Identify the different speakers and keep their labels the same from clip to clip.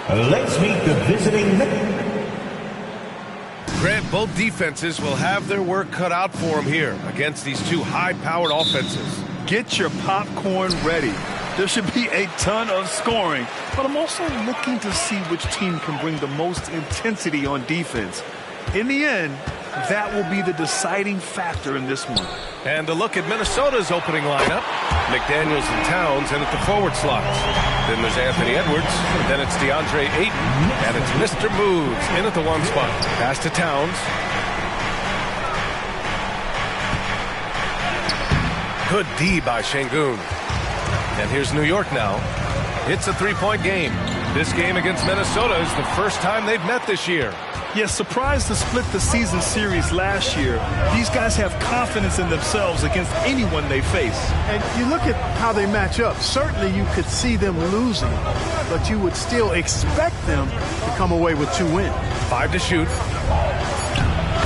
Speaker 1: Let's meet the visiting.
Speaker 2: Grant, both defenses will have their work cut out for them here against these two high-powered offenses.
Speaker 3: Get your popcorn ready. There should be a ton of scoring, but I'm also looking to see which team can bring the most intensity on defense. In the end, that will be the deciding factor in this one.
Speaker 2: And a look at Minnesota's opening lineup. McDaniels and Towns in at the forward slots. Then there's Anthony Edwards. Then it's DeAndre Ayton. And it's Mr. Moves in at the one spot. Pass to Towns. Good D by Şengün. And here's New York now. It's a three-point game. This game against Minnesota is the first time they've met this year.
Speaker 3: Yes, surprised to split the season series last year. These guys have confidence in themselves against anyone they face.
Speaker 4: And you look at how they match up. Certainly you could see them losing, but you would still expect them to come away with 2 wins.
Speaker 2: 5 to shoot.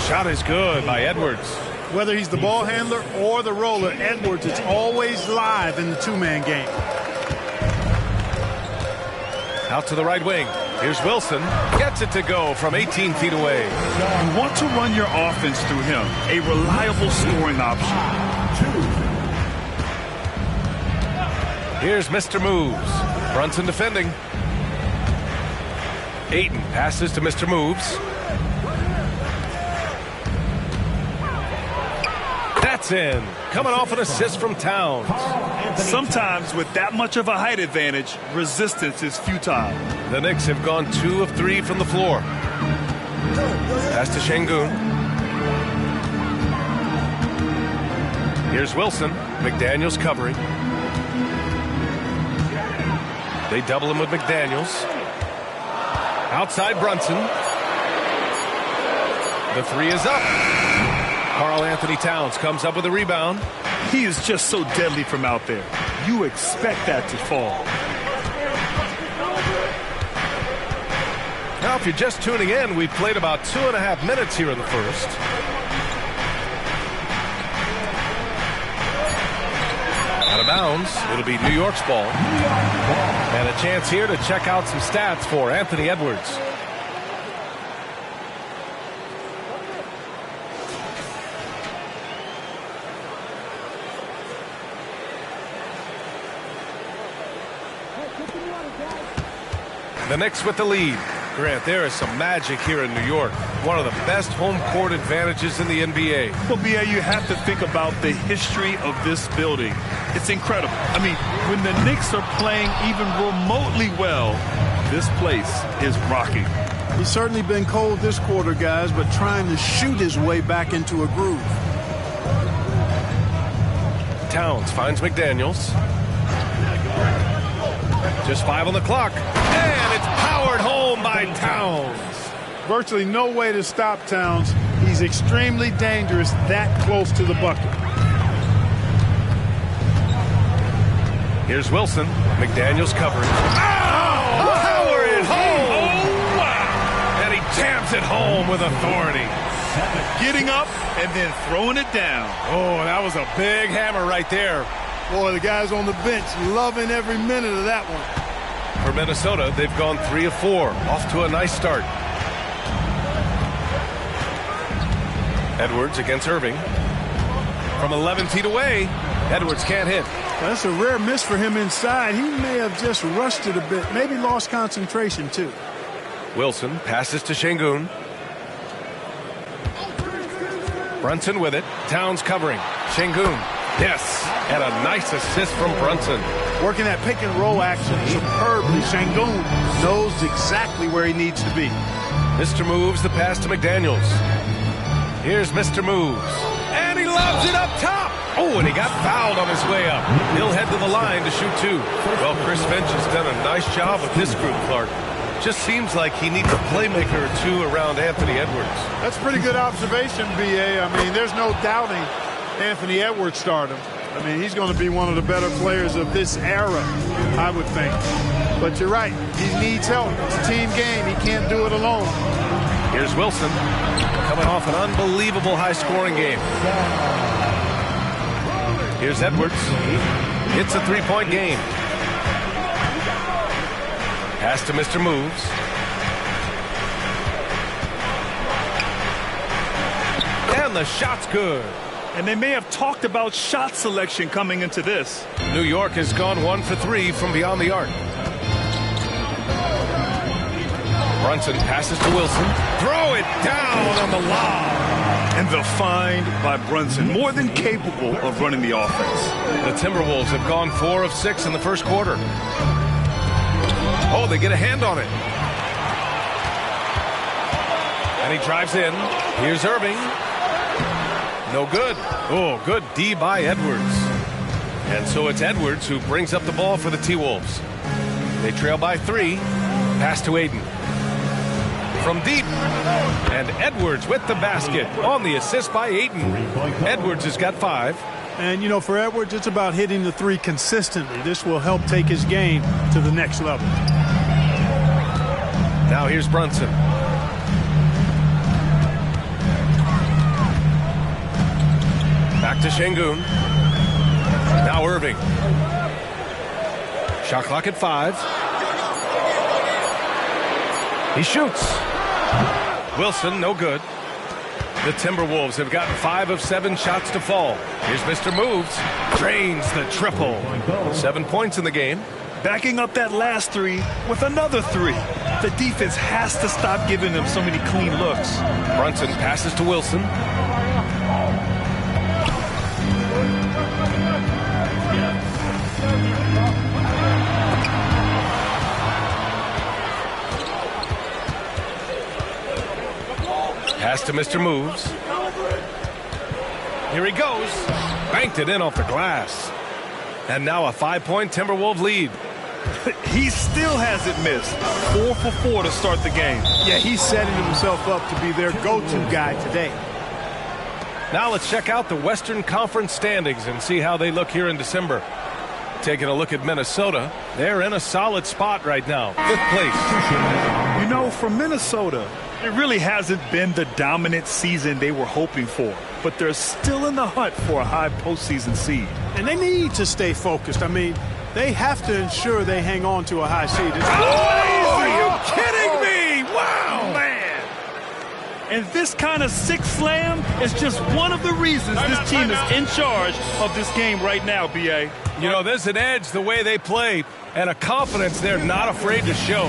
Speaker 2: Shot is good by Edwards.
Speaker 4: Whether he's the ball handler or the roller, Edwards is always live in the two-man game.
Speaker 2: Out to the right wing. Here's Wilson. Gets it to go from 18 feet away.
Speaker 3: You want to run your offense through him. A reliable scoring option.
Speaker 2: Here's Mr. Moves. Brunson defending. Ayton passes to Mr. Moves. That's in. Coming off an assist from Towns.
Speaker 3: Sometimes with that much of a height advantage, resistance is futile.
Speaker 2: The Knicks have gone 2 of 3 from the floor. Pass to Şengün. Here's Wilson. McDaniels covering. They double him with McDaniels. Outside Brunson. The three is up. Karl Anthony Towns comes up with a rebound.
Speaker 3: He is just so deadly from out there. You expect that to fall.
Speaker 2: Now, if you're just tuning in, we've played about 2.5 minutes here in the first. Out of bounds. It'll be New York's ball. And a chance here to check out some stats for Anthony Edwards. The Knicks with the lead. Grant, there is some magic here in New York. One of the best home court advantages in the NBA.
Speaker 3: Well, B.A., you have to think about the history of this building. It's incredible. I mean, when the Knicks are playing even remotely well, this place is rocking.
Speaker 4: He's certainly been cold this quarter, guys, but trying to shoot his way back into a groove.
Speaker 2: Towns finds McDaniels. Just 5 on the clock. And it's powered home by Towns.
Speaker 4: Virtually no way to stop Towns. He's extremely dangerous that close to the bucket.
Speaker 2: Here's Wilson. McDaniels covering. Oh! Power it home! Oh, wow! And he jams it home with authority.
Speaker 3: Getting up and then throwing it down.
Speaker 2: Oh, that was a big hammer right there.
Speaker 4: Boy, the guys on the bench loving every minute of that one.
Speaker 2: For Minnesota, they've gone 3 of 4. Off to a nice start. Edwards against Irving. From 11 feet away, Edwards can't hit.
Speaker 4: That's a rare miss for him inside. He may have just rushed it a bit. Maybe lost concentration, too.
Speaker 2: Wilson passes to Şengün. Brunson with it. Towns covering. Şengün. Yes, and a nice assist from Brunson.
Speaker 4: Working that pick and roll action superbly. Şengün knows exactly where he needs to be.
Speaker 2: Mr. Moves the pass to McDaniels. Here's Mr. Moves. And he lobs it up top. Oh, and he got fouled on his way up. He'll head to the line to shoot 2. Well, Chris Finch has done a nice job with this group, Clark. Just seems like he needs a playmaker or 2 around Anthony Edwards.
Speaker 4: That's pretty good observation, B.A. I mean, there's no doubting Anthony Edwards stardom. I mean, he's going to be one of the better players of this era, I would think. But you're right. He needs help. It's a team game. He can't do it alone.
Speaker 2: Here's Wilson coming off an unbelievable high-scoring game. Here's Edwards. It's a 3-point game. Pass to Mr. Moves. And the shot's good.
Speaker 3: And they may have talked about shot selection coming into this.
Speaker 2: New York has gone 1 for 3 from beyond the arc. Brunson passes to Wilson. Throw it down on the lob.
Speaker 3: And the find by Brunson, more than capable of running the offense.
Speaker 2: The Timberwolves have gone 4 of 6 in the first quarter. Oh, they get a hand on it. And he drives in. Here's Irving. No good. Oh, good D by Edwards. And so it's Edwards who brings up the ball for the T-Wolves. They trail by 3. Pass to Aiden. From deep. And Edwards with the basket on the assist by Aiden. Edwards has got 5.
Speaker 4: And, you know, for Edwards, it's about hitting the 3 consistently. This will help take his game to the next level.
Speaker 2: Now here's Brunson. Back to Şengün. Now Irving. Shot clock at 5. He shoots. Wilson, no good. The Timberwolves have gotten 5 of 7 shots to fall. Here's Mr. Moves. Drains the triple. 7 points in the game.
Speaker 3: Backing up that last 3 with another 3. The defense has to stop giving them so many clean looks.
Speaker 2: Brunson passes to Wilson. Pass to Mr. Moves. Here he goes. Banked it in off the glass. And now a 5-point Timberwolves lead.
Speaker 3: He still hasn't missed. 4 for 4 to start the game.
Speaker 4: Yeah, he's setting himself up to be their go-to guy today.
Speaker 2: Now let's check out the Western Conference standings and see how they look here in December. Taking a look at Minnesota, they're in a solid spot right now. 5th place.
Speaker 3: You know, for Minnesota, it really hasn't been the dominant season they were hoping for. But they're still in the hunt for a high postseason seed.
Speaker 4: And they need to stay focused. I mean, they have to ensure they hang on to a high seed.
Speaker 3: Are you kidding me? Wow, man. And this kind of sick slam is just one of the reasons this team is in charge of this game right now, B.A.
Speaker 2: You know, there's an edge the way they play and a confidence they're not afraid to show.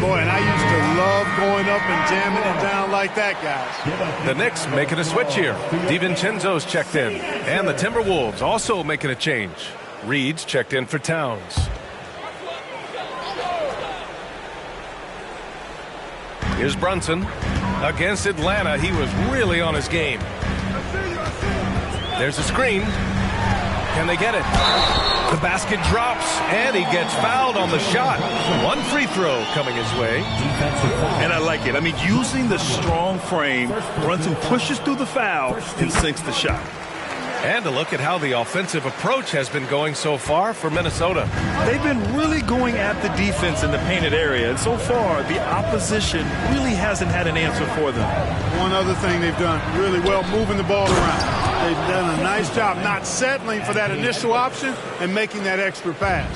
Speaker 4: Boy, and I used to love going up and jamming it down like that, guys.
Speaker 2: The Knicks making a switch here. DiVincenzo's checked in. And the Timberwolves also making a change. Reed's checked in for Towns. Here's Brunson. Against Atlanta, he was really on his game. There's a screen. Can they get it? The basket drops, and he gets fouled on the shot. 1 free throw coming his way.
Speaker 3: And I like it. I mean, using the strong frame, Brunson pushes through the foul and sinks the shot.
Speaker 2: And a look at how the offensive approach has been going so far for Minnesota.
Speaker 3: They've been really going at the defense in the painted area, and so far the opposition really hasn't had an answer for them.
Speaker 4: One other thing they've done really well, moving the ball around. They've done a nice job not settling for that initial option and making that extra pass.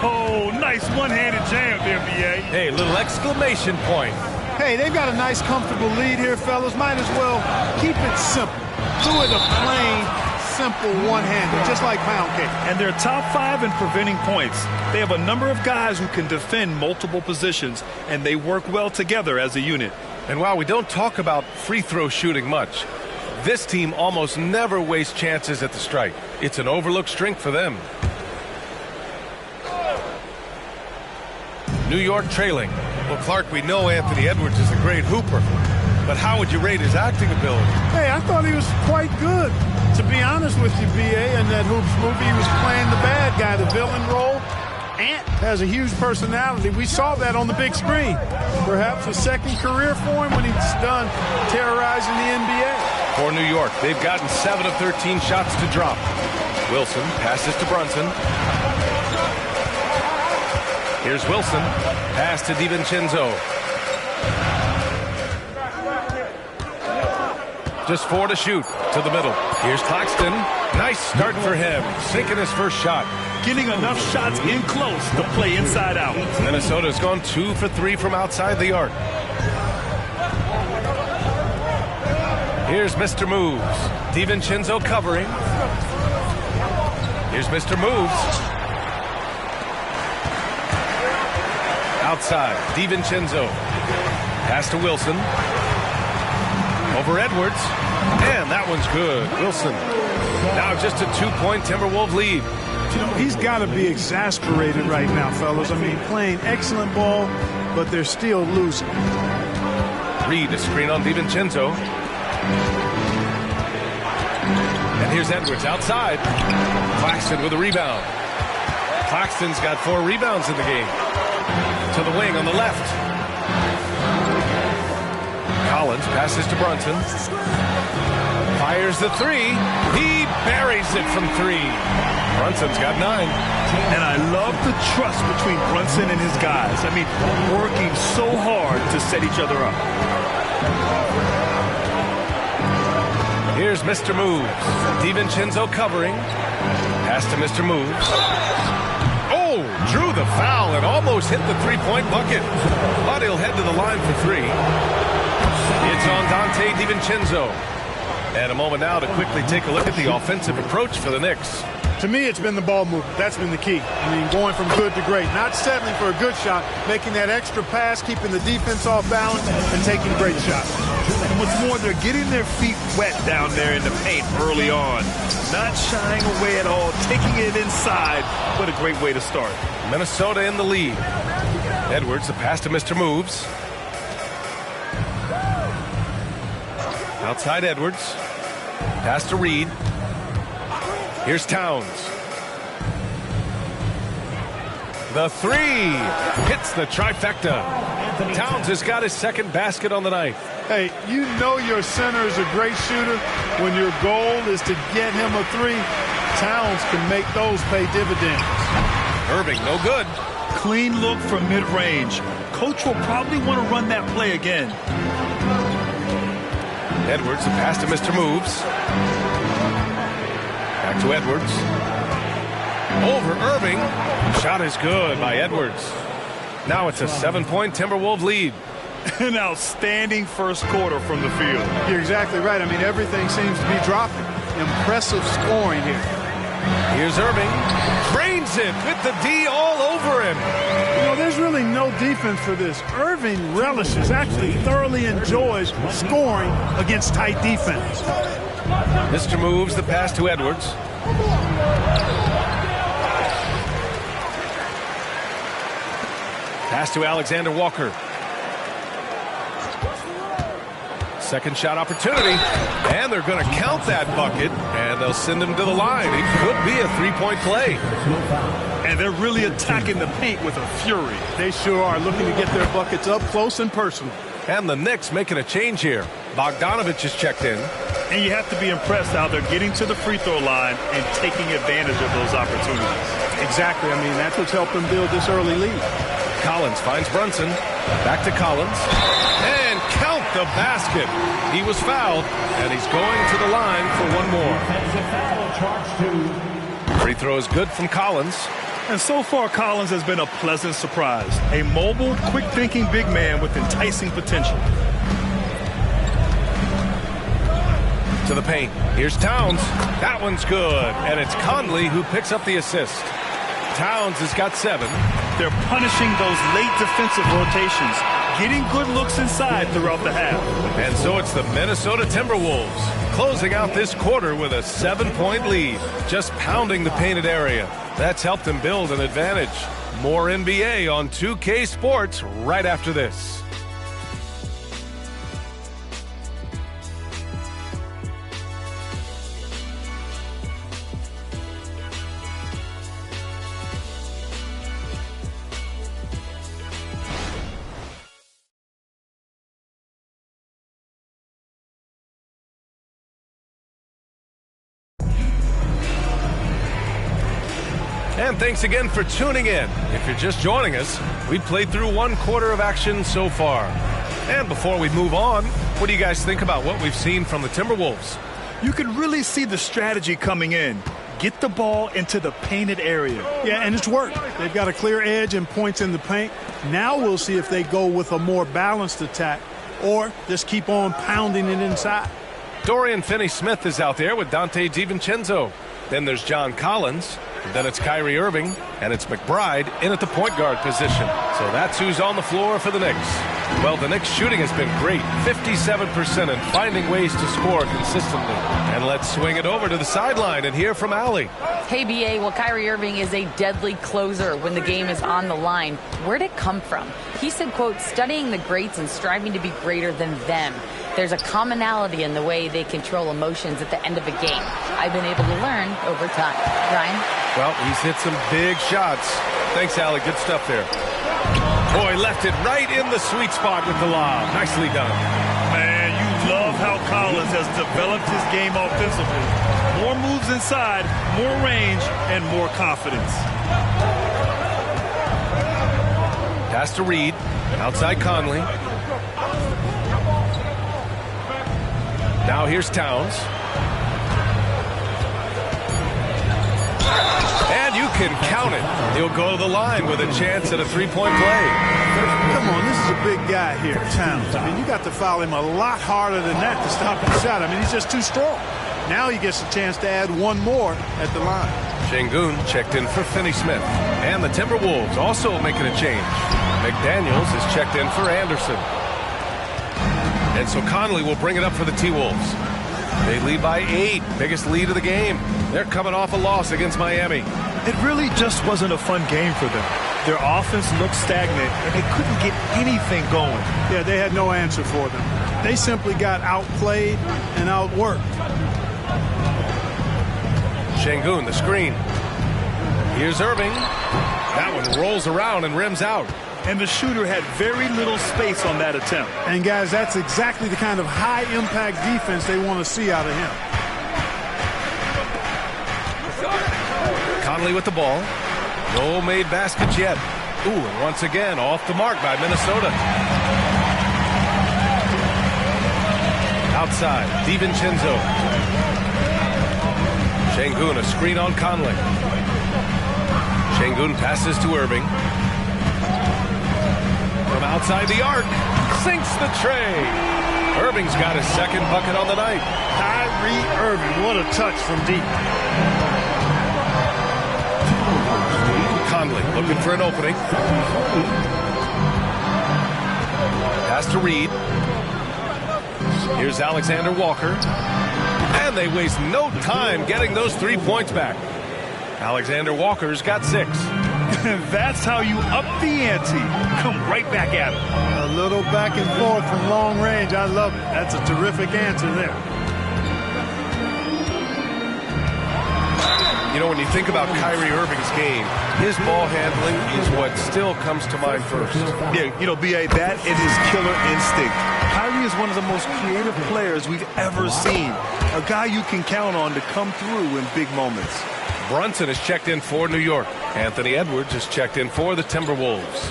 Speaker 3: Oh, nice one-handed jam there, B.A.
Speaker 2: Hey, little exclamation point.
Speaker 4: Hey, they've got a nice, comfortable lead here, fellas. Might as well keep it simple. Do it a plain, simple one-hander, just like pound cake.
Speaker 3: And they're top 5 in preventing points. They have a number of guys who can defend multiple positions, and they work well together as a unit.
Speaker 2: And while we don't talk about free throw shooting much, this team almost never wastes chances at the stripe. It's an overlooked strength for them. New York trailing. Well, Clark, we know Anthony Edwards is a great hooper, but how would you rate his acting ability?
Speaker 4: Hey, I thought he was quite good. To be honest with you, B.A., in that Hoops movie, he was playing the bad guy, the villain role. Ant has a huge personality. We saw that on the big screen. Perhaps a second career for him when he's done terrorizing the NBA.
Speaker 2: For New York, they've gotten 7 of 13 shots to drop. Wilson passes to Brunson. Here's Wilson. Pass to DiVincenzo. Just 4 to shoot to the middle. Here's Claxton. Nice start for him, sinking his first shot.
Speaker 3: Getting enough shots in close to play inside out.
Speaker 2: Minnesota's gone 2 for 3 from outside the arc. Here's Mr. Moves. DiVincenzo covering. Here's Mr. Moves. Outside, DiVincenzo. Pass to Wilson. Over Edwards. And that one's good. Wilson. Now just a 2-point Timberwolves lead.
Speaker 4: You know, he's got to be exasperated right now, fellas. I mean, playing excellent ball, but they're still losing.
Speaker 2: Reed, a screen on DiVincenzo. And here's Edwards outside. Claxton with a rebound. Claxton's got 4 rebounds in the game. To the wing on the left. Collins passes to Brunson. Fires the 3. He buries it from 3. Brunson's got 9.
Speaker 3: And I love the trust between Brunson and his guys. I mean, working so hard to set each other up.
Speaker 2: Here's Mr. Moves. DiVincenzo covering. Pass to Mr. Moves. Oh, drew the foul and almost hit the 3-point bucket. But he'll head to the line for 3. It's on Dante DiVincenzo. And a moment now to quickly take a look at the offensive approach for the Knicks.
Speaker 4: To me, it's been the ball movement. That's been the key. I mean, going from good to great. Not settling for a good shot, making that extra pass, keeping the defense off balance, and taking great shots.
Speaker 3: And what's more, they're getting their feet wet down there in the paint early on. Not shying away at all, taking it inside. What a great way to start.
Speaker 2: Minnesota in the lead. Edwards, the pass to Mr. Moves. Outside Edwards. Pass to Reed. Here's Towns. The 3 hits the trifecta. Towns has got his second basket on the night.
Speaker 4: Hey, you know your center is a great shooter when your goal is to get him a 3. Towns can make those pay dividends.
Speaker 2: Irving, no good.
Speaker 3: Clean look from mid-range. Coach will probably want to run that play again.
Speaker 2: Edwards, the pass to Mr. Moves. Back to Edwards. Over Irving. Shot is good by Edwards. Now it's a 7-point Timberwolves lead.
Speaker 3: An outstanding first quarter from the field.
Speaker 4: You're exactly right. I mean, everything seems to be dropping. Impressive scoring here.
Speaker 2: Here's Irving. Drains it with the D all over him.
Speaker 4: You know, there's really no defense for this. Irving relishes, actually thoroughly enjoys scoring against tight defense.
Speaker 2: Mr. Moves, the pass to Edwards. Pass to Alexander Walker. Second shot opportunity, and they're going to count that bucket, and they'll send him to the line. It could be a 3-point play.
Speaker 3: And they're really attacking the paint with a fury.
Speaker 4: They sure are, looking to get their buckets up close and personal.
Speaker 2: And the Knicks making a change here. Bogdanovich is checked in.
Speaker 3: And you have to be impressed how they're getting to the free throw line and taking advantage of those opportunities.
Speaker 4: Exactly. I mean, that's what's helped them build this early lead.
Speaker 2: Collins finds Brunson. Back to Collins. And count the basket. He was fouled, and he's going to the line for one more. Free throw is good from Collins.
Speaker 3: And so far, Collins has been a pleasant surprise. A mobile, quick-thinking big man with enticing potential.
Speaker 2: To the paint. Here's Towns. That one's good. And it's Conley who picks up the assist. Towns has got 7.
Speaker 3: They're punishing those late defensive rotations, getting good looks inside throughout the half.
Speaker 2: And so it's the Minnesota Timberwolves closing out this quarter with a 7-point lead, just pounding the painted area. That's helped them build an advantage. More NBA on 2K Sports right after this. And thanks again for tuning in. If you're just joining us, we've played through one quarter of action so far. And before we move on, what do you guys think about what we've seen from the Timberwolves?
Speaker 3: You can really see the strategy coming in. Get the ball into the painted area.
Speaker 4: Yeah, and it's worked. They've got a clear edge and points in the paint. Now we'll see if they go with a more balanced attack or just keep on pounding it inside.
Speaker 2: Dorian Finney-Smith is out there with Dante DiVincenzo. Then there's John Collins. And then it's Kyrie Irving, and it's McBride in at the point guard position. So that's who's on the floor for the Knicks. Well, the Knicks shooting has been great, 57%, and finding ways to score consistently. And let's swing it over to the sideline and hear from Allie.
Speaker 5: Hey, BA, well, Kyrie Irving is a deadly closer when the game is on the line. Where'd it come from? He said, quote, studying the greats and striving to be greater than them. There's a commonality in the way they control emotions at the end of a game. I've been able to learn over time. Ryan?
Speaker 2: Well, he's hit some big shots. Thanks, Allie. Good stuff there. Boy, left it right in the sweet spot with the lob. Nicely done.
Speaker 3: Man, you love how Collins has developed his game offensively. More moves inside, more range, and more confidence.
Speaker 2: Pass to Reed. Outside Conley. Now here's Towns. And you can count it. He'll go to the line with a chance at a three-point play.
Speaker 4: Come on, this is a big guy here, Towns. I mean, you got to foul him a lot harder than that to stop the shot. I mean, he's just too strong. Now he gets a chance to add one more at the line.
Speaker 2: Şengün checked in for Finney-Smith. And the Timberwolves also making a change. McDaniels is checked in for Anderson. And so Conley will bring it up for the T-Wolves. They lead by 8, biggest lead of the game. They're coming off a loss against Miami.
Speaker 3: It really just wasn't a fun game for them. Their offense looked stagnant, and they couldn't get anything going.
Speaker 4: Yeah, they had no answer for them. They simply got outplayed and outworked.
Speaker 2: Şengün, the screen. Here's Irving. That one rolls around and rims out.
Speaker 3: And the shooter had very little space on that attempt.
Speaker 4: And, guys, that's exactly the kind of high-impact defense they want to see out of him.
Speaker 2: Conley with the ball. No made baskets yet. Ooh, and once again, off the mark by Minnesota. Outside, DiVincenzo. Şengün, a screen on Conley. Şengün passes to Irving. From outside the arc, sinks the tray. Irving's got his second bucket on the night.
Speaker 4: Kyrie Irving, what a touch from deep.
Speaker 2: Conley looking for an opening. Pass to Reed. Here's Alexander Walker. And they waste no time getting those 3 points back. Alexander Walker's got 6.
Speaker 3: That's how you up the ante. Come right back at him.
Speaker 4: A little back and forth from long range. I love it. That's a terrific answer there.
Speaker 2: You know, when you think about Kyrie Irving's game, his ball handling is what still comes to mind first.
Speaker 3: Yeah, you know, B.A., that is his killer instinct. Kyrie is one of the most creative players we've ever seen. A guy you can count on to come through in big moments.
Speaker 2: Brunson is checked in for New York. Anthony Edwards is checked in for the Timberwolves.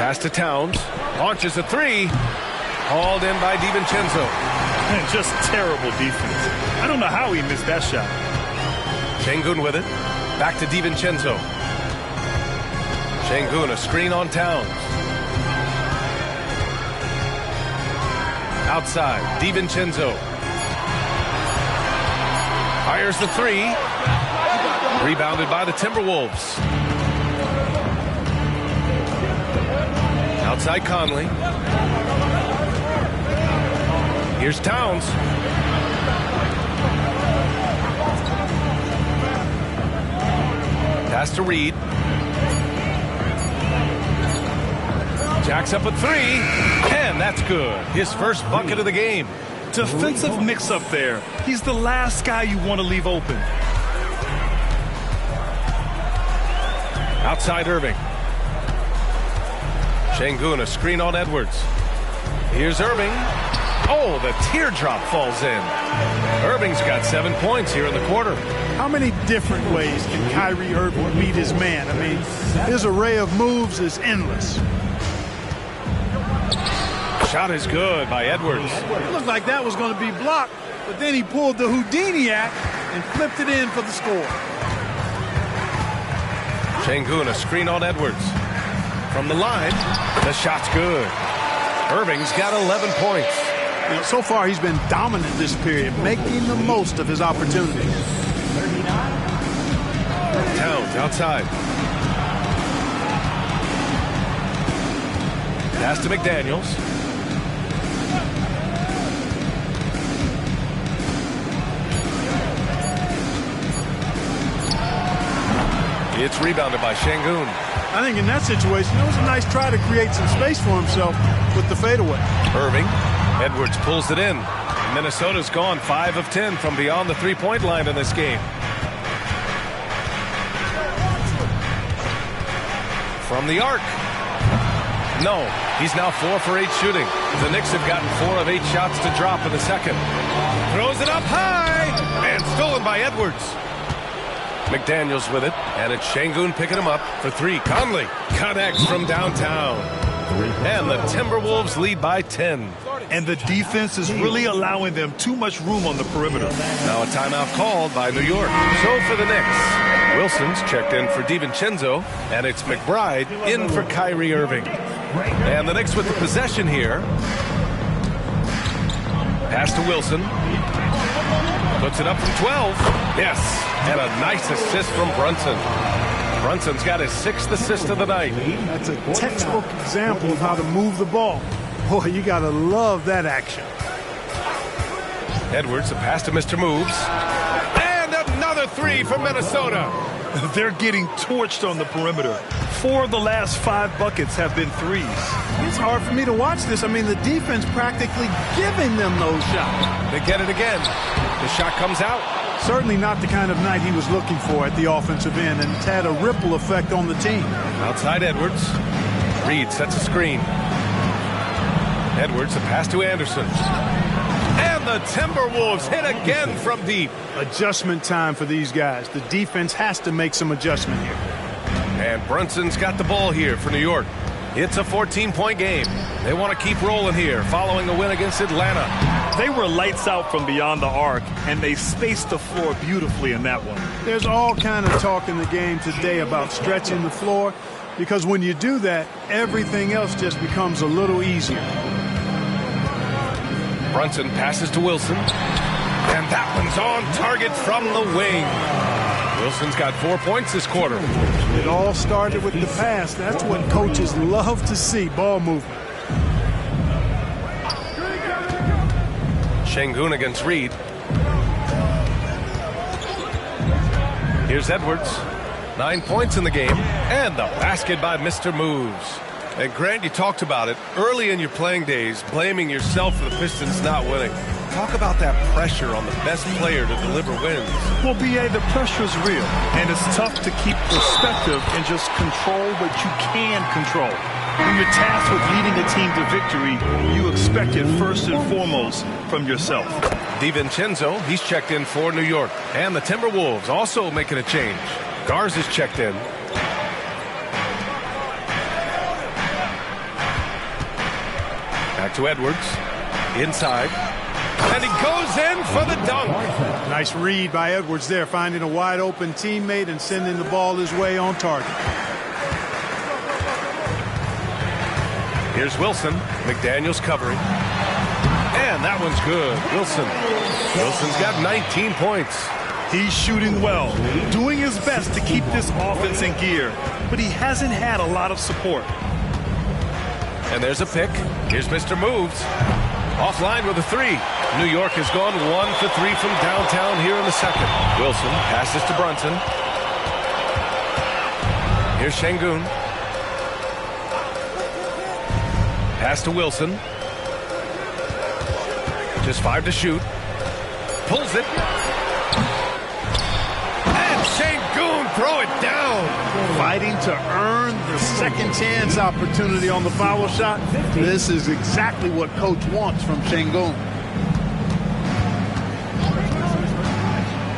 Speaker 2: Pass to Towns. Launches a three. Hauled in by DiVincenzo.
Speaker 3: And just terrible defense. I don't know how he missed that shot.
Speaker 2: Şengün with it. Back to DiVincenzo. Şengün, a screen on Towns. Outside, DiVincenzo. Fires the three. Rebounded by the Timberwolves. Outside Conley. Here's Towns. Pass to Reed. Jacks up a three. And that's good. His first bucket of the game.
Speaker 3: Defensive mix-up there. He's the last guy you want to leave open.
Speaker 2: Outside Irving. Şengün, a screen on Edwards. Here's Irving. Oh, the teardrop falls in. Irving's got 7 points here in the quarter.
Speaker 4: How many different ways can Kyrie Irving beat his man? I mean, his array of moves is endless.
Speaker 2: shot is good by Edwards.
Speaker 4: It looked like that was going to be blocked, but then he pulled the Houdini act and flipped it in for the score.
Speaker 2: Şengün, a screen on Edwards. From the line, the shot's good. Irving's got 11 points.
Speaker 4: You know, so far he's been dominant this period, making the most of his opportunities.
Speaker 2: Towns outside. Pass to McDaniels. It's rebounded by Şengün.
Speaker 4: I think in that situation, it was a nice try to create some space for himself with the fadeaway.
Speaker 2: Irving. Edwards pulls it in. Minnesota's gone 5 of 10 from beyond the three-point line in this game. From the arc. No, he's now 4 for 8 shooting. The Knicks have gotten 4 of 8 shots to drop in the second. Throws it up high and stolen by Edwards. McDaniels with it, and it's Şengün picking him up for 3. Conley connects from downtown. And the Timberwolves lead by 10.
Speaker 3: And the defense is really allowing them too much room on the perimeter.
Speaker 2: Now a timeout called by New York. So for the Knicks, Wilson's checked in for DiVincenzo, and it's McBride in for Kyrie Irving. And the Knicks with the possession here. Pass to Wilson. Puts it up from 12. Yes, and a nice assist from Brunson. Brunson's got his 6th assist of the night.
Speaker 4: That's a textbook example of how to move the ball. Boy, you got to love that action.
Speaker 2: Edwards, a pass to Mr. Moves. And another 3 for Minnesota.
Speaker 3: They're getting torched on the perimeter. 4 of the last 5 buckets have been threes.
Speaker 4: It's hard for me to watch this. I mean, the defense practically giving them those shots.
Speaker 2: They get it again. The shot comes out.
Speaker 4: Certainly not the kind of night he was looking for at the offensive end, and it's had a ripple effect on the team.
Speaker 2: Outside Edwards. Reed sets a screen. Edwards, a pass to Anderson. And the Timberwolves hit again from deep.
Speaker 4: Adjustment time for these guys. The defense has to make some adjustment here.
Speaker 2: And Brunson's got the ball here for New York. It's a 14-point game. They want to keep rolling here following a win against Atlanta.
Speaker 3: They were lights out from beyond the arc, and they spaced the floor beautifully in that one.
Speaker 4: There's all kind of talk in the game today about stretching the floor, because when you do that, everything else just becomes a little easier.
Speaker 2: Brunson passes to Wilson. And that one's on target from the wing. Wilson's got 4 points this quarter.
Speaker 4: It all started with the pass. That's what coaches love to see, ball movement.
Speaker 2: Şengün against Reed. Here's Edwards. 9 points in the game. And the basket by Mr. Moves. And Grant, you talked about it early in your playing days, blaming yourself for the Pistons not winning. Talk about that pressure on the best player to deliver wins.
Speaker 3: Well, B.A., the pressure is real, and it's tough to keep perspective and just control what you can control. When you're tasked with leading a team to victory, you expect it first and foremost from yourself.
Speaker 2: DiVincenzo, he's checked in for New York. And the Timberwolves also making a change. Garza is checked in. Back to Edwards. Inside. And he goes in for the dunk.
Speaker 4: Nice read by Edwards there, finding a wide open teammate and sending the ball his way on target.
Speaker 2: Here's Wilson. McDaniels covering. And that one's good. Wilson's got 19 points.
Speaker 3: He's shooting well, doing his best to keep this offense in gear, but he hasn't had a lot of support.
Speaker 2: And there's a pick. Here's Mr. Moves. Offline with a 3. New York has gone 1 for 3 from downtown here in the second. Wilson passes to Brunson. Here's Şengün. Pass to Wilson. Just 5 to shoot. Pulls it. And Şengün throw it down.
Speaker 4: Fighting to earn the second chance opportunity on the foul shot. This is exactly what coach wants from Şengün.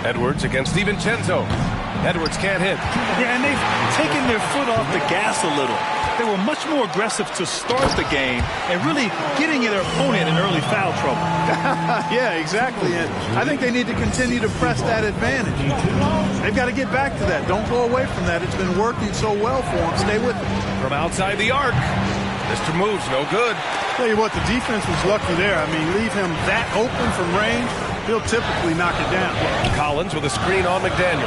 Speaker 2: Edwards against DiVincenzo. Edwards can't hit.
Speaker 3: Yeah, and they've taken their foot off the gas a little. They were much more aggressive to start the game and really getting their opponent in early foul trouble.
Speaker 4: Yeah, exactly. And I think they need to continue to press that advantage. They've got to get back to that. Don't go away from that. It's been working so well for them. Stay with it.
Speaker 2: From outside the arc, Mr. Moves, no good.
Speaker 4: Tell you what, the defense was lucky there. I mean, leave him that open from range, he'll typically knock it down.
Speaker 2: Collins with a screen on McDaniels.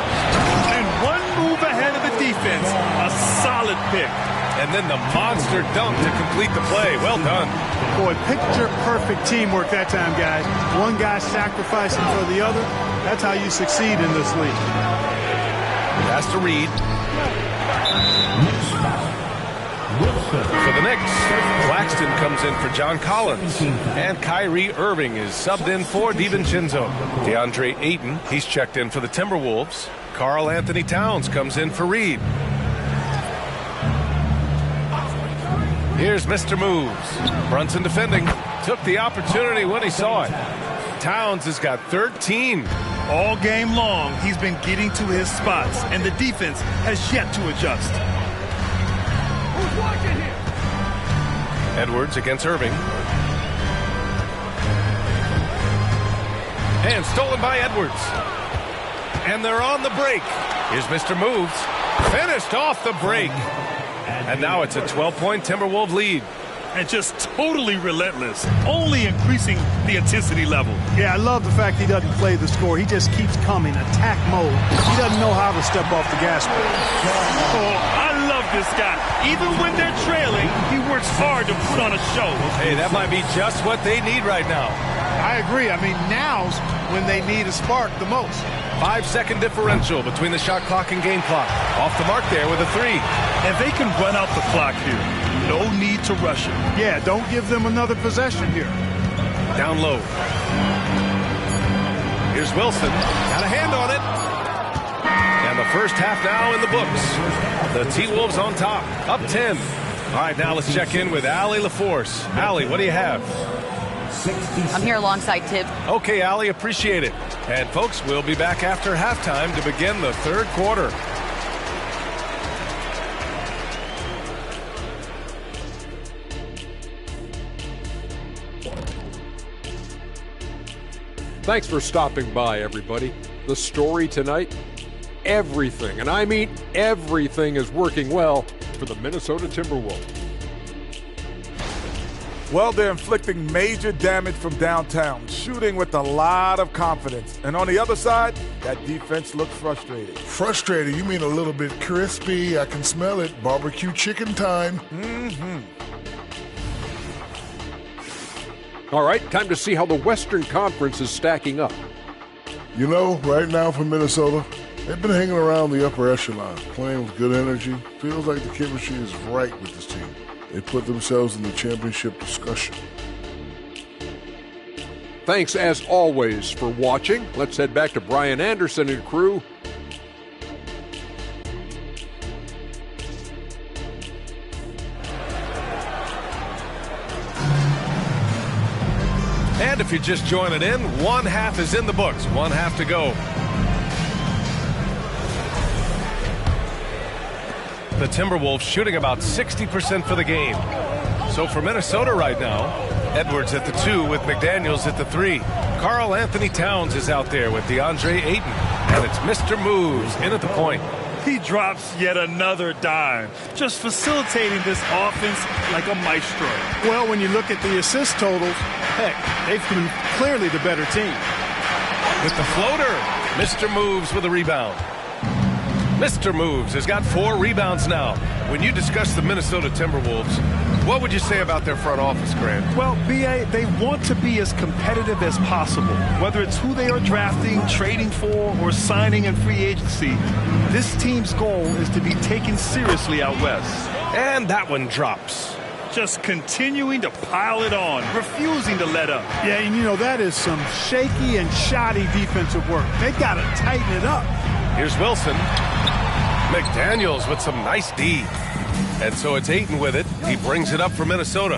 Speaker 3: And one move ahead of the defense. A solid pick.
Speaker 2: And then the monster dunk to complete the play. Well done.
Speaker 4: Boy, picture-perfect teamwork that time, guys. One guy sacrificing for the other. That's how you succeed in this league.
Speaker 2: Has to read. For the Knicks, Claxton comes in for John Collins. And Kyrie Irving is subbed in for DiVincenzo. DeAndre Ayton, he's checked in for the Timberwolves. Karl Anthony Towns comes in for Reed. Here's Mr. Moves. Brunson defending. Took the opportunity when he saw it. Towns has got 13.
Speaker 3: All game long, he's been getting to his spots, and the defense has yet to adjust. Who's watching here?
Speaker 2: Edwards against Irving. And stolen by Edwards. And they're on the break. Here's Mr. Moves. Finished off the break. And now it's a 12-point Timberwolves lead.
Speaker 3: And just totally relentless, only increasing the intensity level.
Speaker 4: Yeah, I love the fact he doesn't play the score. He just keeps coming, attack mode. He doesn't know how to step off the gas pedal.
Speaker 3: Oh, I love this guy. Even when they're trailing, he works hard to put on a show.
Speaker 2: Hey, that might be just what they need right now.
Speaker 4: I agree. I mean, now's when they need a spark the most.
Speaker 2: 5-second differential between the shot clock and game clock. Off the mark there with a 3.
Speaker 3: And they can run out the clock here. No need to rush it.
Speaker 4: Yeah, don't give them another possession here.
Speaker 2: Down low. Here's Wilson. Got a hand on it. And the first half now in the books. The T-Wolves on top. Up 10. All right, now let's check in with Allie LaForce. Allie, what do you have?
Speaker 5: I'm here alongside Tib.
Speaker 2: Okay, Allie, appreciate it. And folks, we'll be back after halftime to begin the third quarter.
Speaker 6: Thanks for stopping by, everybody. The story tonight, everything, and I mean everything, is working well for the Minnesota Timberwolves.
Speaker 7: Well, they're inflicting major damage from downtown, shooting with a lot of confidence. And on the other side, that defense looks frustrated.
Speaker 8: Frustrated? You mean a little bit crispy? I can smell it. Barbecue chicken time.
Speaker 6: All right, time to see how the Western Conference is stacking up.
Speaker 8: You know, right now for Minnesota, they've been hanging around the upper echelon, playing with good energy. Feels like the chemistry is right with this team. They put themselves in the championship discussion.
Speaker 6: Thanks, as always, for watching. Let's head back to Brian Anderson and crew.
Speaker 2: And if you're just joining in, one half is in the books. One half to go. The Timberwolves shooting about 60% for the game. So for Minnesota right now, Edwards at the 2 with McDaniels at the 3. Karl Anthony Towns is out there with DeAndre Ayton. And it's Mr. Moves in at the point.
Speaker 3: He drops yet another dime, just facilitating this offense like a maestro.
Speaker 4: Well, when you look at the assist totals, heck, they've been clearly the better team.
Speaker 2: With the floater, Mr. Moves with a rebound. Mr. Moves has got 4 rebounds now. When you discuss the Minnesota Timberwolves, what would you say about their front office, Grant?
Speaker 3: Well, B.A., they want to be as competitive as possible. Whether it's who they are drafting, trading for, or signing in free agency, this team's goal is to be taken seriously out west.
Speaker 2: And that one drops.
Speaker 3: Just continuing to pile it on, refusing to let up.
Speaker 4: Yeah, and you know, that is some shaky and shoddy defensive work. They got to tighten it up.
Speaker 2: Here's Wilson. McDaniels with some nice D. And so it's Ayton with it. He brings it up for Minnesota.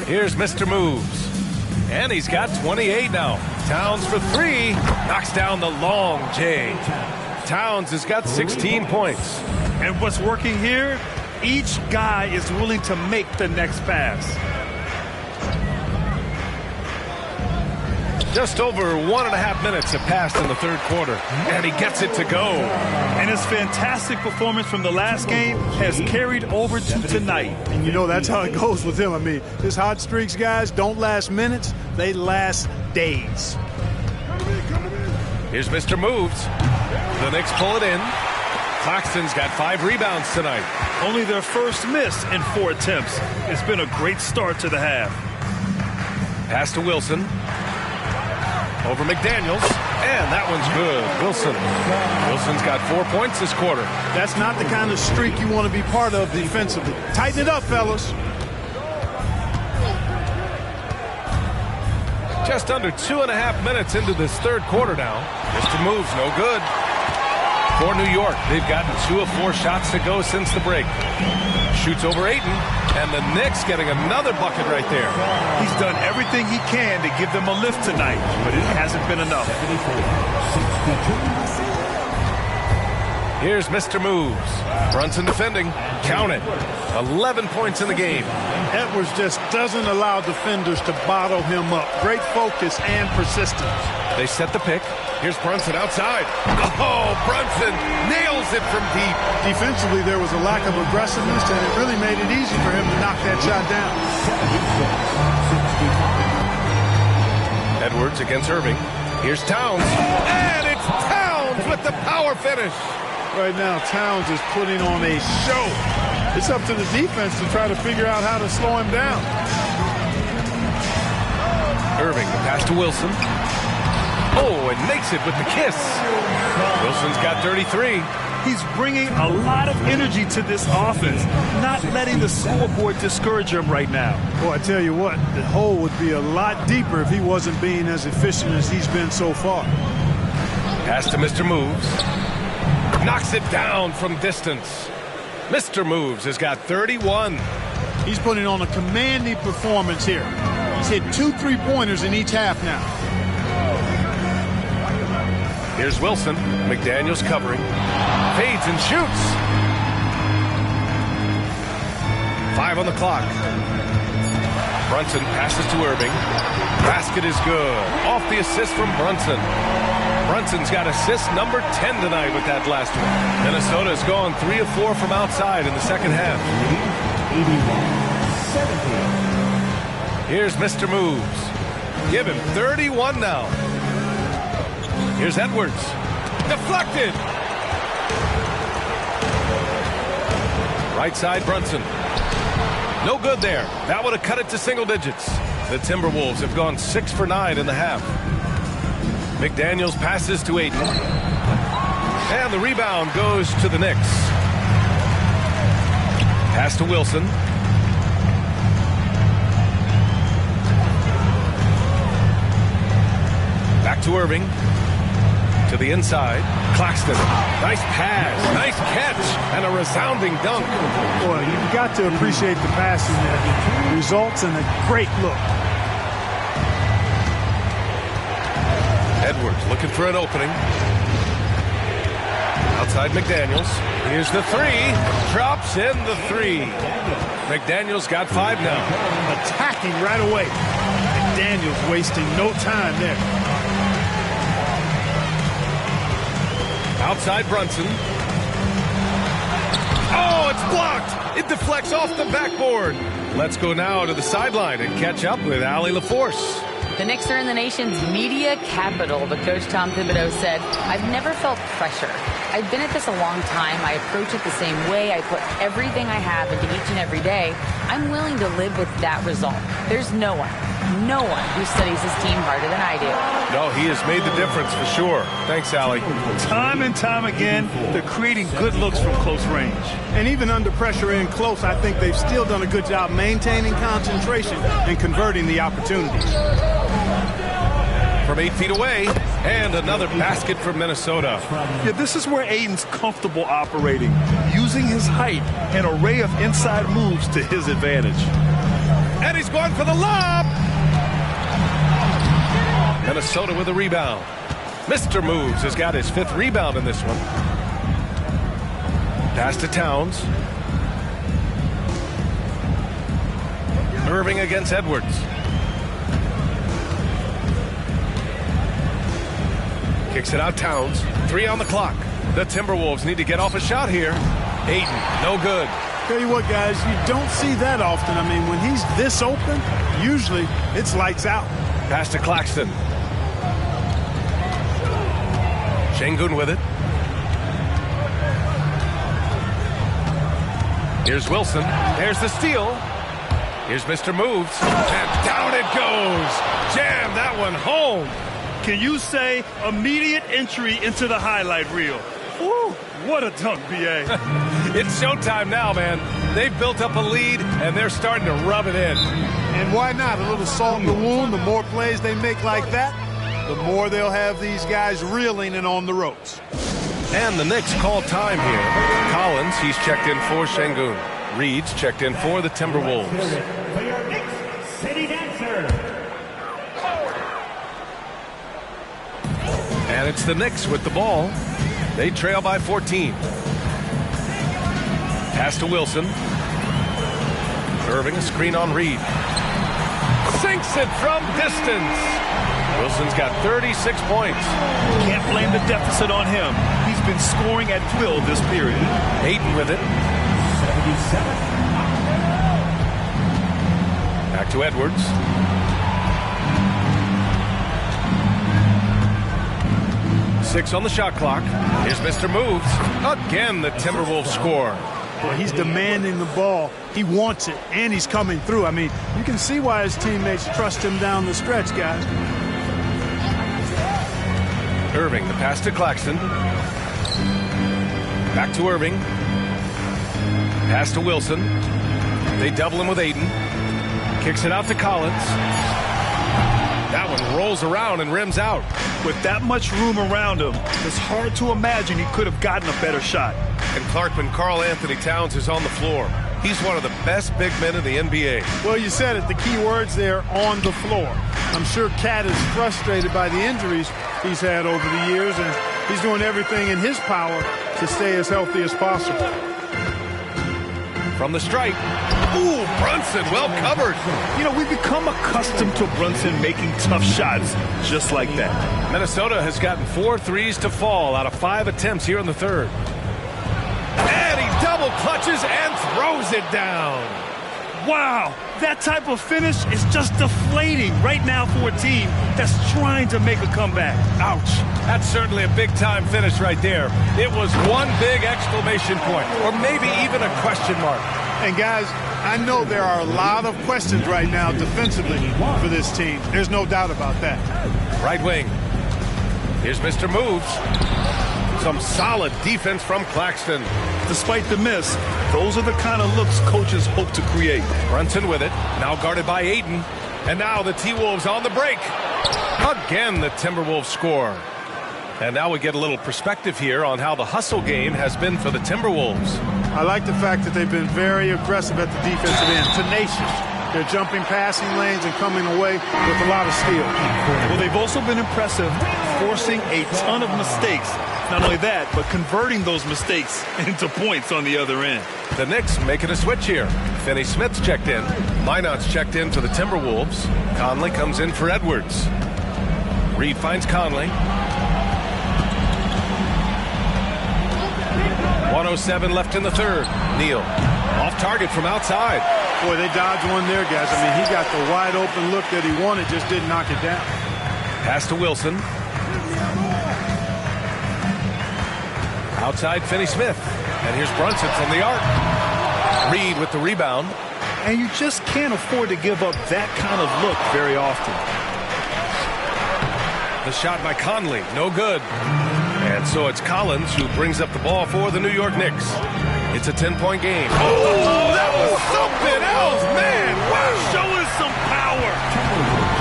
Speaker 2: Here's Mr. Moves. And he's got 28 now. Towns for three. Knocks down the long J. Towns has got 16 points.
Speaker 3: And what's working here, each guy is willing to make the next pass.
Speaker 2: Just over 1.5 minutes have passed in the third quarter, and he gets it to go.
Speaker 3: And his fantastic performance from the last game has carried over to tonight.
Speaker 4: And you know that's how it goes with him. I mean, his hot streaks, guys, don't last minutes. They last days.
Speaker 2: Here's Mr. Moves. The Knicks pull it in. Claxton's got 5 rebounds tonight.
Speaker 3: Only their first miss in 4 attempts. It's been a great start to the half.
Speaker 2: Pass to Wilson. Over McDaniels, and that one's good. Wilson's got 4 points this quarter.
Speaker 4: That's not the kind of streak you want to be part of defensively. Tighten it up, fellas.
Speaker 2: Just under 2.5 minutes into this third quarter now. Mr. Moves, no good. For New York, they've gotten 2 of 4 shots to go since the break. Shoots over Ayton, and the Knicks getting another bucket right there.
Speaker 3: He's done everything he can to give them a lift tonight, but it hasn't been enough.
Speaker 2: Here's Mr. Moves. Brunson defending. Count it. 11 points in the game.
Speaker 4: Edwards just doesn't allow defenders to bottle him up. Great focus and persistence.
Speaker 2: They set the pick. Here's Brunson outside. Oh, Brunson nails it from deep.
Speaker 4: Defensively, there was a lack of aggressiveness, and it really made it easy for him to knock that shot down.
Speaker 2: Edwards against Irving. Here's Towns. And it's Towns with the power finish.
Speaker 4: Right now, Towns is putting on a show. It's up to the defense to try to figure out how to slow him down.
Speaker 2: Irving, the pass to Wilson. Oh, and makes it with the kiss. Wilson's got 33.
Speaker 3: He's bringing a lot of energy to this offense, not letting the scoreboard discourage him right now.
Speaker 4: Boy, I tell you what, the hole would be a lot deeper if he wasn't being as efficient as he's been so far.
Speaker 2: Pass to Mr. Moves. Knocks it down from distance. Mr. Moves has got 31.
Speaker 4: He's putting on a commanding performance here. He's hit 2 3-pointers in each half now.
Speaker 2: Here's Wilson. McDaniels covering. Fades and shoots. 5 on the clock. Brunson passes to Irving. Basket is good. Off the assist from Brunson. Brunson's got assist number 10 tonight with that last one. Minnesota's gone 3 of 4 from outside in the second half.
Speaker 1: 81-70.
Speaker 2: Here's Mr. Moves. Give him 31 now. Here's Edwards. Deflected. Right side, Brunson. No good there. That would have cut it to single digits. The Timberwolves have gone 6 for 9 in the half. McDaniels passes to Ayton. And the rebound goes to the Knicks. Pass to Wilson. Back to Irving. To the inside. Claxton. Nice pass. Nice catch. And a resounding dunk.
Speaker 4: Boy, you've got to appreciate the passing there. Results in a great look.
Speaker 2: Edwards looking for an opening. Outside McDaniels. Here's the 3. Drops in the 3. McDaniels got 5 now.
Speaker 4: Attacking right away. McDaniels wasting no time there.
Speaker 2: Outside Brunson. Oh, it's blocked. It deflects off the backboard. Let's go now to the sideline and catch up with Allie LaForce.
Speaker 5: The Knicks are in the nation's media capital, but Coach Tom Thibodeau said, I've never felt pressure. I've been at this a long time. I approach it the same way. I put everything I have into each and every day. I'm willing to live with that result. There's no one who studies his team harder than I do.
Speaker 2: No, he has made the difference for sure. Thanks, Allie.
Speaker 3: Time and time again, they're creating good looks from close range.
Speaker 4: And even under pressure in close, I think they've still done a good job maintaining concentration and converting the opportunities.
Speaker 2: From 8 feet away, and another basket from Minnesota.
Speaker 3: Yeah, this is where Ayton's comfortable operating, using his height and array of inside moves to his advantage.
Speaker 2: And he's going for the lob. Minnesota with a rebound. Mr. Moves has got his 5th rebound in this one. Pass to Towns. Irving against Edwards. Kicks it out, Towns. 3 on the clock. The Timberwolves need to get off a shot here. Ayton, no good.
Speaker 4: Tell you what, guys, you don't see that often. I mean, when he's this open, usually it's lights out.
Speaker 2: Pass to Claxton. Şengün with it. Here's Wilson. There's the steal. Here's Mr. Moves. And down it goes. Jam that one home.
Speaker 3: Can you say immediate entry into the highlight reel? Woo, what a dunk, B.A.
Speaker 2: It's showtime now, man. They've built up a lead, and they're starting to rub it in.
Speaker 4: And why not? A little salt in the wound. The more plays they make like that, the more they'll have these guys reeling and on the ropes.
Speaker 2: And the Knicks call time here. Collins, he's checked in for Şengün. Reed's checked in for the Timberwolves.
Speaker 1: For your Knicks City Dancer.
Speaker 2: And it's the Knicks with the ball. They trail by 14. Pass to Wilson. Irving, a screen on Reed. Sinks it from distance. Wilson's got 36 points.
Speaker 3: Can't blame the deficit on him. He's been scoring at will this period.
Speaker 2: Ayton with it.
Speaker 1: 77.
Speaker 2: Back to Edwards. Six on the shot clock. Here's Mr. Moves. Again, the Timberwolves score.
Speaker 4: Well, he's demanding the ball. He wants it, and he's coming through. I mean, you can see why his teammates trust him down the stretch, guys.
Speaker 2: Irving, the pass to Claxton. Back to Irving. Pass to Wilson. They double him with Ayton. Kicks it out to Collins. That one rolls around and rims out.
Speaker 3: With that much room around him, it's hard to imagine he could have gotten a better shot.
Speaker 2: And Clarkman, Karl Anthony Towns is on the floor. He's one of the best big men in the NBA.
Speaker 4: Well, you said it. The key words there, on the floor. I'm sure Cat is frustrated by the injuries he's had over the years, and he's doing everything in his power to stay as healthy as possible.
Speaker 2: From the strike. Ooh, Brunson, well covered.
Speaker 3: You know, we've become accustomed to Brunson making tough shots just like that.
Speaker 2: Minnesota has gotten 4 threes to fall out of 5 attempts here in the third. And he double clutches and throws it down.
Speaker 3: Wow, that type of finish is just deflating right now for a team that's trying to make a comeback. Ouch.
Speaker 2: That's certainly a big-time finish right there. It was one big exclamation point, or maybe even a question mark.
Speaker 4: And, guys, I know there are a lot of questions right now defensively for this team. There's no doubt about that.
Speaker 2: Right wing. Here's Mr. Moves. Some solid defense from Claxton.
Speaker 3: Despite the miss, those are the kind of looks coaches hope to create.
Speaker 2: Brunson with it. Now guarded by Ayton. And now the T-Wolves on the break. Again, the Timberwolves score. And now we get a little perspective here on how the hustle game has been for the Timberwolves.
Speaker 4: I like the fact that they've been very aggressive at the defensive end. Tenacious. They're jumping passing lanes and coming away with a lot of steal.
Speaker 3: Well, they've also been impressive, forcing a ton of mistakes. Not only that, but converting those mistakes into points on the other end.
Speaker 2: The Knicks making a switch here. Finney Smith's checked in. Minot's checked in for the Timberwolves. Conley comes in for Edwards. Reed finds Conley. 1:07 left in the third. Neal off target from outside.
Speaker 4: Boy, they dodged one there, guys. I mean, he got the wide open look that he wanted, just didn't knock it down.
Speaker 2: Pass to Wilson. Outside Finney Smith. And here's Brunson from the arc. Reed with the rebound.
Speaker 3: And you just can't afford to give up that kind of look very often.
Speaker 2: The shot by Conley, no good. And so it's Collins who brings up the ball for the New York Knicks. It's a 10-point game. Oh, that was something else, man. Wow, show us some power.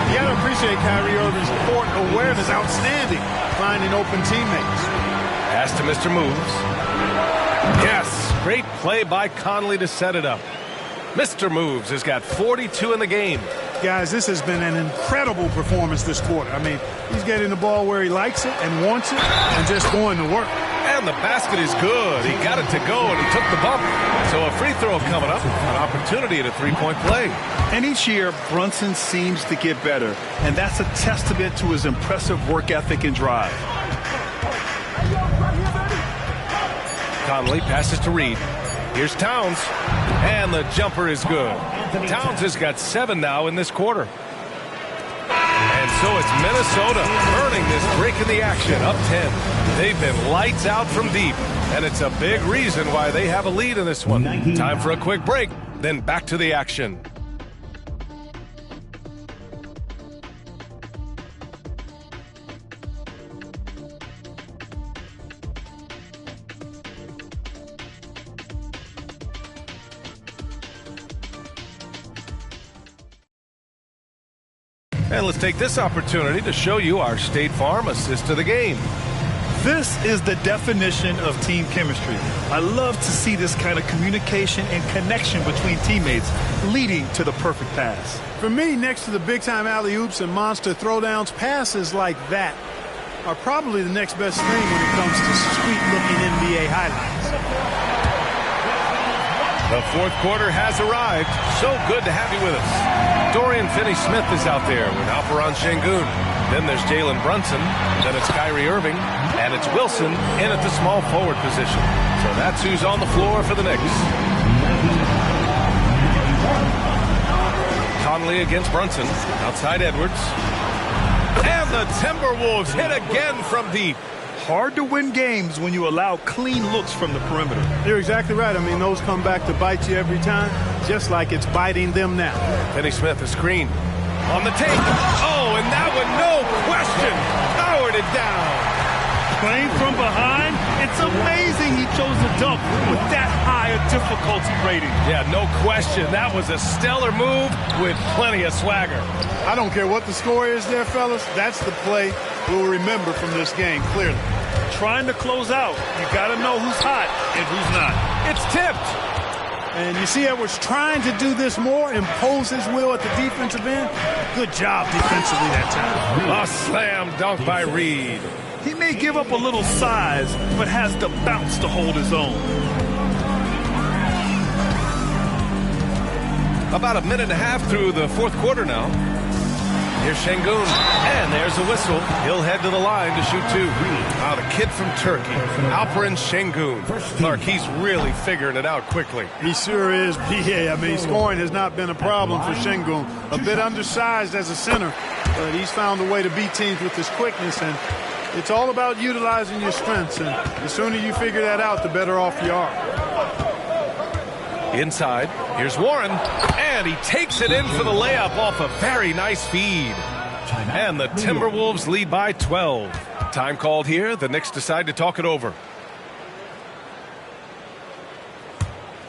Speaker 4: You got to appreciate Kyrie Irving's court awareness, outstanding, finding open teammates.
Speaker 2: Pass to Mr. Moves. Yes, great play by Conley to set it up. Mr. Moves has got 42 in the game.
Speaker 4: Guys, this has been an incredible performance this quarter. I mean, he's getting the ball where he likes it and wants it and just going to work.
Speaker 2: And the basket is good. He got it to go, and he took the bump. So a free throw coming up, an opportunity at a three-point play.
Speaker 3: And each year, Brunson seems to get better, and that's a testament to his impressive work ethic and drive.
Speaker 2: Conley passes to Reed. Here's Towns, and the jumper is good. Towns has got 7 now in this quarter. And so it's Minnesota earning this break in the action, up 10. They've been lights out from deep, and it's a big reason why they have a lead in this one. Time for a quick break, then back to the action. And let's take this opportunity to show you our State Farm assist to the game.
Speaker 3: This is the definition of team chemistry. I love to see this kind of communication and connection between teammates leading to the perfect pass.
Speaker 4: For me, next to the big-time alley-oops and monster throwdowns, passes like that are probably the next best thing when it comes to sweet-looking NBA highlights.
Speaker 2: The fourth quarter has arrived. So good to have you with us. Dorian Finney-Smith is out there with Alperen Şengün. Then there's Jalen Brunson. Then it's Kyrie Irving. And it's Wilson in at the small forward position. So that's who's on the floor for the Knicks. Conley against Brunson. Outside Edwards. And the Timberwolves hit again from deep.
Speaker 3: Hard to win games when you allow clean looks from the perimeter.
Speaker 4: You're exactly right. I mean, those come back to bite you every time, just like it's biting them now.
Speaker 2: Finney-Smith, a screen. On the take. Oh, and that one, no question, powered it down.
Speaker 3: Playing from behind, it's amazing he chose to dunk with that high a difficulty rating.
Speaker 2: Yeah, no question. That was a stellar move with plenty of swagger.
Speaker 4: I don't care what the score is there, fellas. That's the play we'll remember from this game, clearly.
Speaker 3: Trying to close out, you got to know who's hot and who's not.
Speaker 2: It's tipped.
Speaker 4: And you see Edwards trying to do this more, impose his will at the defensive end. Good job defensively that time.
Speaker 2: A slam dunk by Reed.
Speaker 3: He may give up a little size, but has the bounce to hold his own.
Speaker 2: About a minute and a half through the fourth quarter now. Here's Şengün, and there's a whistle. He'll head to the line to shoot 2. The kid from Turkey, Alperen Şengün. Clark, he's really figuring it out quickly.
Speaker 4: He sure is, BA. I mean, scoring has not been a problem for Şengün. A bit undersized as a center, but he's found a way to beat teams with his quickness, and it's all about utilizing your strengths, and the sooner you figure that out, the better off you are.
Speaker 2: Inside, here's Warren, and he takes it in for the layup off a very nice feed. And the Timberwolves lead by 12. Time called here. The Knicks decide to talk it over.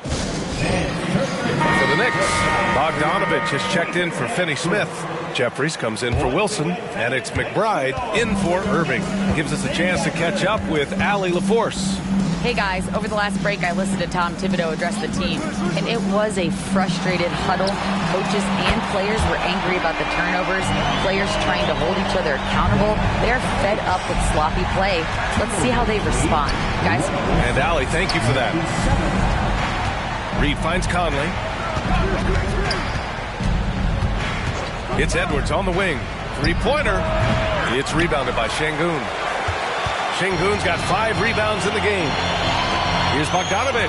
Speaker 2: For the Knicks, Bogdanovich has checked in for Finney-Smith. Jeffries comes in for Wilson, and it's McBride in for Irving. Gives us a chance to catch up with Allie LaForce.
Speaker 5: Hey guys, over the last break I listened to Tom Thibodeau address the team, and it was a frustrated huddle. Coaches and players were angry about the turnovers, players trying to hold each other accountable. They're fed up with sloppy play. Let's see how they respond. Guys?
Speaker 2: And Allie, thank you for that. Reed finds Conley. It's Edwards on the wing. Three-pointer. It's rebounded by Şengün. Şengün's got 5 rebounds in the game. Here's Bogdanovich.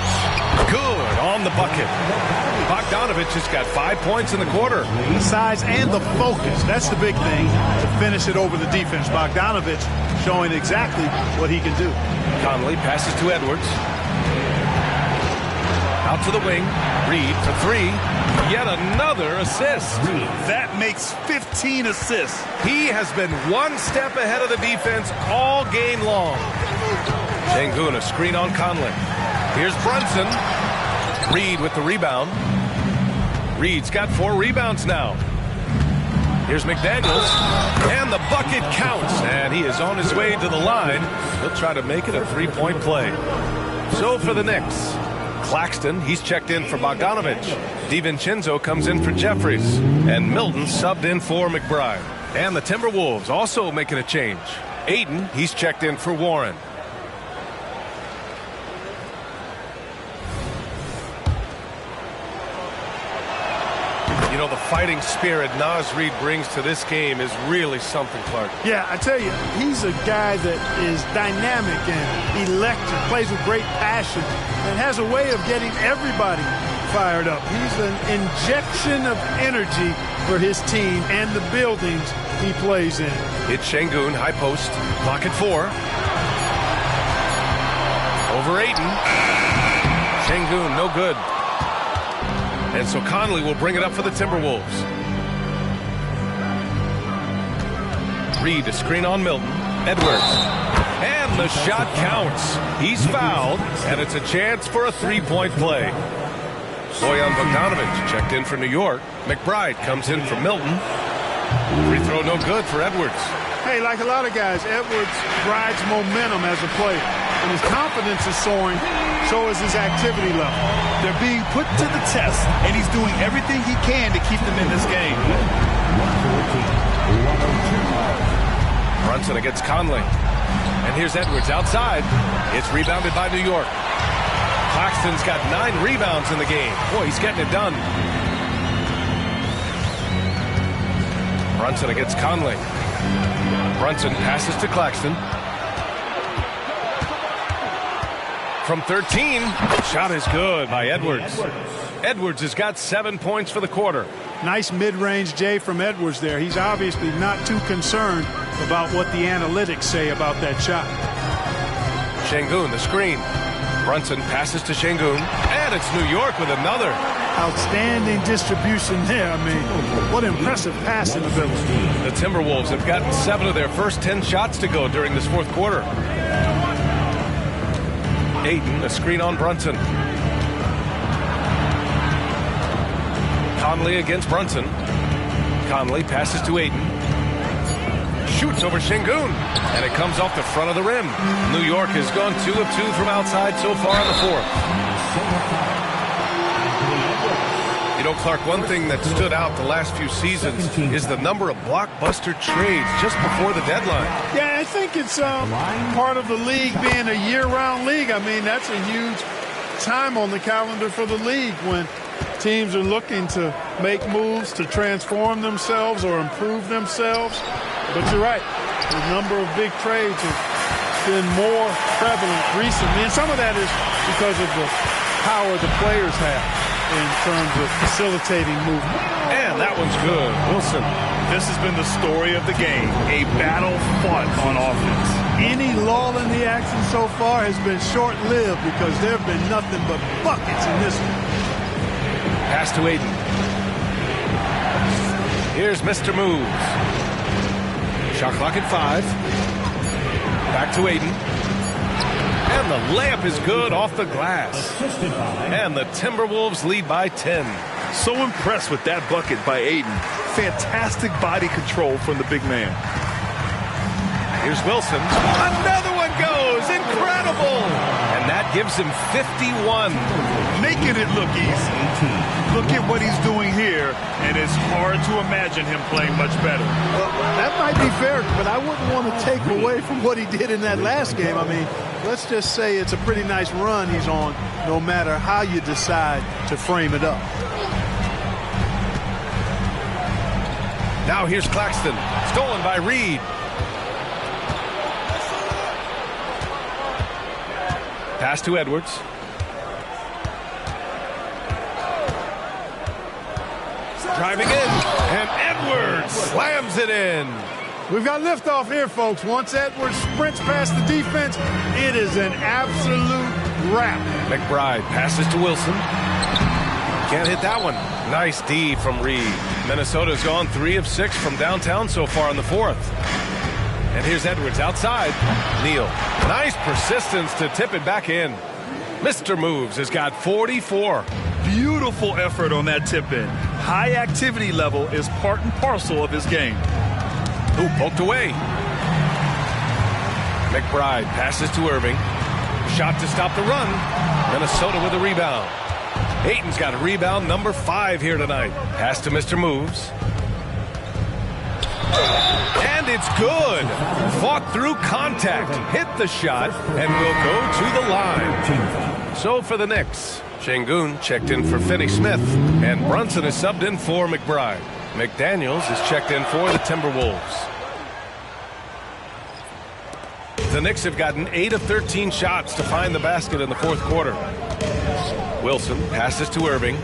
Speaker 2: Good on the bucket. Bogdanovich has got 5 points in the quarter.
Speaker 4: Size and the focus. That's the big thing to finish it over the defense. Bogdanovich showing exactly what he can do.
Speaker 2: Conley passes to Edwards. Out to the wing. Reed for 3. Yet another assist.
Speaker 3: That makes 15 assists.
Speaker 2: He has been one step ahead of the defense all game long. Şengün, a screen on Conley. Here's Brunson. Reed with the rebound. Reed's got 4 rebounds now. Here's McDaniels. And the bucket counts. And he is on his way to the line. He'll try to make it a 3-point play. So for the Knicks, Claxton, he's checked in for Bogdanovich. DiVincenzo comes in for Jeffries. And Milton subbed in for McBride. And the Timberwolves also making a change. Aiden, he's checked in for Warren. You know, the fighting spirit Naz Reid brings to this game is really something, Clark.
Speaker 4: Yeah, I tell you, he's a guy that is dynamic and electric, plays with great passion, and has a way of getting everybody fired up. He's an injection of energy for his team and the buildings he plays in.
Speaker 2: It's Şengün, high post, clock at 4. Over Ayton. Şengün, no good. And so Conley will bring it up for the Timberwolves. Reed, a screen on Milton. Edwards. And the shot counts. He's fouled, and it's a chance for a three-point play. Bojan Bogdanović checked in for New York. McBride comes in for Milton. Free throw no good for Edwards.
Speaker 4: Hey, like a lot of guys, Edwards rides momentum as a player. When his confidence is soaring, so is his activity level.
Speaker 3: They're being put to the test, and he's doing everything he can to keep them in this game.
Speaker 2: Brunson against Conley. And here's Edwards outside. It's rebounded by New York. Claxton's got 9 rebounds in the game. Boy, he's getting it done. Brunson against Conley. Brunson passes to Claxton. From 13, shot is good by Edwards. Edwards has got 7 points for the quarter.
Speaker 4: Nice mid-range J from Edwards there. He's obviously not too concerned about what the analytics say about that shot.
Speaker 2: Şengün, the screen. Brunson passes to Şengün. And it's New York with another.
Speaker 4: Outstanding distribution there. I mean, what impressive passing ability.
Speaker 2: The Timberwolves have gotten 7 of their first 10 shots to go during this fourth quarter. Ayton, a screen on Brunson. Conley against Brunson. Conley passes to Ayton. Shoots over Şengün. And it comes off the front of the rim. New York has gone 2 of 2 from outside so far in the fourth. You know, Clark, one thing that stood out the last few seasons is the number of blockbuster trades just before the deadline.
Speaker 4: Yeah, I think it's part of the league being a year-round league. I mean, that's a huge time on the calendar for the league when teams are looking to make moves to transform themselves or improve themselves. But you're right, the number of big trades have been more prevalent recently, and some of that is because of the power the players have in terms of facilitating movement.
Speaker 2: And that one's good. Wilson.
Speaker 3: This has been the story of the game, a battle fought on offense.
Speaker 4: Any lull in the action so far has been short-lived because there have been nothing but buckets in this one.
Speaker 2: Pass to Ayton. Here's Mr. Moves. Shot clock at 5. Back to Ayton. And the layup is good off the glass. And the Timberwolves lead by 10.
Speaker 3: So impressed with that bucket by Ayton. Fantastic body control from the big man.
Speaker 2: Here's Wilson. Another one goes. Incredible. And that gives him 51.
Speaker 3: Making it look easy. Look at what he's doing here, and it's hard to imagine him playing much better.
Speaker 4: Well, that might be fair, but I wouldn't want to take away from what he did in that last game. I mean, let's just say it's a pretty nice run he's on, no matter how you decide to frame it up.
Speaker 2: Now here's Claxton. Stolen by Reed. Pass to Edwards. Driving in, and Edwards slams it in.
Speaker 4: We've got liftoff here, folks. Once Edwards sprints past the defense, it is an absolute wrap.
Speaker 2: McBride passes to Wilson. Can't hit that one. Nice D from Reed. Minnesota's gone 3 of 6 from downtown so far in the fourth. And here's Edwards outside. Neal. Nice persistence to tip it back in. Mr. Moves has got 44.
Speaker 3: Beautiful effort on that tip-in. High activity level is part and parcel of his game.
Speaker 2: Ooh, poked away. McBride passes to Irving. shot to stop the run. Minnesota with a rebound. Ayton's got a rebound number 5 here tonight. Pass to Mr. Moves. And it's good. Fought through contact, hit the shot, and will go to the line. So for the Knicks, Şengün checked in for Finney Smith, and Brunson is subbed in for McBride. McDaniels is checked in for the Timberwolves. The Knicks have gotten 8 of 13 shots to find the basket in the fourth quarter. Wilson passes to Irving.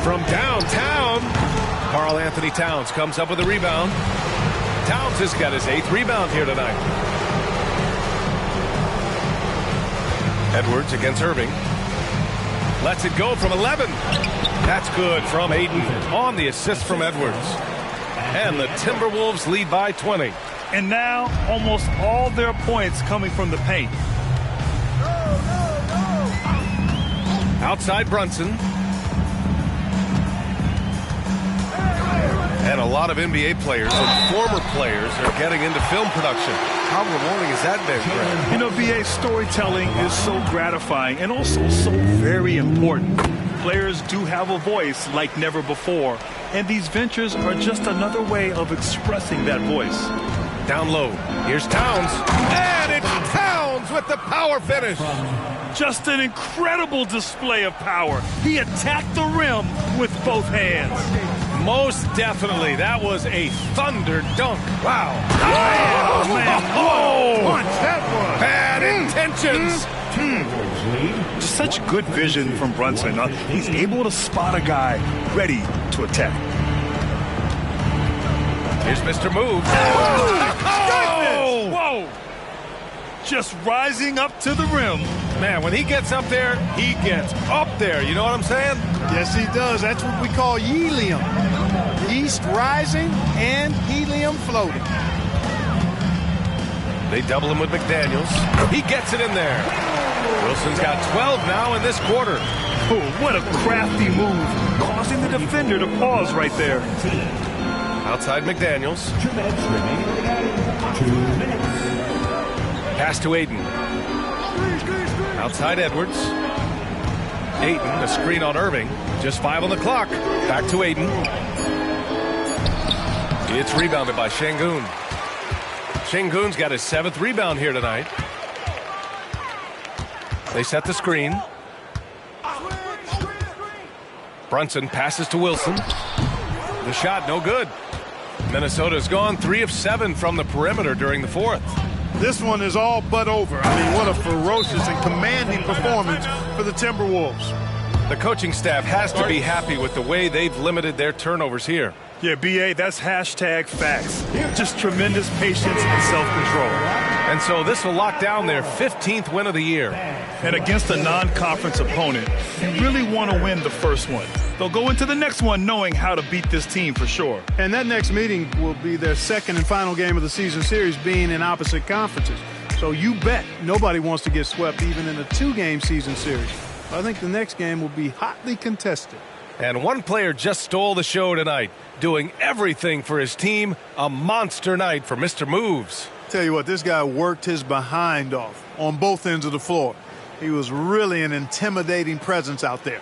Speaker 2: From downtown, Karl Anthony Towns comes up with a rebound. Towns has got his 8th rebound here tonight. Edwards against Irving. Lets it go from 11. That's good from Ayton on the assist from Edwards. And the Timberwolves lead by 20.
Speaker 3: And now almost all their points coming from the paint.
Speaker 2: Outside Brunson. And a lot of NBA players and former players are getting into film production. How rewarding has that been, Greg?
Speaker 3: You know, BA, storytelling is so gratifying and also so very important. Players do have a voice like never before, and these ventures are just another way of expressing that voice.
Speaker 2: Down low. Here's Towns. And it's Towns with the power finish.
Speaker 3: Just an incredible display of power. He attacked the rim with both hands.
Speaker 2: Most definitely. That was a thunder dunk. Wow.
Speaker 3: Oh, man. Whoa. Punch that was.
Speaker 2: Bad intentions.
Speaker 3: Just such good vision from Brunson. He's able to spot a guy ready to attack.
Speaker 2: Here's Mr. Moves.
Speaker 3: Oh! Whoa! Just rising up to the rim.
Speaker 2: Man, when he gets up there, he gets up there. You know what I'm saying?
Speaker 4: Yes, he does. That's what we call helium. East rising and helium floating.
Speaker 2: They double him with McDaniels. He gets it in there. Wilson's got 12 now in this quarter.
Speaker 3: Oh, what a crafty move, causing the defender to pause right there.
Speaker 2: Outside McDaniels.
Speaker 1: 2 minutes remaining. 2 minutes.
Speaker 2: Pass to Ayton. Outside Edwards. Ayton, a screen on Irving. Just 5 on the clock. Back to Ayton. It's rebounded by Şengün. Şengün's got his 7th rebound here tonight. They set the screen. Brunson passes to Wilson. The shot, no good. Minnesota's gone 3 of 7 from the perimeter during the fourth.
Speaker 4: This one is all but over. I mean, what a ferocious and commanding performance for the Timberwolves.
Speaker 2: The coaching staff has to be happy with the way they've limited their turnovers here.
Speaker 3: Yeah, BA, that's hashtag facts. Just tremendous patience and self-control.
Speaker 2: And so this will lock down their 15th win of the year.
Speaker 3: And against a non-conference opponent, you really want to win the first one. They'll go into the next one knowing how to beat this team for sure.
Speaker 4: And that next meeting will be their second and final game of the season series, being in opposite conferences. So you bet nobody wants to get swept even in a 2-game season series. I think the next game will be hotly contested.
Speaker 2: And one player just stole the show tonight, doing everything for his team. A monster night for Mr. Moves.
Speaker 4: Tell you what, this guy worked his behind off on both ends of the floor. He was really an intimidating presence out there.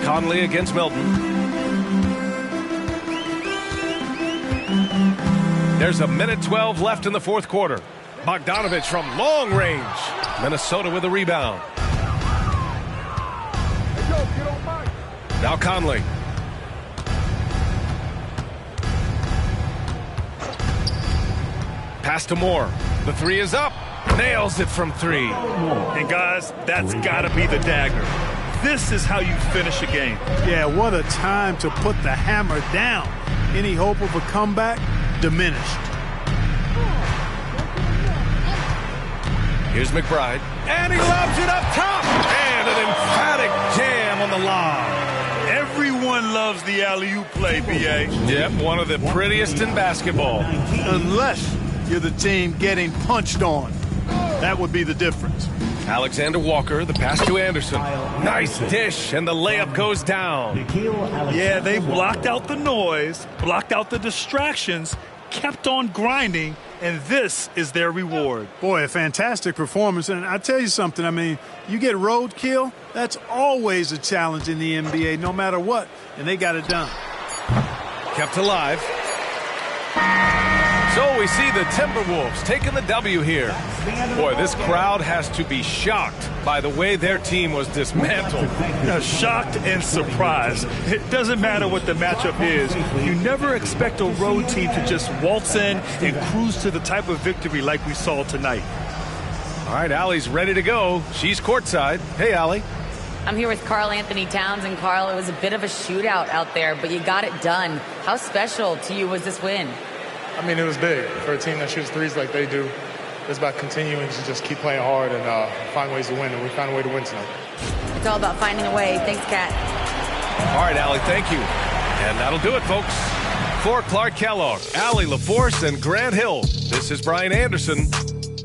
Speaker 2: Conley against Melton. There's a minute 12 left in the fourth quarter. Bogdanovich from long range. Minnesota with a rebound. Now Conley. Pass to Moore. The 3 is up. Nails it from 3.
Speaker 3: And guys, that's got to be the dagger. This is how you finish a game.
Speaker 4: Yeah, what a time to put the hammer down. Any hope of a comeback? Diminished.
Speaker 2: Here's McBride. And he lobs it up top. And an emphatic jam on the lob.
Speaker 3: Everyone loves the alley-oop play, BA.
Speaker 2: Yep, one of the prettiest in basketball.
Speaker 4: Unless you're the team getting punched on. That would be the difference.
Speaker 2: Alexander Walker, the pass to Anderson. Nice dish, and the layup goes down.
Speaker 3: Yeah, they blocked out the noise, blocked out the distractions, kept on grinding, and this is their reward.
Speaker 4: Boy, a fantastic performance. And I tell you something, I mean, you get roadkill, that's always a challenge in the NBA, no matter what, and they got it done.
Speaker 2: Kept alive. So we see the Timberwolves taking the W here. Boy, this crowd has to be shocked by the way their team was dismantled.
Speaker 3: Shocked and surprised. It doesn't matter what the matchup is. You never expect a road team to just waltz in and cruise to the type of victory like we saw tonight.
Speaker 2: All right, Allie's ready to go. She's courtside. Hey, Allie.
Speaker 5: I'm here with Karl Anthony Towns, and Karl, it was a bit of a shootout out there, but you got it done. How special to you was this win?
Speaker 9: I mean, it was big. For a team that shoots threes like they do, it's about continuing to just keep playing hard and find ways to win, and we found a way to win tonight.
Speaker 5: It's all about finding a way. Thanks, Kat.
Speaker 2: All right, Allie, thank you. And that'll do it, folks. For Clark Kellogg, Allie LaForce, and Grant Hill, this is Brian Anderson.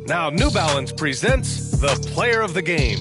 Speaker 2: Now, New Balance presents the Player of the Game.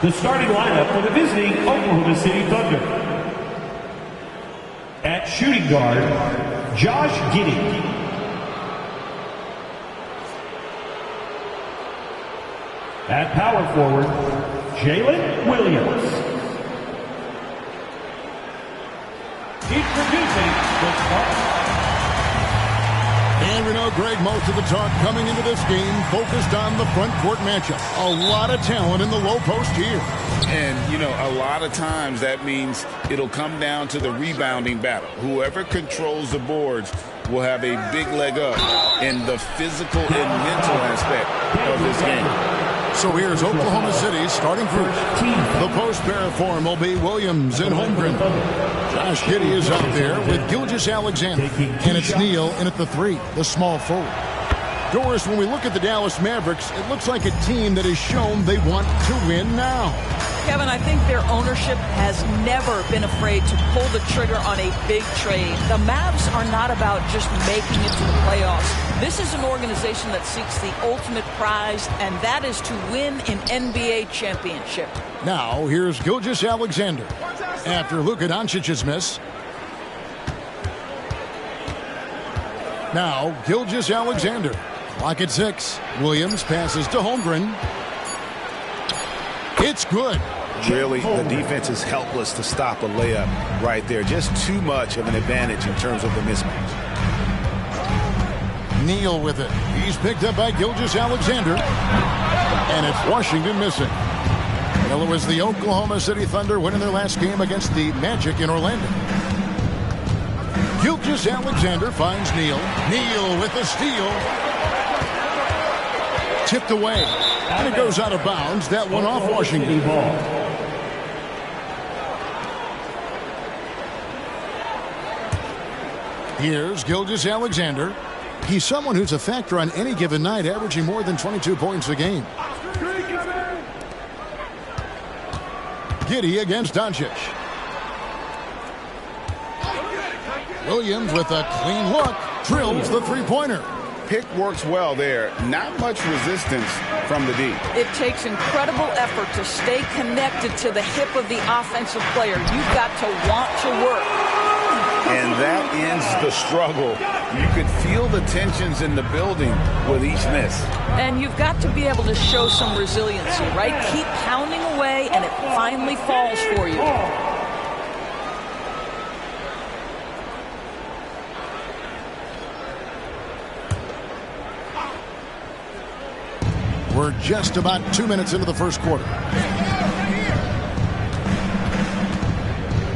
Speaker 1: The starting lineup for the visiting Oklahoma City Thunder. At shooting guard, Josh Giddey. At power forward, Jalen Williams. Introducing the Spartans.
Speaker 10: And we know, Greg, most of the talk coming into this game focused on the front court matchup. A lot of talent in the low post here.
Speaker 11: And, you know, a lot of times that means it'll come down to the rebounding battle. Whoever controls the boards will have a big leg up in the physical and mental aspect of this game.
Speaker 10: So here's Oklahoma City starting first. The post pair form will be Williams and Holmgren. Josh Giddey is out there with Gilgeous-Alexander. And it's Neal in at the 3, the small forward. Doris, when we look at the Dallas Mavericks, it looks like a team that has shown they want to win now.
Speaker 12: Kevin, I think their ownership has never been afraid to pull the trigger on a big trade. The Mavs are not about just making it to the playoffs. This is an organization that seeks the ultimate prize, and that is to win an NBA championship.
Speaker 10: Now, here's Gilgeous-Alexander after Luka Doncic's miss. Now, Gilgeous-Alexander. Clock at 6. Williams passes to Holmgren. It's good.
Speaker 13: Really, the defense is helpless to stop a layup right there. Just too much of an advantage in terms of the mismatch.
Speaker 10: Neal with it. He's picked up by Gilgeous-Alexander. And it's Washington missing. Well, it was the Oklahoma City Thunder winning their last game against the Magic in Orlando. Gilgeous-Alexander finds Neal. Neal with the steal. Tipped away. And it goes out of bounds. That one off Washington. Here's Gilgeous-Alexander. He's someone who's a factor on any given night, averaging more than 22 points a game. Giddey against Doncic. Williams with a clean look. Drills the three-pointer.
Speaker 11: Pick works well there. Not much resistance from the D.
Speaker 12: It takes incredible effort to stay connected to the hip of the offensive player. You've got to want to work.
Speaker 11: And that ends the struggle. You could feel the tensions in the building with each miss.
Speaker 12: And you've got to be able to show some resiliency, right? Keep pounding away, and it finally falls for you.
Speaker 10: We're just about 2 minutes into the first quarter.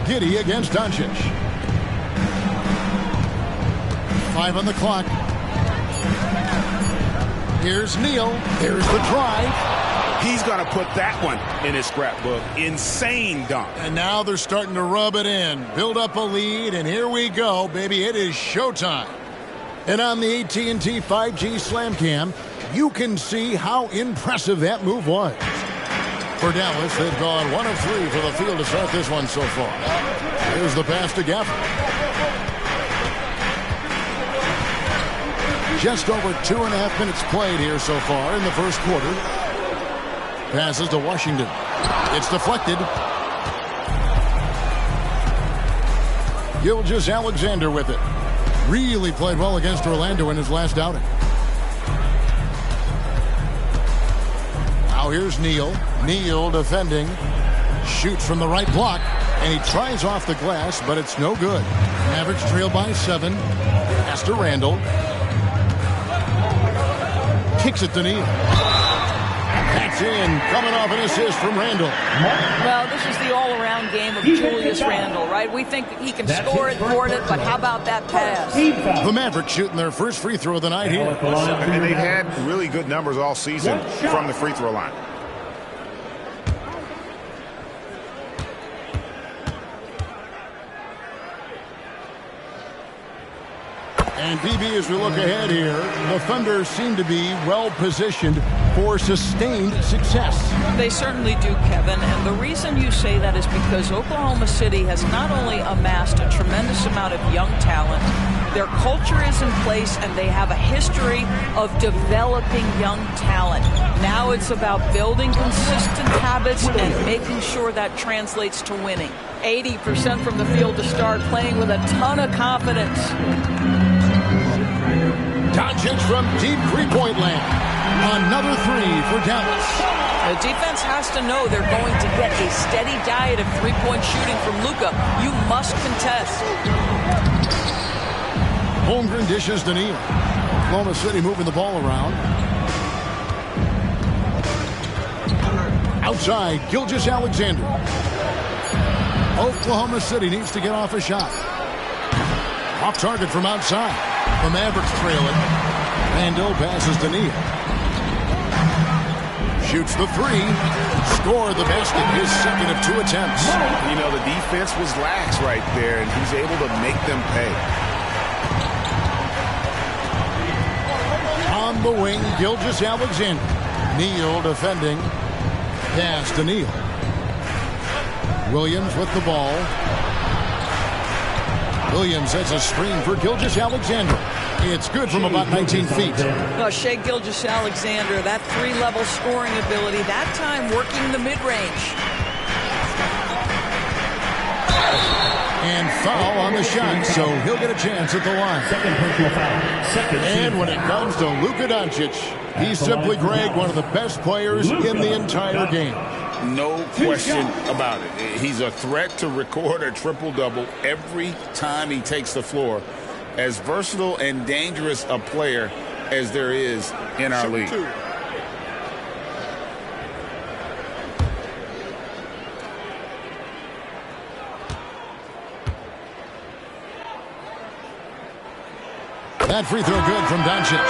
Speaker 10: Giddey against Doncic. 5 on the clock. Here's Neal. There's the drive.
Speaker 13: He's going to put that one in his scrapbook. Insane dunk.
Speaker 10: And now they're starting to rub it in. Build up a lead, and here we go, baby. It is showtime. And on the AT&T 5G Slam Cam, you can see how impressive that move was. For Dallas, they've gone 1 of 3 for the field to start this one so far. Here's the pass to Gafford. Just over 2.5 minutes played here so far in the first quarter. Passes to Washington. It's deflected. Gilgeous-Alexander with it. Really played well against Orlando in his last outing. Now here's Neal. Neal defending. Shoots from the right block. And he tries off the glass, but it's no good. Mavericks trail by 7. Pass to Randall. Kicks it to Neal. That's in. Coming off an assist from Randall.
Speaker 12: Well, this is the all-around game of Julius Randall, right? We think he can score it, board it, but how about that pass?
Speaker 10: The Mavericks shooting their first free throw of the night here.
Speaker 11: And they've had really good numbers all season from the free throw line.
Speaker 10: And BB, as we look ahead here, the Thunder seem to be well-positioned for sustained success.
Speaker 12: They certainly do, Kevin. And the reason you say that is because Oklahoma City has not only amassed a tremendous amount of young talent, their culture is in place, and they have a history of developing young talent. Now it's about building consistent habits and making sure that translates to winning. 80% from the field to start, playing with a ton of confidence.
Speaker 10: Doncic from deep three-point land. Another three for Dallas.
Speaker 12: The defense has to know they're going to get a steady diet of three-point shooting from Luka. You must contest.
Speaker 10: Holmgren dishes to Neal. Oklahoma City moving the ball around. Outside, Gilgeous-Alexander. Oklahoma City needs to get off a shot. Off target from outside. The Mavericks trail it. Randall passes to Neal. Shoots the three. Score the basket. His second of 2 attempts.
Speaker 11: You know, the defense was lax right there, and he's able to make them pay.
Speaker 10: On the wing, Gilgeous-Alexander. Neal defending. Pass to Neal. Williams with the ball. Williams has a screen for Gilgeous-Alexander. It's good from about 19 feet.
Speaker 12: Well, Shai Gilgeous-Alexander, that three-level scoring ability, that time working the mid-range.
Speaker 10: And foul on the shot, so he'll get a chance at the line.
Speaker 1: Second personal foul.
Speaker 10: And when it comes to Luka Doncic, he's simply, Greg, one of the best players in the entire game.
Speaker 11: No question about it. He's a threat to record a triple-double every time he takes the floor. As versatile and dangerous a player as there is in our league.
Speaker 10: That free throw good from Doncic.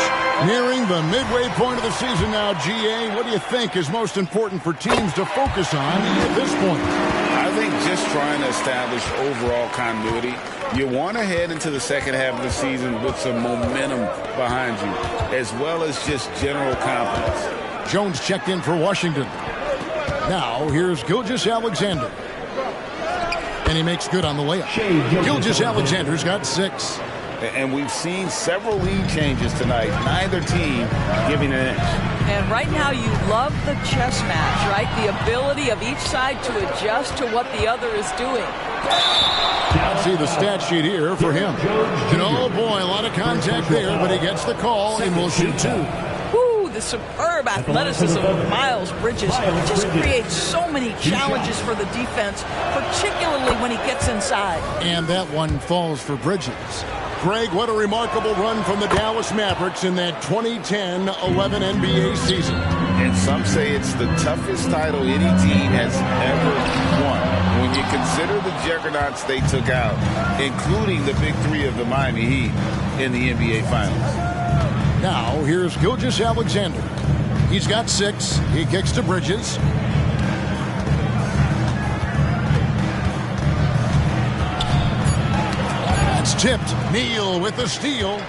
Speaker 10: Nearing the midway point of the season now, GA. What do you think is most important for teams to focus on at this point?
Speaker 11: I think just trying to establish overall continuity. You want to head into the second half of the season with some momentum behind you, as well as just general confidence.
Speaker 10: Jones checked in for Washington. Now, here's Gilgeous-Alexander. And he makes good on the layup. Gilgeous-Alexander's got 6.
Speaker 11: And we've seen several lead changes tonight. Neither team giving an inch.
Speaker 12: And right now you love the chess match, right? The ability of each side to adjust to what the other is doing.
Speaker 10: Let's see the stat sheet here for him. And oh boy, a lot of contact there, but he gets the call and will shoot 2.
Speaker 12: Woo, the superb athleticism of Miles Bridges just creates so many challenges for the defense, particularly when he gets inside.
Speaker 10: And that one falls for Bridges. Greg, what a remarkable run from the Dallas Mavericks in that 2010-11 NBA season.
Speaker 11: And some say it's the toughest title any team has ever won. When you consider the juggernauts they took out, including the big 3 of the Miami Heat in the NBA Finals.
Speaker 10: Now, here's Gilgeous-Alexander. He's got 6. He kicks to Bridges. Tipped. Neal with the steal.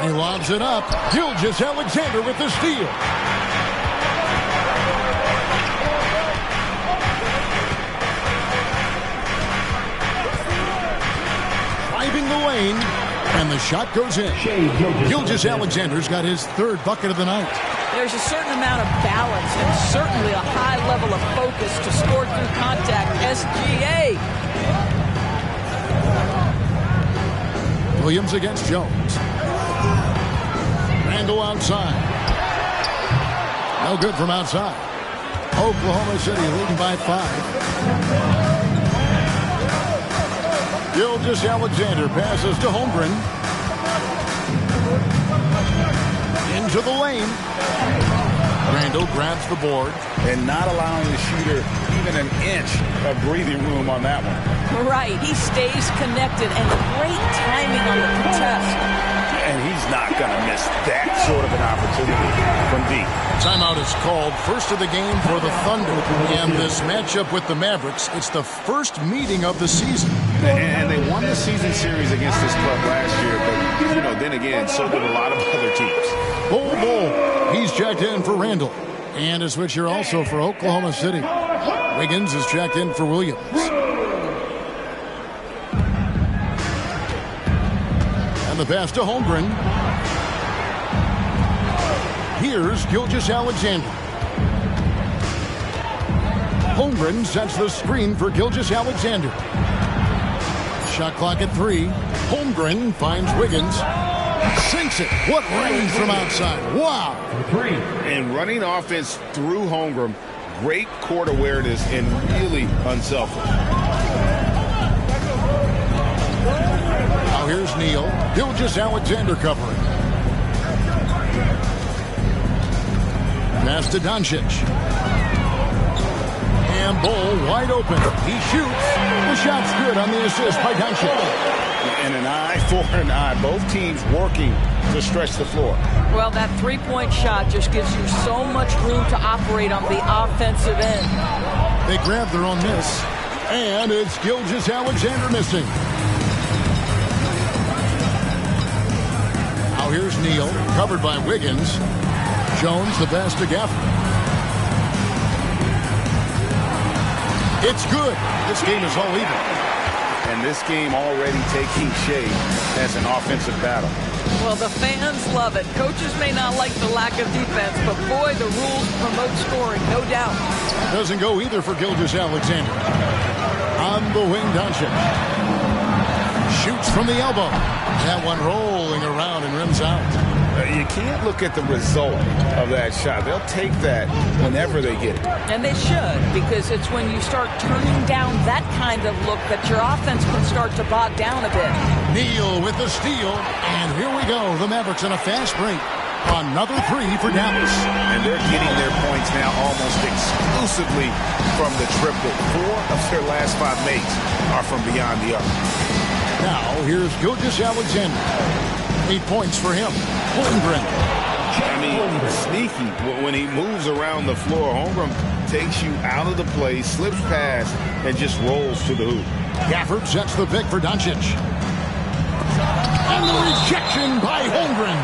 Speaker 10: He lobs it up. Gilgeous-Alexander with the steal. Driving the lane. And the shot goes in. Gilgeous-Alexander's got his 3rd bucket of the night.
Speaker 12: There's a certain amount of balance and certainly a high level of focus to score through contact. SGA.
Speaker 10: Williams against Jones. Randall outside. No good from outside. Oklahoma City leading by 5. Gilgeous-Alexander passes to Holmgren. Into the lane. Randall grabs the board.
Speaker 11: And not allowing the shooter even an inch of breathing room on that one.
Speaker 12: Right, he stays connected and great timing on the contest.
Speaker 11: and he's not going to miss that sort of an opportunity from deep.
Speaker 10: Timeout is called, first of the game for the Thunder. And this matchup with the Mavericks, it's the first meeting of the season.
Speaker 11: And they won the season series against this club last year, but, you know, then again, so did a lot of other teams.
Speaker 10: Bull. He's checked in for Randall. And a switch here also for Oklahoma City. Wiggins is checked in for Williams. And the pass to Holmgren. Here's Gilgeous-Alexander. Holmgren sets the screen for Gilgeous-Alexander. Shot clock at 3. Holmgren finds Wiggins. Sinks it. What range from outside. Wow.
Speaker 11: And running offense through Holmgren, great court awareness and really unselfish.
Speaker 10: Now here's Neal. Gilgeous-Alexander covering. Pass to Doncic. And Bull wide open. He shoots. The shot's good on the assist by Doncic.
Speaker 11: And an eye for an eye. Both teams working to stretch the floor.
Speaker 12: Well, that three-point shot just gives you so much room to operate on the offensive end.
Speaker 10: They grab their own miss. And it's Gilgeous-Alexander missing. Now here's Neal, covered by Wiggins. Jones, the pass to Gafford. It's good. This game is all even.
Speaker 11: And this game already taking shape as an offensive battle.
Speaker 12: Well, the fans love it. Coaches may not like the lack of defense, but boy, the rules promote scoring, no doubt.
Speaker 10: Doesn't go either for Gilgeous-Alexander. On the wing, Doncic. Shoots from the elbow. That one rolling around and rims out.
Speaker 11: You can't look at the result of that shot. They'll take that whenever they get it.
Speaker 12: And they should, because it's when you start turning down that kind of look that your offense can start to bog down a bit.
Speaker 10: Neal with the steal. And here we go. The Mavericks on a fast break. Another 3 for Dallas.
Speaker 11: And they're getting their points now almost exclusively from the triple. 4 of their last 5 makes are from beyond the arc.
Speaker 10: Now, here's Gilgeous-Alexander. 8 points for him. Holmgren.
Speaker 11: I mean, sneaky. When he moves around the floor, Holmgren takes you out of the play, slips past, and just rolls to the hoop.
Speaker 10: Gafford sets the pick for Doncic. And the rejection by Holmgren.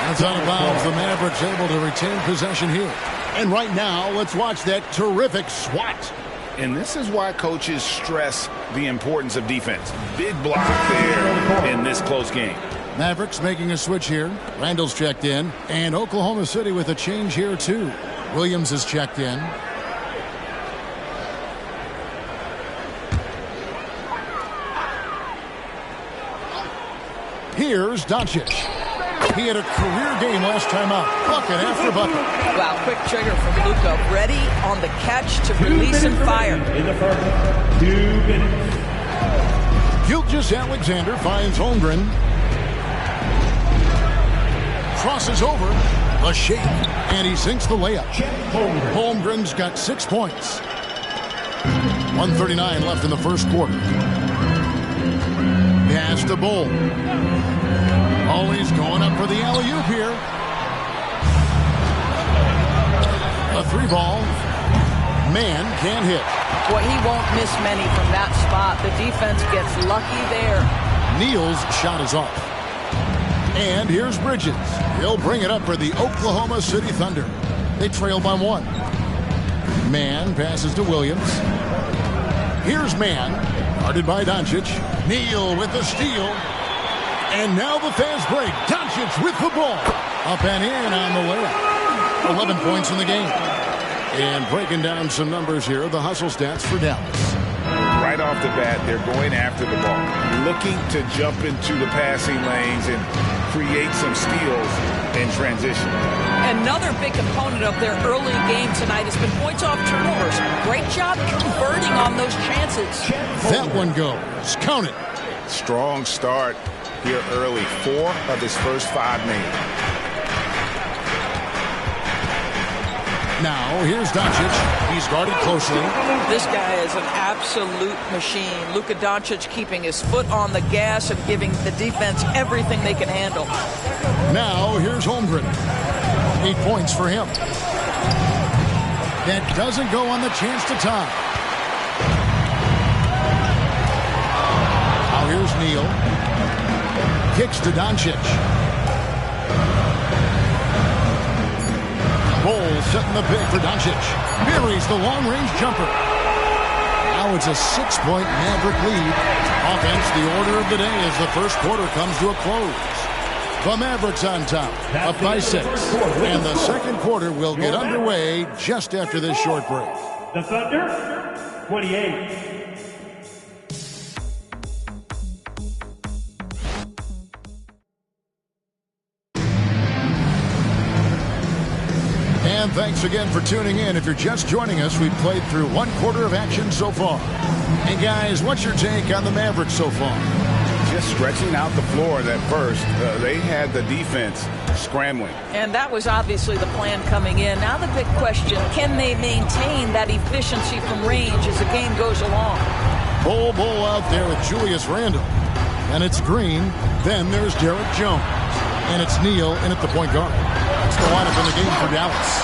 Speaker 10: That's out of bounds. The Mavericks able to retain possession here. And right now, let's watch that terrific swat.
Speaker 11: And this is why coaches stress the importance of defense. Big block there in this close game.
Speaker 10: Mavericks making a switch here. Randall's checked in. And Oklahoma City with a change here, too. Williams is checked in. Here's Doncic. He had a career game last time out. Bucket after bucket.
Speaker 12: Wow, quick trigger from Luka. Ready on the catch to release and fire.
Speaker 1: In the first 2 minutes.
Speaker 10: Gilgeous-Alexander finds Holmgren. Crosses over. A shake. And he sinks the layup. Holmgren's got 6 points. 1:39 left in the first quarter. Pass to Bull. Always going up for the alley-oop here. A 3-ball. Man can't hit.
Speaker 12: Boy, he won't miss many from that spot. The defense gets lucky there.
Speaker 10: Neal's shot is off. And here's Bridges. He'll bring it up for the Oklahoma City Thunder. They trail by 1. Man passes to Williams. Here's Man. Guarded by Doncic. Neal with the steal. And now the fast break. Doncic with the ball. Up and in on the layup. 11 points in the game. And breaking down some numbers here, the hustle stats for Dallas.
Speaker 11: Right off the bat, they're going after the ball, looking to jump into the passing lanes and create some steals in transition.
Speaker 12: Another big component of their early game tonight has been points off turnovers. Great job converting on those chances.
Speaker 10: That one goes. Count it.
Speaker 11: Strong start here early. 4 of his first 5 made.
Speaker 10: Now, here's Doncic. He's guarded closely.
Speaker 12: This guy is an absolute machine. Luka Doncic keeping his foot on the gas and giving the defense everything they can handle.
Speaker 10: Now, here's Holmgren. 8 points for him. That doesn't go on the chance to tie. Now, here's Neal. Kicks to Doncic. Bol setting the pick for Doncic. Buries the long-range jumper. Now it's a 6-point Maverick lead. Offense, the order of the day as the first quarter comes to a close. The Mavericks on top, up by 6. And the second quarter will get underway just after this short break.
Speaker 1: The Thunder, 28.
Speaker 10: And thanks again for tuning in. If you're just joining us, we've played through 1 quarter of action so far. Hey, guys, what's your take on the Mavericks so far?
Speaker 11: Just stretching out the floor that first. They had the defense scrambling.
Speaker 12: And that was obviously the plan coming in. Now the big question, can they maintain that efficiency from range as the game goes along?
Speaker 10: Bol out there with Julius Randle. And it's Green. Then there's Derek Jones. And it's Neal in at the point guard. That's the lineup in the game for Dallas.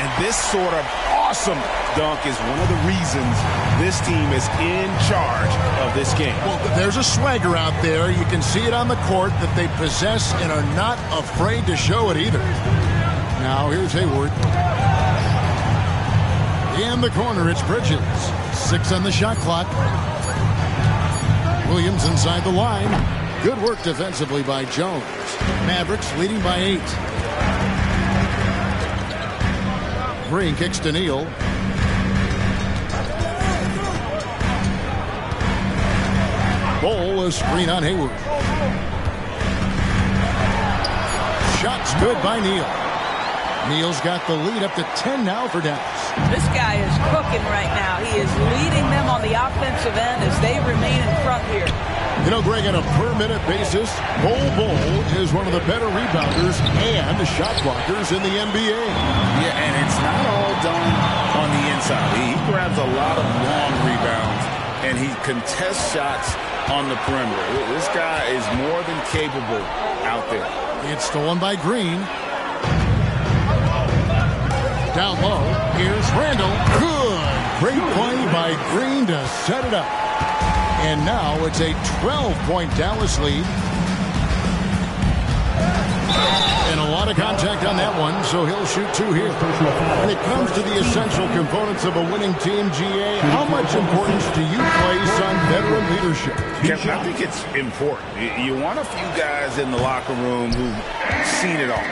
Speaker 11: And this sort of awesome dunk is one of the reasons this team is in charge of this game.
Speaker 10: Well, there's a swagger out there. You can see it on the court that they possess and are not afraid to show it either. Now here's Hayward. In the corner, it's Bridges. 6 on the shot clock. Williams inside the line. Good work defensively by Jones. Mavericks leading by 8. Green kicks to Neal. Bol, a screen on Hayward. Shots good by Neal. Neal's got the lead up to 10 now for Dallas.
Speaker 12: This guy is cooking right now. He is leading them on the offensive end as they remain in front here.
Speaker 10: You know, Greg, on a per-minute basis, Bol is one of the better rebounders and shot blockers in the NBA.
Speaker 11: Yeah, and it's not all done on the inside. He grabs a lot of long rebounds, and he contests shots on the perimeter. This guy is more than capable out there.
Speaker 10: It's stolen by Green. Down low, here's Randle. Good. Great play by Green to set it up. And now it's a 12-point Dallas lead. And a lot of contact on that one, so he'll shoot 2 here. When it comes to the essential components of a winning team, GA, how much importance do you place on veteran leadership?
Speaker 11: Kevin, I think it's important. You want a few guys in the locker room who've seen it all.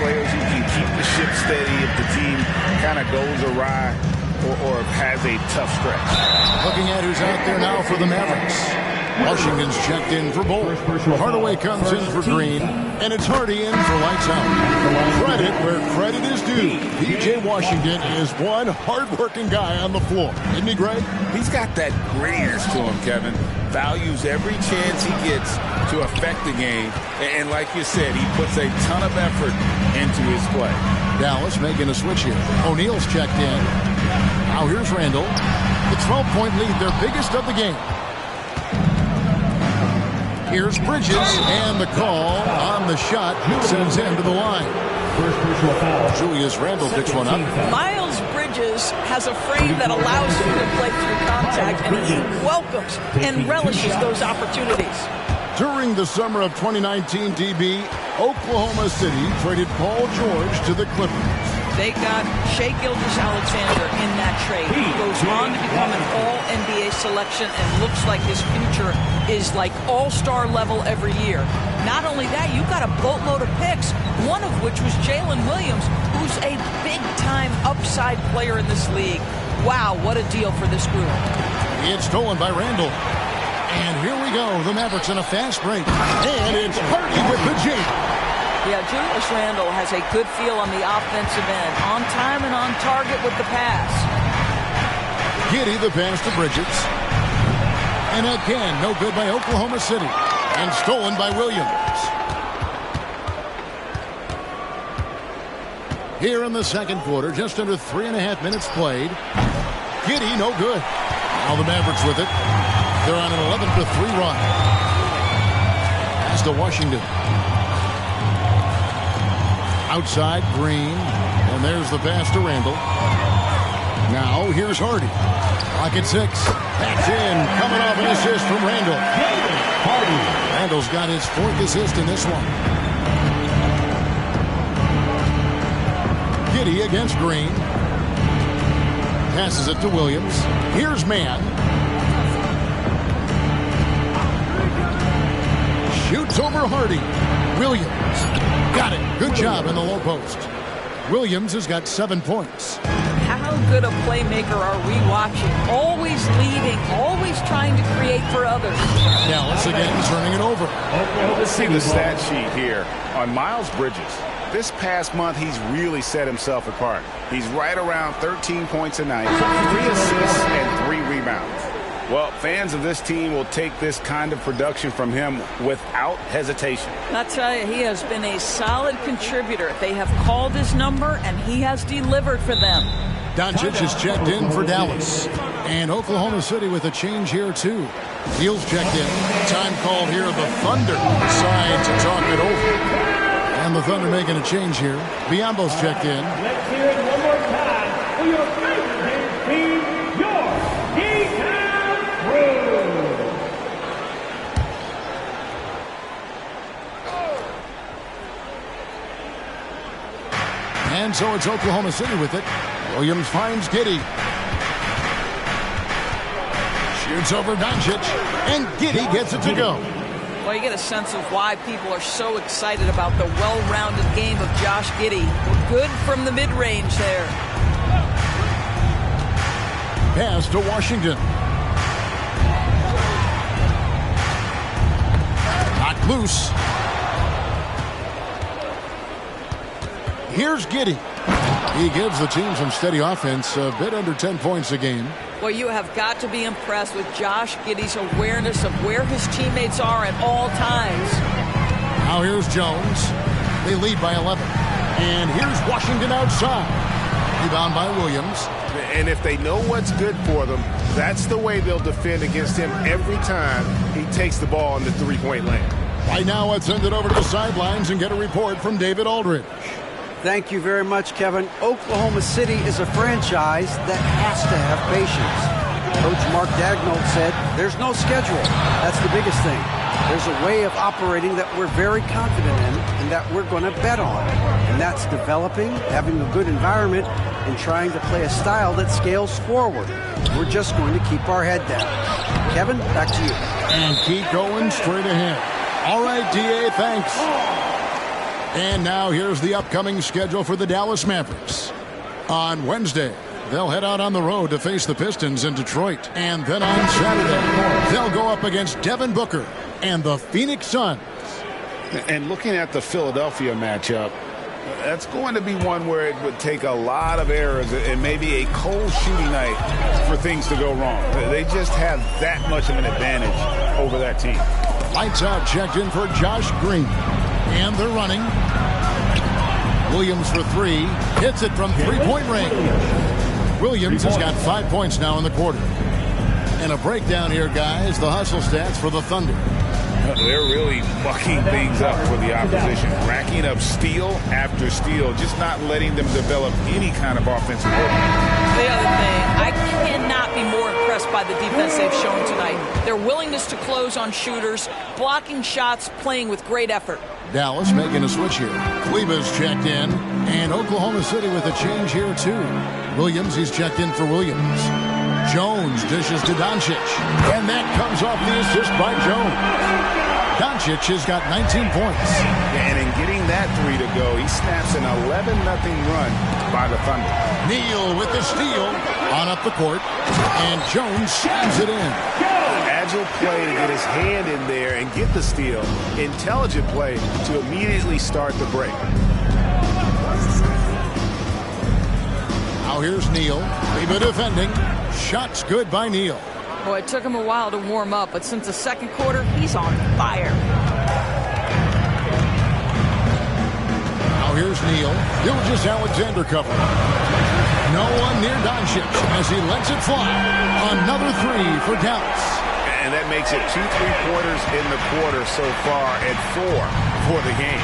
Speaker 11: Players who can keep the ship steady if the team kind of goes awry or has a tough stretch.
Speaker 10: Looking at who's out there now for the Mavericks. Washington's checked in for Bol. Hardaway comes in for Green. And it's Hardy in for lights out. Credit where credit is due. P.J. Washington is one hard-working guy on the floor. Isn't he, Greg?
Speaker 11: He's got that grittiness to him, Kevin. Values every chance he gets to affect the game. And like you said, he puts a ton of effort into his play.
Speaker 10: Dallas making a switch here. O'Neal's checked in. Now here's Randle. The 12-point lead, their biggest of the game. Here's Bridges, and the call on the shot sends him to the line.
Speaker 1: First personal foul.
Speaker 10: Julius Randle picks one up.
Speaker 12: Miles Bridges has a frame that allows him to play through contact, and he welcomes and relishes those opportunities.
Speaker 10: During the summer of 2019, DB, Oklahoma City traded Paul George to the Clippers.
Speaker 12: They got Shai Gilgeous-Alexander in that trade. He goes on to become an all-NBA selection and looks like his future is like all-star level every year. Not only that, you've got a boatload of picks, one of which was Jalen Williams, who's a big-time upside player in this league. Wow, what a deal for this group.
Speaker 10: It's stolen by Randle. And here we go, the Mavericks in a fast break. And it's Hardy with the jam.
Speaker 12: Yeah, Julius Randle has a good feel on the offensive end. On time and on target with the pass.
Speaker 10: Giddey the pass to Bridges. And again, no good by Oklahoma City. And stolen by Williams. Here in the second quarter, just under 3.5 minutes played. Giddey, no good. Now the Mavericks with it. They're on an 11-3 run. Pass to Washington. Outside, Green. And there's the pass to Randall. Now, here's Hardy. Clock at 6. That's in. Coming off an assist from Randall. Randall's got his 4th assist in this one. Giddey against Green. Passes it to Williams. Here's Mann. Shoots over Hardy. Williams. Got it. Good job in the low post. Williams has got 7 points.
Speaker 12: How good a playmaker are we watching? Always leading, always trying to create for others.
Speaker 10: Dallas again turning it over.
Speaker 11: Let's see the stat sheet here on Miles Bridges. This past month, he's really set himself apart. He's right around 13 points a night, 3 assists, and 3 rebounds. Well, fans of this team will take this kind of production from him without hesitation.
Speaker 12: I'll tell you, he has been a solid contributor. They have called his number, and he has delivered for them.
Speaker 10: Doncic is checked in for Dallas. And Oklahoma City with a change here, too. Beal's checked in. Time called here. The Thunder decide to talk it over. And the Thunder making a change here. Biombo's checked in.
Speaker 1: Let's hear it one more time for your favorite team, your D-Town Crew.
Speaker 10: And so it's Oklahoma City with it. Williams finds Giddey. Shoots over Doncic. And Giddey gets it to go.
Speaker 12: Well, you get a sense of why people are so excited about the well-rounded game of Josh Giddey. Good from the mid-range there.
Speaker 10: Pass to Washington. Knocked loose. Here's Giddey. He gives the team some steady offense, a bit under 10 points a game.
Speaker 12: Well, you have got to be impressed with Josh Giddey's awareness of where his teammates are at all times.
Speaker 10: Now here's Jones. They lead by 11. And here's Washington outside. Rebound by Williams.
Speaker 13: And if they know what's good for them, that's the way they'll defend against him every time he takes the ball in the three-point lane.
Speaker 10: Right now, let's send it over to the sidelines and get a report from David Aldridge.
Speaker 14: Thank you very much, Kevin. Oklahoma City is a franchise that has to have patience. Coach Mark Daigneault said there's no schedule. That's the biggest thing. There's a way of operating that we're very confident in and that we're going to bet on. And that's developing, having a good environment, and trying to play a style that scales forward. We're just going to keep our head down. Kevin, back to you.
Speaker 10: And keep going straight ahead. All right, D.A., thanks. And now here's the upcoming schedule for the Dallas Mavericks. On Wednesday, they'll head out on the road to face the Pistons in Detroit. And then on Saturday, they'll go up against Devin Booker and the Phoenix Suns.
Speaker 11: And looking at the Philadelphia matchup, that's going to be one where it would take a lot of errors and maybe a cold shooting night for things to go wrong. They just have that much of an advantage over that team.
Speaker 10: Lights out, checked in for Josh Green. And they're running. Williams for 3. Hits it from three-point range. Williams has got 5 points now in the quarter. And a breakdown here, guys. The hustle stats for the Thunder.
Speaker 11: They're really mucking things up for the opposition. Racking up steal after steal. Just not letting them develop any kind of offensive rhythm.
Speaker 12: The other thing, I cannot be more impressed by the defense they've shown tonight. Their willingness to close on shooters, blocking shots, playing with great effort.
Speaker 10: Dallas making a switch here. Kleba's checked in. And Oklahoma City with a change here, too. Williams, he's checked in for Williams. Jones dishes to Doncic. And that comes off the assist by Jones. Doncic has got 19 points.
Speaker 11: And in getting that 3 to go, he snaps an 11-0 run by the Thunder.
Speaker 10: Neal with the steal on up the court. And Jones slams it in.
Speaker 11: Agile play to get his hand in there and get the steal. Intelligent play to immediately start the break.
Speaker 10: Now here's Neal. Kleba defending. Shots good by Neal.
Speaker 12: Boy, it took him a while to warm up, but since the second quarter, he's on fire.
Speaker 10: Now Now here's Neal. Gilgeous-Alexander covering. No one near Doncic as he lets it fly. Another three for Dallas.
Speaker 13: And that makes it 2 3-pointers in the quarter so far and 4 for the game.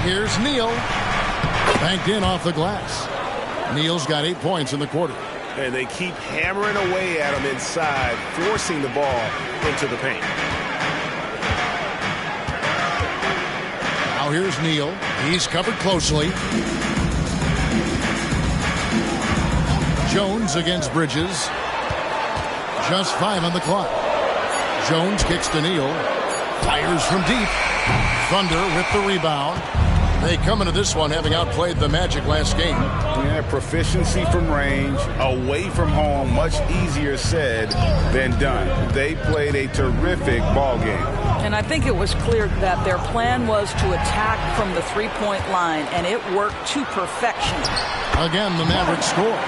Speaker 10: Here's Neal. Banked in off the glass. Neal's got 8 points in the quarter.
Speaker 13: And they keep hammering away at him inside, forcing the ball into the paint.
Speaker 10: Now here's Neal. He's covered closely. Jones against Bridges. Just 5 on the clock. Jones kicks to Neal. Fires from deep. Thunder with the rebound. They come into this one having outplayed the Magic last game.
Speaker 11: Yeah, proficiency from range, away from home, much easier said than done. They played a terrific ball game.
Speaker 12: And I think it was clear that their plan was to attack from the three-point line, and it worked to perfection.
Speaker 10: Again, the Mavericks score.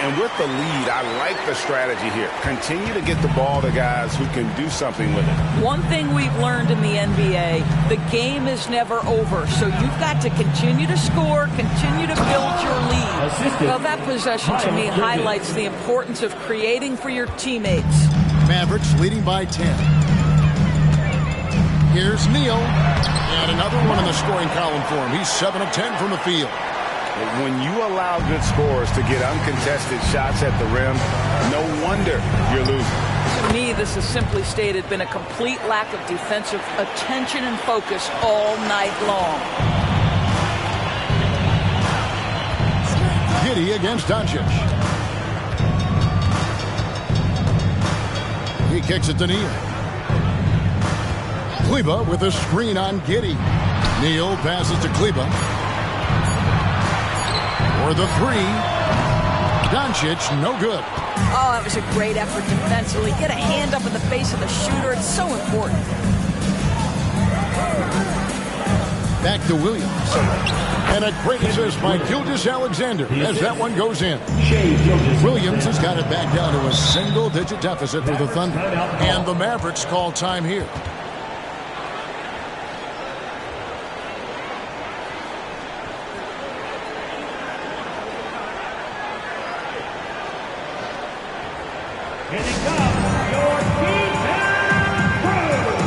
Speaker 11: And with the lead, I like the strategy here. Continue to get the ball to guys who can do something with it.
Speaker 12: One thing we've learned in the NBA, the game is never over. So you've got to continue to score, continue to build your lead. Well, that possession to me highlights the importance of creating for your teammates.
Speaker 10: Mavericks leading by 10. Here's Neal. And another one in the scoring column for him. He's 7 of 10 from the field.
Speaker 11: When you allow good scorers to get uncontested shots at the rim, no wonder you're losing.
Speaker 12: To me, this has simply stated been a complete lack of defensive attention and focus all night long.
Speaker 10: Giddey against Doncic. He kicks it to Neal. Kleba with a screen on Giddey. Neal passes to Kleba. For the three. Doncic, no good.
Speaker 12: Oh, that was a great effort defensively. Get a hand up in the face of the shooter. It's so important.
Speaker 10: Back to Williams. And a great assist by Gilgeous-Alexander as that one goes in. Williams has got it back down to a single-digit deficit for the Thunder. And the Mavericks call time here.
Speaker 1: Here they come, your D-Town Crew.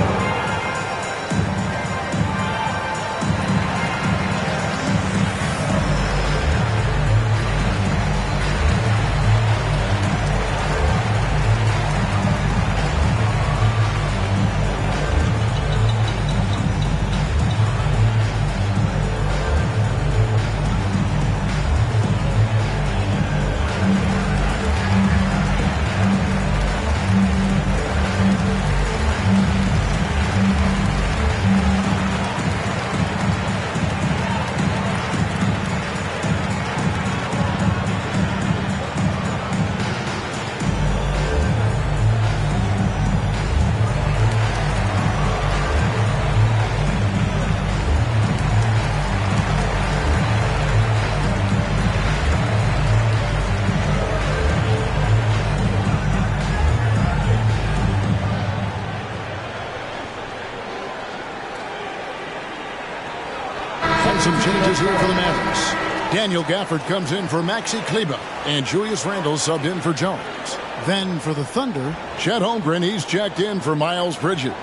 Speaker 10: Some changes here for the Mavericks. Daniel Gafford comes in for Maxi Kleba, and Julius Randle subbed in for Jones. Then for the Thunder, Chet Holmgren, he's checked in for Miles Bridges.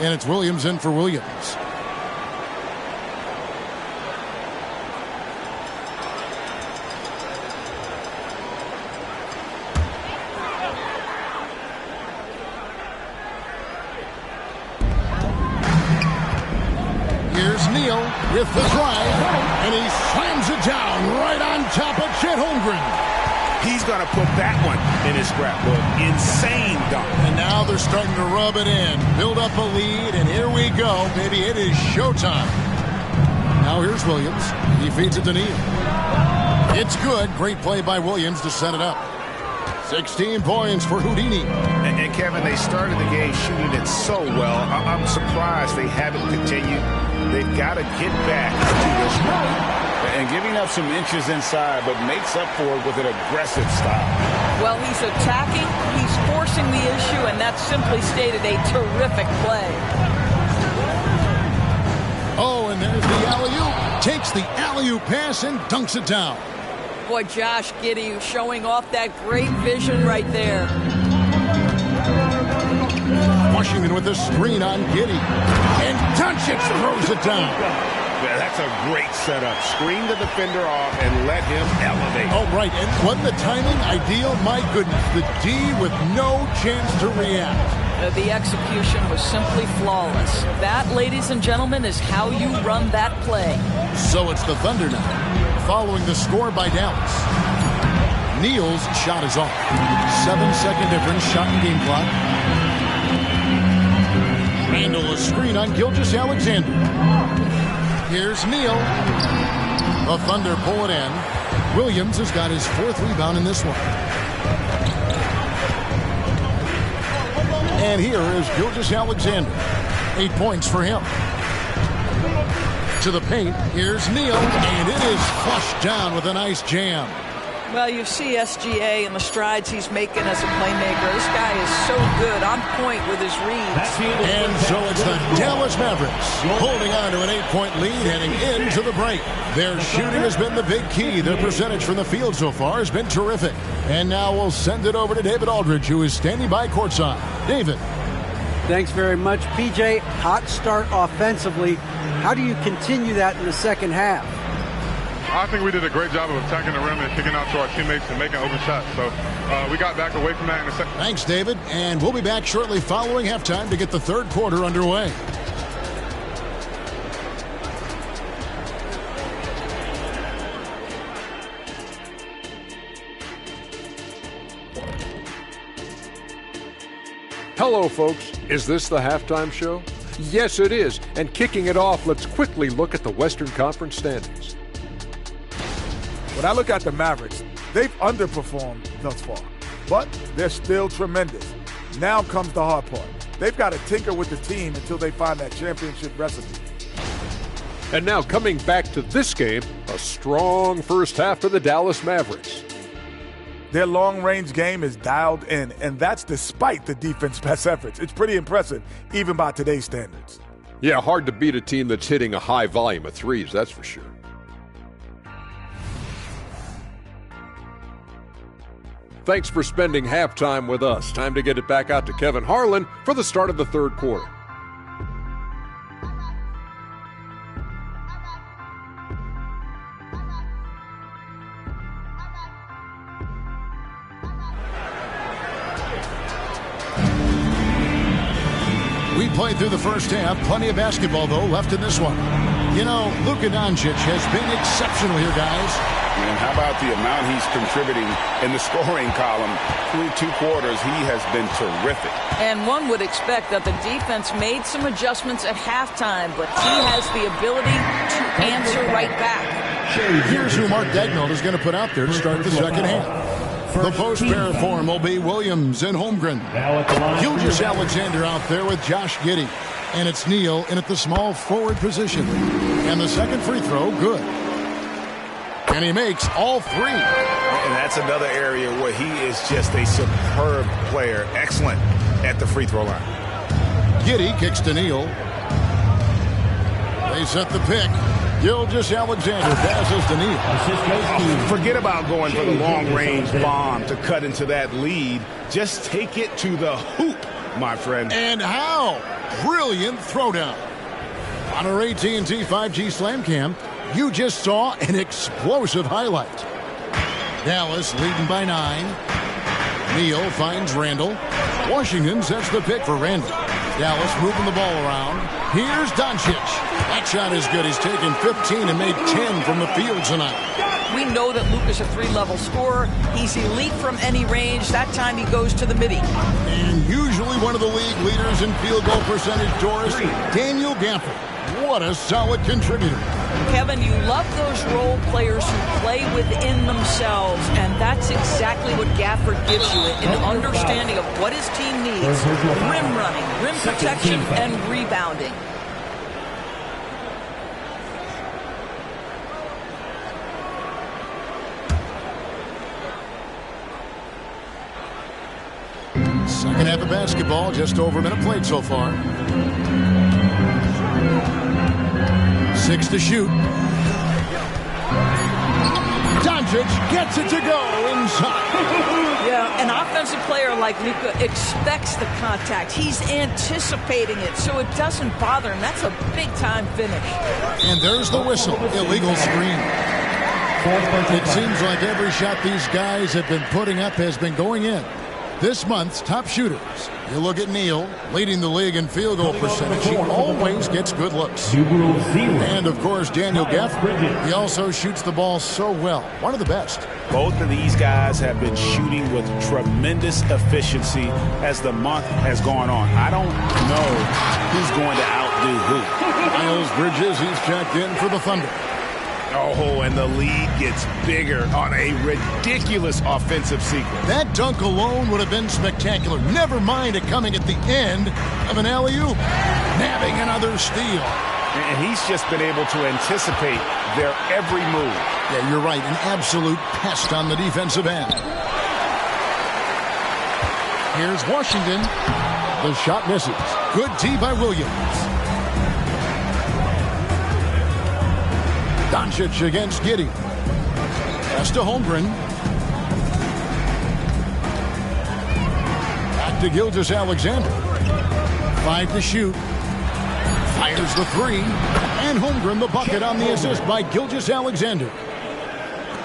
Speaker 10: And it's Williams in for Williams. Here's Neal with the drive, and he slams it down right on top of Chet Holmgren.
Speaker 13: He's going to put that one in his scrapbook. Insane dunk.
Speaker 10: And now they're starting to rub it in, build up a lead, and here we go, baby. It is showtime. Now here's Williams. He feeds it to Neal. It's good. Great play by Williams to set it up. 16 points for Houdini.
Speaker 13: And Kevin, they started the game shooting it so well. I'm surprised they haven't continued. They've got to get back to this run.
Speaker 11: And giving up some inches inside, but makes up for it with an aggressive style.
Speaker 12: Well, he's attacking, he's forcing the issue, and that's simply stated a terrific play.
Speaker 10: Oh, and there's the alley-oop. Takes the alley-oop pass and dunks it down.
Speaker 12: Boy, Josh Giddey showing off that great vision right there.
Speaker 10: Washington with a screen on Giddey. And Doncic throws it down.
Speaker 13: Yeah, that's a great setup. Screen the defender off and let him elevate.
Speaker 10: Oh, right. And wasn't the timing ideal? My goodness. The D with no chance to react.
Speaker 12: The execution was simply flawless. That, ladies and gentlemen, is how you run that play.
Speaker 10: So it's the Thunder now, following the score by Dallas. Neal's shot is off. 7-second difference, shot and game clock. Randall a screen on Gilgeous-Alexander. Here's Neal. The Thunder pull it in. Williams has got his 4th rebound in this one. And here is Gilgeous-Alexander. 8 points for him. To the paint, here's Neal, and it is flushed down with a nice jam.
Speaker 12: Well, you see SGA and the strides he's making as a playmaker. This guy is so good, on point with his reads.
Speaker 10: And so it's the Dallas Mavericks holding on to an 8-point lead heading into the break. Their shooting has been the big key. Their percentage from the field so far has been terrific. And now we'll send it over to David Aldridge, who is standing by courtside. David.
Speaker 14: Thanks very much, PJ. Hot start offensively. How do you continue that in the second half?
Speaker 15: I think we did a great job of attacking the rim and kicking out to our teammates and making open shots. So we got back away from that in the second.
Speaker 10: Thanks, David. And we'll be back shortly following halftime to get the third quarter underway.
Speaker 6: Hello, folks. Is this the halftime show? Yes, it is. And kicking it off, let's quickly look at the Western Conference standings.
Speaker 7: When I look at the Mavericks, they've underperformed thus far, but they're still tremendous. Now comes the hard part. They've got to tinker with the team until they find that championship recipe.
Speaker 6: And now coming back to this game, a strong first half for the Dallas Mavericks.
Speaker 7: Their long-range game is dialed in, and that's despite the defense's best efforts. It's pretty impressive, even by today's standards.
Speaker 6: Yeah, hard to beat a team that's hitting a high volume of threes, that's for sure. Thanks for spending halftime with us. Time to get it back out to Kevin Harlan for the start of the third quarter.
Speaker 10: We played through the first half. Plenty of basketball, though, left in this one. You know, Luka Doncic has been exceptional here, guys.
Speaker 11: And how about the amount he's contributing in the scoring column through 2 quarters? He has been terrific.
Speaker 12: And one would expect that the defense made some adjustments at halftime, but he has the ability to answer right back.
Speaker 10: Here's who Mark Daigneault is going to put out there to start the second half. The post pair form will be Williams and Holmgren. Gilgeous-Alexander out there with Josh Giddey. And it's Neal in at the small forward position. And the second free throw, good. And he makes all 3.
Speaker 13: And that's another area where he is just a superb player. Excellent at the free throw line.
Speaker 10: Giddey kicks to Neal. They set the pick. Gilgeous-Alexander passes to Neal.
Speaker 13: Forget about going for the long-range bomb to cut into that lead. Just take it to the hoop, my friend.
Speaker 10: And how? Brilliant throwdown. On our AT&T 5G Slam Cam, you just saw an explosive highlight. Dallas leading by 9. Neal finds Randall. Washington sets the pick for Randall. Dallas moving the ball around. Here's Doncic. That shot is good. He's taken 15 and made 10 from the field tonight.
Speaker 12: We know that Luka's a 3-level scorer. He's elite from any range. That time he goes to the midi.
Speaker 10: And usually one of the league leaders in field goal percentage, Doris, Daniel Gafford. What a solid contributor.
Speaker 12: Kevin, you love those role players who play within themselves, and that's exactly what Gafford gives you, an understanding of what his team needs. Rim running, rim protection, and rebounding.
Speaker 10: Second half of basketball, just over a minute played so far. 6 to shoot. Doncic gets it to go inside.
Speaker 12: Yeah, an offensive player like Luka expects the contact. He's anticipating it, so it doesn't bother him. That's a big-time finish.
Speaker 10: And there's the whistle. Illegal screen. It seems like every shot these guys have been putting up has been going in. This month's top shooters. You look at Neal, leading the league in field goal percentage. He always gets good looks. And, of course, Daniel Gafford. He also shoots the ball so well. One of the best.
Speaker 13: Both of these guys have been shooting with tremendous efficiency as the month has gone on. I don't know who's going to outdo who.
Speaker 10: Miles Bridges, he's checked in for the Thunder.
Speaker 13: Oh, and the lead gets bigger on a ridiculous offensive sequence.
Speaker 10: That dunk alone would have been spectacular. Never mind it coming at the end of an alley-oop. Nabbing another steal.
Speaker 13: And he's just been able to anticipate their every move.
Speaker 10: Yeah, you're right. An absolute pest on the defensive end. Here's Washington. The shot misses. Good D by Williams. Doncic against Giddey. Pass to Holmgren. Back to Gilgeous-Alexander. 5 to shoot. Fires the 3. And Holmgren the bucket on the assist by Gilgeous-Alexander.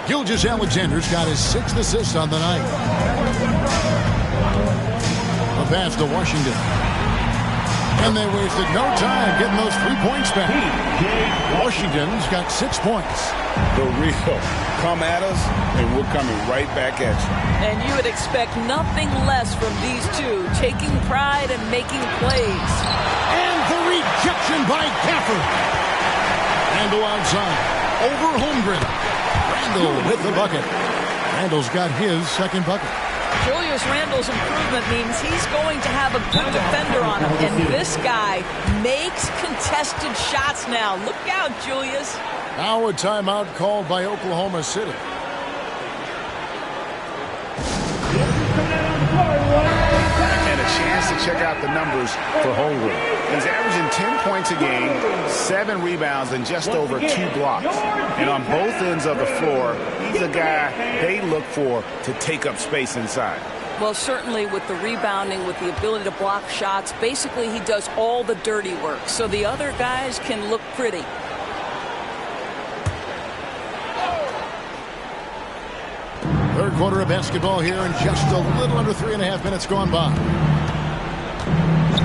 Speaker 10: Gilgeous-Alexander's got his 6th assist on the night. A pass to Washington. And they wasted no time getting those 3 points back. Washington's got 6 points.
Speaker 11: The real come at us, and we're coming right back at you.
Speaker 12: And you would expect nothing less from these two, taking pride and making plays.
Speaker 10: And the rejection by Gafford. Randall outside. Over Holmgren. Randall with the bucket. Randall's got his 2nd bucket.
Speaker 12: Julius Randle's improvement means he's going to have a good defender on him. And this guy makes contested shots now. Look out, Julius.
Speaker 10: Now a timeout called by Oklahoma City.
Speaker 13: And a chance to check out the numbers for Holmgren. He's averaging 10 points a game, 7 rebounds, and just over 2 blocks. And on both ends of the floor, he's a guy they look for to take up space inside.
Speaker 12: Well, certainly with the rebounding, with the ability to block shots, basically he does all the dirty work. So the other guys can look pretty.
Speaker 10: Third quarter of basketball here, and just a little under 3.5 minutes gone by.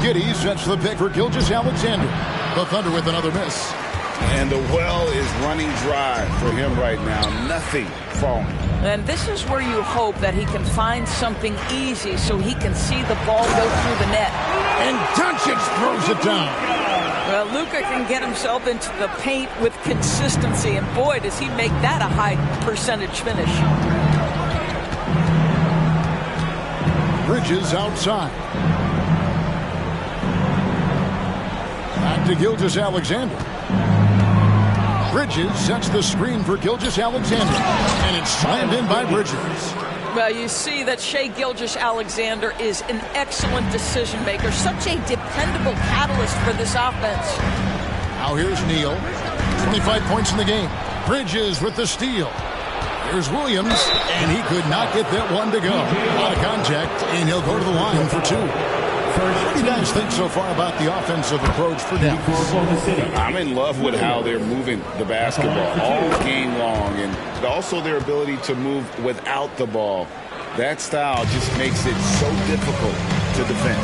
Speaker 10: Giddey sets the pick for Gilgeous-Alexander. The Thunder with another miss.
Speaker 11: And the well is running dry for him right now. Nothing falling.
Speaker 12: And this is where you hope that he can find something easy so he can see the ball go through the net.
Speaker 10: And Doncic throws it down.
Speaker 12: Well, Luka can get himself into the paint with consistency, and boy, does he make that a high percentage finish.
Speaker 10: Bridges outside. Back to Gilgeous-Alexander. Bridges sets the screen for Gilgeous-Alexander. And it's slammed in by Bridges.
Speaker 12: Well, you see that Shai Gilgeous-Alexander is an excellent decision maker. Such a dependable catalyst for this offense.
Speaker 10: Now here's Neal. 25 points in the game. Bridges with the steal. Here's Williams, and he could not get that one to go. A lot of contact, and he'll go to the line for 2. What do you guys think so far about the offensive approach for Dallas?
Speaker 11: I'm in love with how they're moving the basketball all game long, and also their ability to move without the ball. That style just makes it so difficult to defend.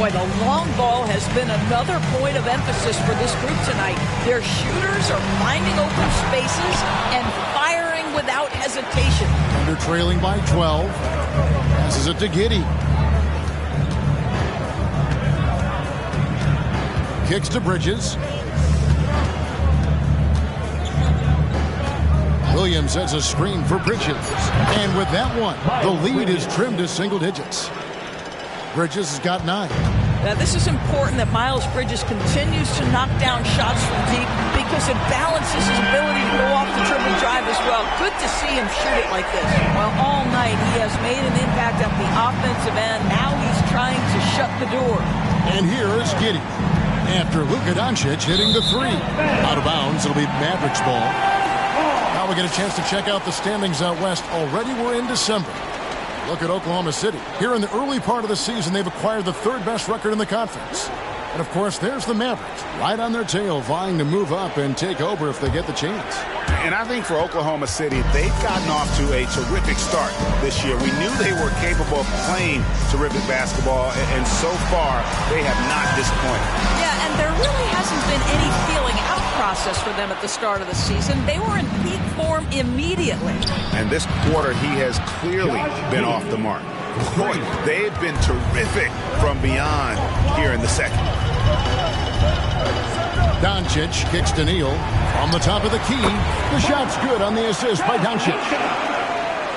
Speaker 12: Boy, the long ball has been another point of emphasis for this group tonight. Their shooters are finding open spaces and firing without hesitation.
Speaker 10: Under trailing by 12. Passes it to Giddey. Kicks to Bridges. Williams sets a screen for Bridges. And with that one, the lead is trimmed to single digits. Bridges has got 9.
Speaker 12: Now, this is important that Miles Bridges continues to knock down shots from deep because it balances his ability to go off the dribble drive as well. Good to see him shoot it like this. Well, all night he has made an impact at the offensive end. Now he's trying to shut the door.
Speaker 10: And here is Giddey. after Luka Doncic hitting the three. Out of bounds, it'll be Mavericks ball. Now we get a chance to check out the standings out west. Already we're in December. Look at Oklahoma City. Here in the early part of the season, they've acquired the third best record in the conference. And, of course, there's the Mavericks, right on their tail, vying to move up and take over if they get the chance.
Speaker 13: And I think for Oklahoma City, they've gotten off to a terrific start this year. We knew they were capable of playing terrific basketball, and so far, they have not disappointed.
Speaker 12: Yeah, and there really hasn't been any feeling out process for them at the start of the season. They were in peak form immediately.
Speaker 13: And this quarter, he has clearly been off the mark. Boy, they've been terrific from beyond here in the second.
Speaker 10: Doncic kicks to Neal from the top of the key. The shot's good on the assist by Doncic.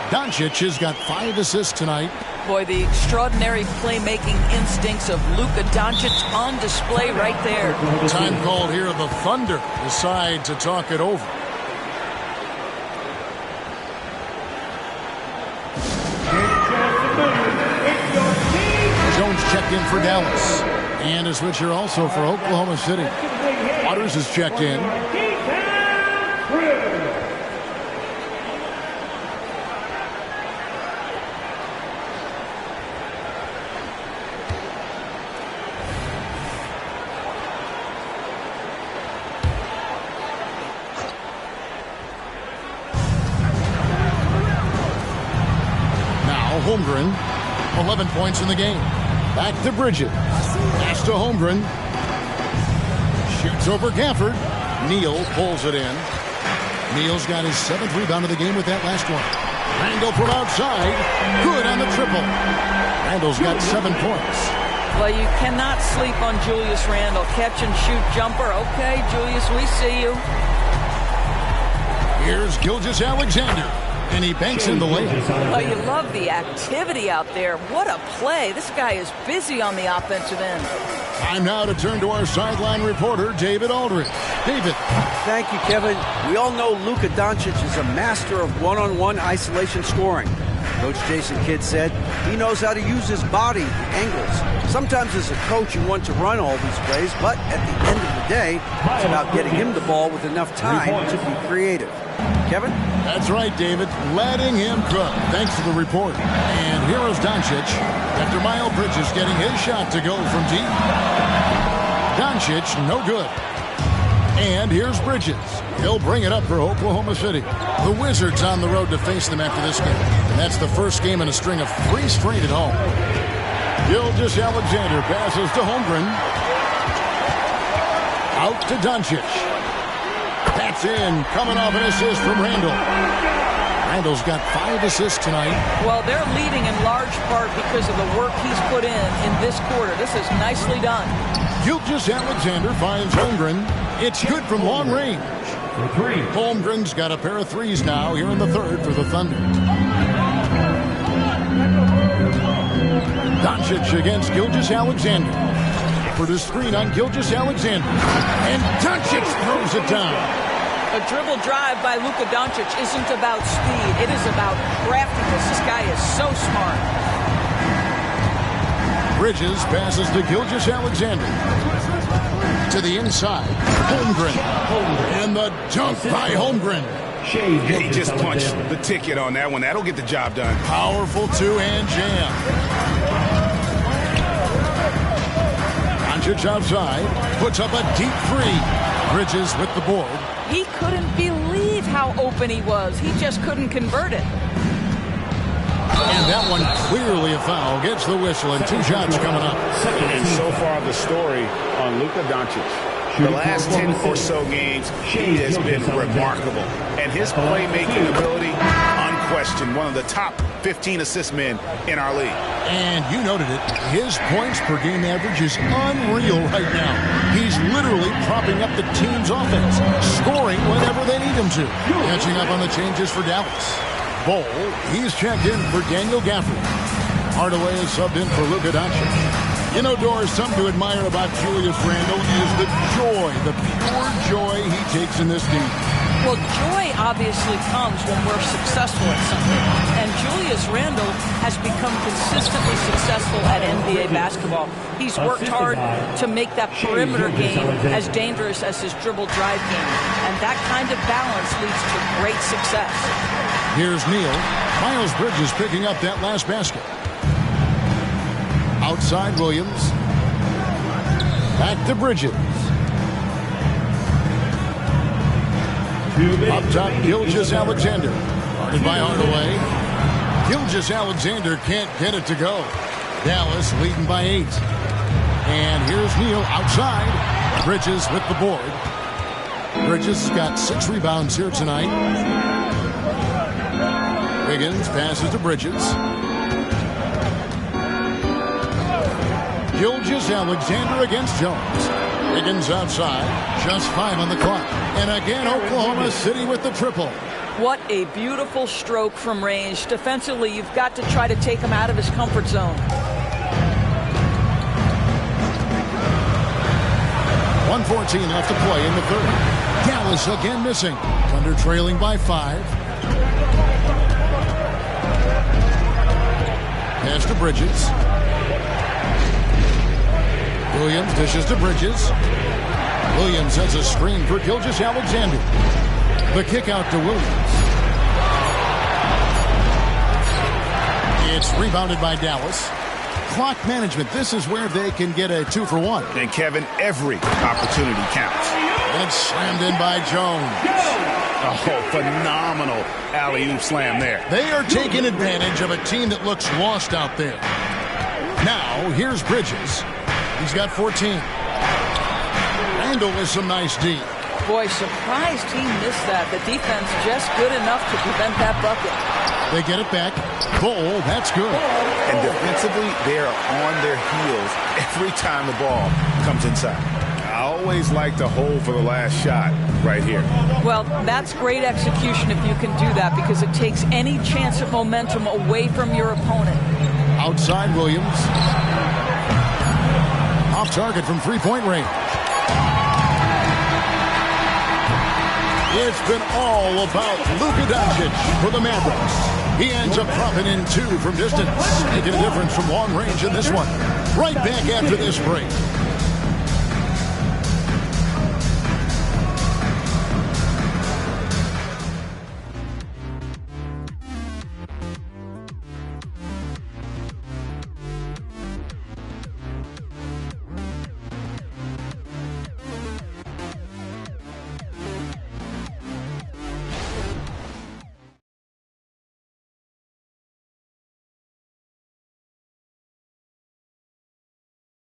Speaker 10: Doncic has got 5 assists tonight.
Speaker 12: Boy, the extraordinary playmaking instincts of Luka Doncic on display right there.
Speaker 10: Time called here. The Thunder decide to talk it over. Jones checked in for Dallas. And a switcher also for Oklahoma City. Waters is checked in. Now Holmgren, 11 points in the game. Back to Bridges. Pass to Holmgren. Shoots over Gafford. Neal pulls it in. Neal's got his 7th rebound of the game with that last one. Randall from outside. Good on the triple. Randall's got 7 points.
Speaker 12: Well, you cannot sleep on Julius Randle. Catch and shoot jumper. Okay, Julius, we see you.
Speaker 10: Here's Gilgeous-Alexander. And he banks in the lane.
Speaker 12: Oh, you love the activity out there. What a play. This guy is busy on the offensive end.
Speaker 10: Time now to turn to our sideline reporter, David Aldridge. David.
Speaker 14: Thank you, Kevin. We all know Luka Doncic is a master of one-on-one isolation scoring. Coach Jason Kidd said he knows how to use his body, the angles. Sometimes as a coach you want to run all these plays, but at the end of the day, it's about getting him the ball with enough time to be creative. Kevin?
Speaker 10: That's right, David. Letting him cook. Thanks for the report. And here is Doncic after Miles Bridges getting his shot to go from deep. Doncic, no good. And here's Bridges. He'll bring it up for Oklahoma City. The Wizards on the road to face them after this game. And that's the first game in a string of 3 straight at home. Gilgeous-Alexander passes to Holmgren. Out to Doncic. That's in, coming off an assist from Randall. Randall's got 5 assists tonight.
Speaker 12: Well, they're leading in large part because of the work he's put in this quarter. This is nicely done.
Speaker 10: Gilgeous-Alexander finds Holmgren. It's good from long range. Holmgren's got a pair of 3s now here in the third for the Thunder. Doncic against Gilgeous-Alexander. For the screen on Gilgeous-Alexander. And Doncic throws it down.
Speaker 12: A dribble drive by Luka Doncic isn't about speed. It is about craftiness. This guy is so smart.
Speaker 10: Bridges passes to Gilgeous-Alexander. To the inside. Holmgren. And the dunk by Holmgren.
Speaker 13: He just punched the ticket on that one. That'll get the job done.
Speaker 10: Powerful two-hand jam. Doncic outside. Puts up a deep 3. Bridges with the board.
Speaker 12: He couldn't believe how open he was. He just couldn't convert it.
Speaker 10: And that one clearly a foul. Gets the whistle and 2 shots coming up.
Speaker 13: And so far the story on Luka Doncic. The last 10 or so games, he has been remarkable. And his playmaking ability, unquestioned. One of the top 15 assist men in our league.
Speaker 10: And you noted it. His points per game average is unreal right now. He's literally propping up the team's offense, scoring whenever they need him to. Catching up on the changes for Dallas. Ball, he's checked in for Daniel Gafford. Hardaway is subbed in for Luka Doncic. You know, Doris, something to admire about Julius Randle is the joy, the pure joy he takes in this game.
Speaker 12: Well, joy obviously comes when we're successful at something. And Julius Randle has become consistently successful at NBA basketball. He's worked hard to make that perimeter game as dangerous as his dribble drive game. And that kind of balance leads to great success.
Speaker 10: Here's Neal. Miles Bridges picking up that last basket. Outside Williams. Back to Bridges. Up top, Gilgeous-Alexander. Guarded by Hardaway. Gilgeous-Alexander can't get it to go. Dallas leading by 8. And here's Neal outside. Bridges with the board. Bridges has got 6 rebounds here tonight. Wiggins passes to Bridges. Gilgeous-Alexander against Jones. Wiggins outside. Just 5 on the clock. And again, Oklahoma City with the triple.
Speaker 12: What a beautiful stroke from range. Defensively, you've got to try to take him out of his comfort zone.
Speaker 10: 1:14 left to play in the third. Dallas again missing. Thunder trailing by 5. Pass to Bridges. Williams dishes to Bridges. Williams has a screen for Gilgeous-Alexander. The kick out to Williams. It's rebounded by Dallas. Clock management. This is where they can get a 2-for-1.
Speaker 13: And Kevin, every opportunity counts.
Speaker 10: And it's slammed in by Jones.
Speaker 13: Oh, phenomenal alley-oop slam there.
Speaker 10: They are taking advantage of a team that looks lost out there. Now, here's Bridges. He's got 14. Randle with some nice D.
Speaker 12: Boy, surprised he missed that. The defense just good enough to prevent that bucket.
Speaker 10: They get it back. Bowl, that's good.
Speaker 13: And defensively, they are on their heels every time the ball comes inside. I always like to hold for the last shot right here.
Speaker 12: Well, that's great execution if you can do that, because it takes any chance of momentum away from your opponent.
Speaker 10: Outside Williams. Off target from three-point range. It's been all about Luka Doncic for the Mavericks. He ends up dropping in 2 from distance, making a difference from long range in this one. Right back after this break.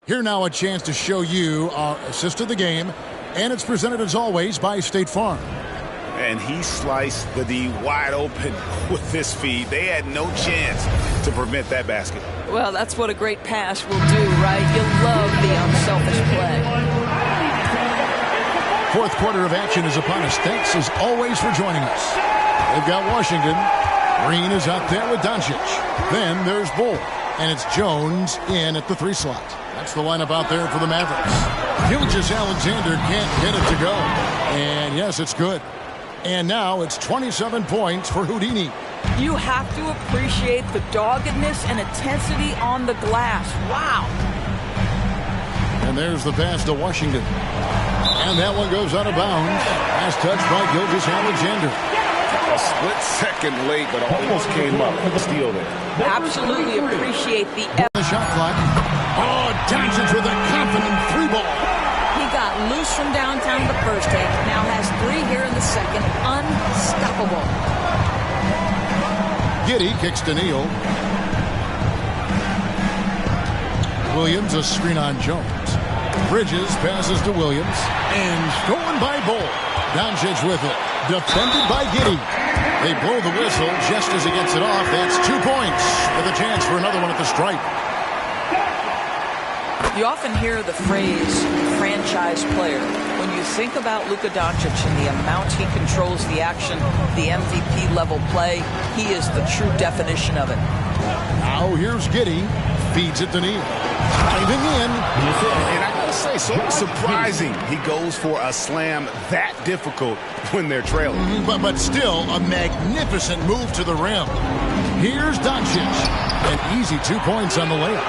Speaker 10: Here now a chance to show you our assist of the game, and it's presented as always by State Farm.
Speaker 13: And he sliced the D wide open with this feed. They had no chance to prevent that basket.
Speaker 12: Well, that's what a great pass will do, right? You love the unselfish play.
Speaker 10: Fourth quarter of action is upon us. Thanks as always for joining us. They've got Washington. Green is out there with Doncic. Then there's Bull, and it's Jones in at the 3 slot. That's the lineup out there for the Mavericks. Gilgeous-Alexander can't get it to go. And yes, it's good. And now it's 27 points for Houdini.
Speaker 12: You have to appreciate the doggedness and intensity on the glass. Wow.
Speaker 10: And there's the pass to Washington. And that one goes out of bounds. Last touch by Gilgeous-Alexander.
Speaker 13: A split second late, but almost came up. Steal there.
Speaker 12: Absolutely appreciate the
Speaker 10: shot clock. Oh, Doncic with a confident 3 ball.
Speaker 12: He got loose from downtown the first half. Now has 3 here in the second. Unstoppable.
Speaker 10: Giddey kicks to Neal. Williams a screen on Jones. Bridges passes to Williams. And stolen by Bull. Doncic with it. Defended by Giddey. They blow the whistle just as he gets it off. That's 2 points with a chance for another one at the stripe.
Speaker 12: You often hear the phrase franchise player. When you think about Luka Doncic and the amount he controls the action, the MVP level play, he is the true definition of it.
Speaker 10: Now here's Giddey. Feeds it to Neal. Diving in.
Speaker 13: And I must say, so surprising he goes for a slam that difficult when they're trailing.
Speaker 10: But still a magnificent move to the rim. Here's Doncic. An easy 2 points on the layup.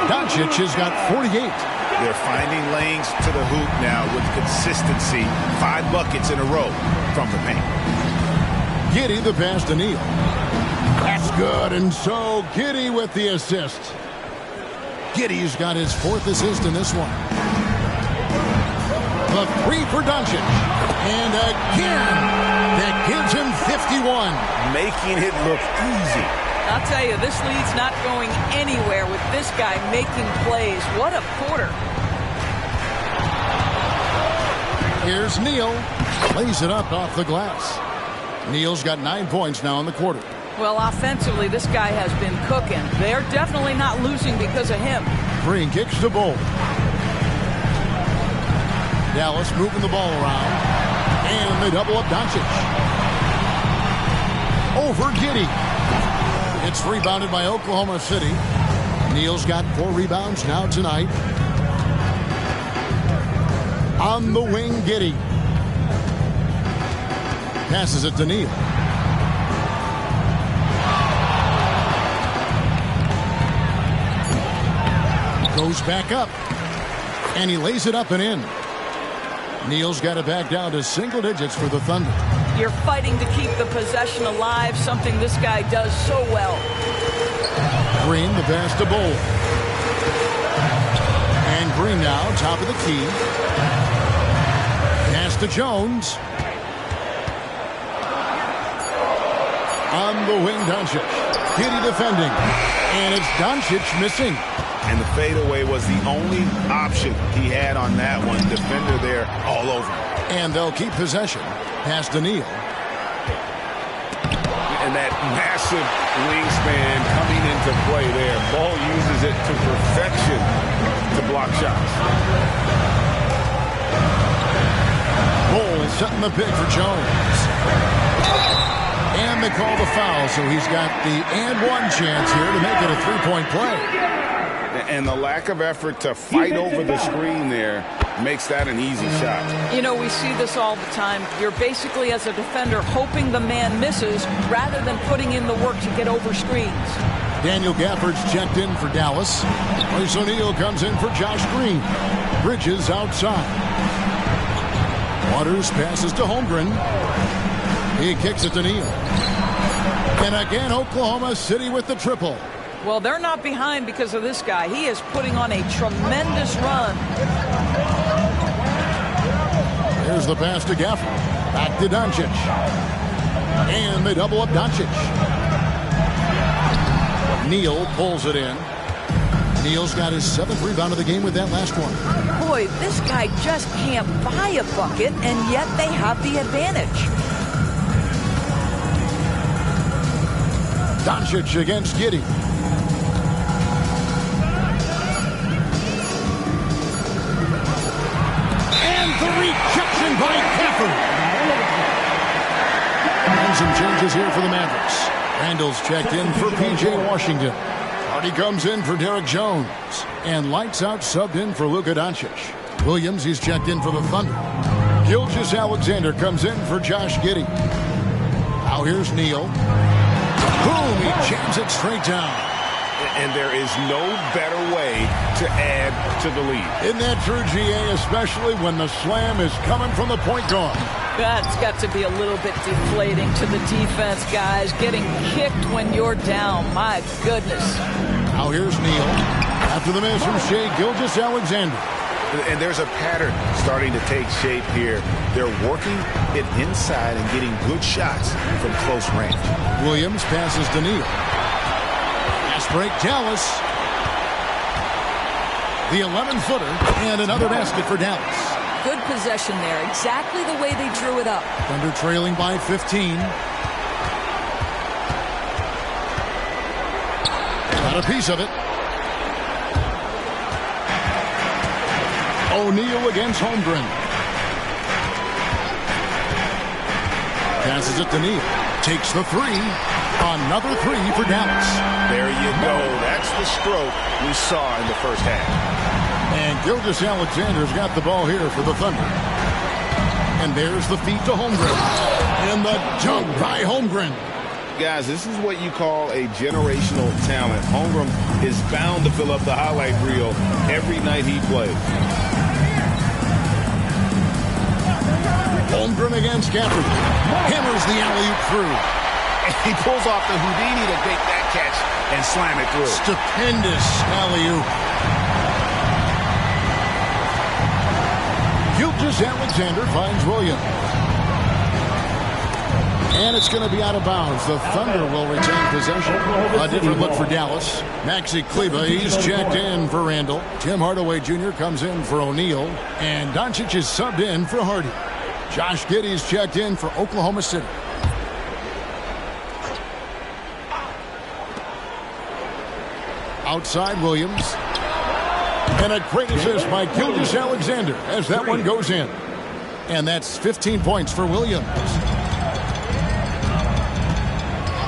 Speaker 10: Doncic has got 48.
Speaker 13: They're finding lanes to the hoop now with consistency. 5 buckets in a row from the paint.
Speaker 10: Giddey the pass to Neal. That's good, and so Giddey with the assist. Giddey's got his 4th assist in this one. The 3 for Doncic. And again, that gives him 51.
Speaker 13: Making it look easy.
Speaker 12: I'll tell you, this lead's not going anywhere with this guy making plays. What a quarter.
Speaker 10: Here's Neal. Lays it up off the glass. Neal's got 9 points now in the quarter.
Speaker 12: Well, offensively, this guy has been cooking. They're definitely not losing because of him.
Speaker 10: Green kicks the ball. Dallas moving the ball around. And they double up Doncic. Over Giddey. It's rebounded by Oklahoma City. Neal's got 4 rebounds now tonight. On the wing, Giddey. Passes it to Neal. Goes back up. And he lays it up and in. Neal's got it back down to single digits for the Thunder.
Speaker 12: You're fighting to keep the possession alive, something this guy does so well.
Speaker 10: Green, the pass to Bull. And Green now, top of the key. Pass to Jones. On the wing, Doncic. Giddey defending. And it's Doncic missing.
Speaker 13: And the fadeaway was the only option he had on that one. Defender there all over him.
Speaker 10: And they'll keep possession. Pass to Neal.
Speaker 13: And that massive wingspan coming into play there. Ball uses it to perfection to block shots.
Speaker 10: Bull setting the pick for Jones. And they call the foul, so he's got the and one chance here to make it a 3-point play.
Speaker 13: And the lack of effort to fight over the screen there makes that an easy shot.
Speaker 12: You know, we see this all the time. You're basically, as a defender, hoping the man misses rather than putting in the work to get over screens.
Speaker 10: Daniel Gafford's checked in for Dallas. Royce O'Neal comes in for Josh Green. Bridges outside. Waters passes to Holmgren. He kicks it to Neal. And again, Oklahoma City with the triple.
Speaker 12: Well, they're not behind because of this guy. He is putting on a tremendous run.
Speaker 10: There's the pass to Gafford. Back to Doncic. And they double up Doncic. Neal pulls it in. Neal's got his 7th rebound of the game with that last one.
Speaker 12: Boy, this guy just can't buy a bucket, and yet they have the advantage.
Speaker 10: Doncic against Giddey. By Gafford. And some changes here for the Mavericks. Randall's checked in for P.J. Washington. Hardy comes in for Derek Jones. And lights out subbed in for Luka Doncic. Williams, he's checked in for the Thunder. Gilgeous-Alexander comes in for Josh Giddey. Now here's Neal. Boom, he jams it straight down.
Speaker 13: And there is no better way to add to the lead.
Speaker 10: Isn't that true, GA, especially when the slam is coming from the point guard?
Speaker 12: That's got to be a little bit deflating to the defense, guys. Getting kicked when you're down. My goodness.
Speaker 10: Now here's Neal. After the miss from Shai Gilgeous-Alexander.
Speaker 13: And there's a pattern starting to take shape here. They're working it inside and getting good shots from close range.
Speaker 10: Williams passes to Neal. Break Dallas. The 11-footer and another basket for Dallas.
Speaker 12: Good possession there. Exactly the way they drew it up.
Speaker 10: Thunder trailing by 15. Got a piece of it. O'Neal against Holmgren. Passes it to Neal. Takes the 3. Another 3 for Dallas.
Speaker 13: There you go. That's the stroke we saw in the first half.
Speaker 10: And Gilgeous Alexander's got the ball here for the Thunder. And there's the feed to Holmgren. And the dunk by Holmgren.
Speaker 11: Guys, this is what you call a generational talent. Holmgren is bound to fill up the highlight reel every night he plays.
Speaker 10: Holmgren against Gafford. Hammers the alley-oop through.
Speaker 11: And he pulls off the Houdini to take that catch and slam it through.
Speaker 10: Stupendous alley-oop. Gilgeous Alexander finds Williams. And it's going to be out of bounds. The Thunder will retain possession. A different look for Dallas. Maxi Kleber, he's checked in for Randall. Tim Hardaway Jr. comes in for O'Neal. And Doncic is subbed in for Hardy. Josh Giddey's checked in for Oklahoma City. Outside Williams. And a great assist by Gilgeous Alexander as that one goes in. And that's 15 points for Williams.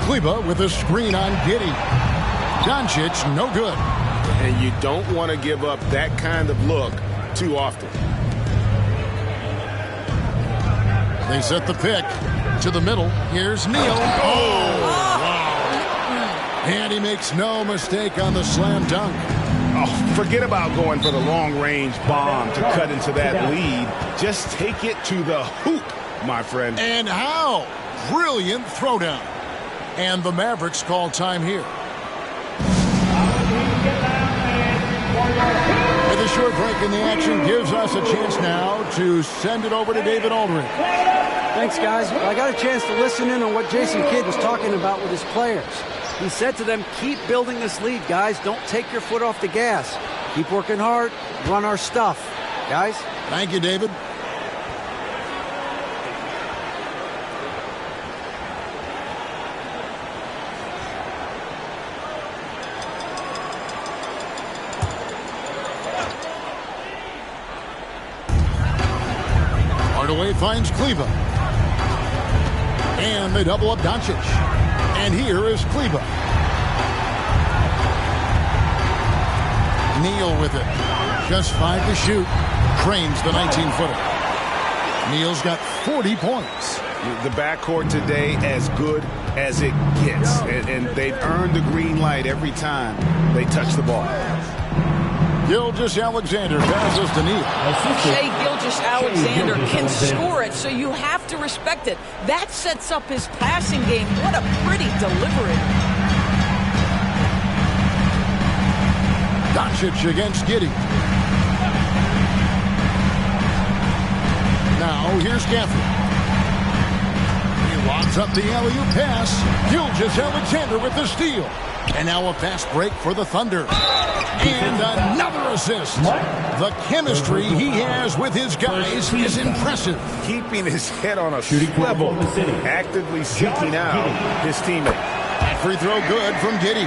Speaker 10: Kleber with a screen on Giddey. Doncic, no good.
Speaker 11: And you don't want to give up that kind of look too often.
Speaker 10: They set the pick to the middle. Here's Neal. Oh, wow. And he makes no mistake on the slam dunk.
Speaker 11: Oh, forget about going for the long-range bomb to cut into that lead. Just take it to the hoop, my friend.
Speaker 10: And how? Brilliant throwdown. And the Mavericks call time here. With a short break in the action gives us a chance now to send it over to David Aldridge.
Speaker 14: Thanks, guys. Well, I got a chance to listen in on what Jason Kidd was talking about with his players. He said to them, keep building this lead, guys. Don't take your foot off the gas. Keep working hard. Run our stuff. Guys?
Speaker 10: Thank you, David. Hardaway finds Kleber. And they double up Doncic. And here is Kleber. Neal with it. Just 5 to shoot. Trains the 19-footer. Neal's got 40 points.
Speaker 11: The backcourt today as good as it gets. And they've earned the green light every time they touch the ball.
Speaker 10: Gilgeous Alexander passes to Neal.
Speaker 12: Shai Gilgeous-Alexander can score it, so you have to respect it. That sets up his passing game. What a pretty delivery.
Speaker 10: Doncic against Giddey. Now here's Gafford. He lobs up the alley-oop pass. Gilgeous-Alexander with the steal. And now a fast break for the Thunder. And another assist. The chemistry he has with his guys is impressive.
Speaker 11: Keeping his head on a swivel, actively seeking out his teammate.
Speaker 10: That free throw good from Giddey.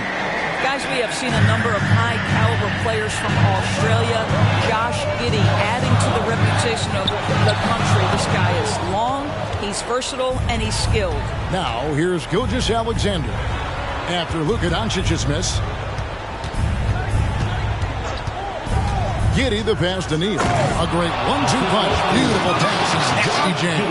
Speaker 12: Guys, we have seen a number of high-caliber players from Australia. Josh Giddey adding to the reputation of the country. This guy is long, he's versatile, and he's skilled.
Speaker 10: Now, here's Gilgeous-Alexander. After Luka Doncic's miss. Giddey the pass to Neal. A great 1-2 punch. Beautiful passes. Nasty jam.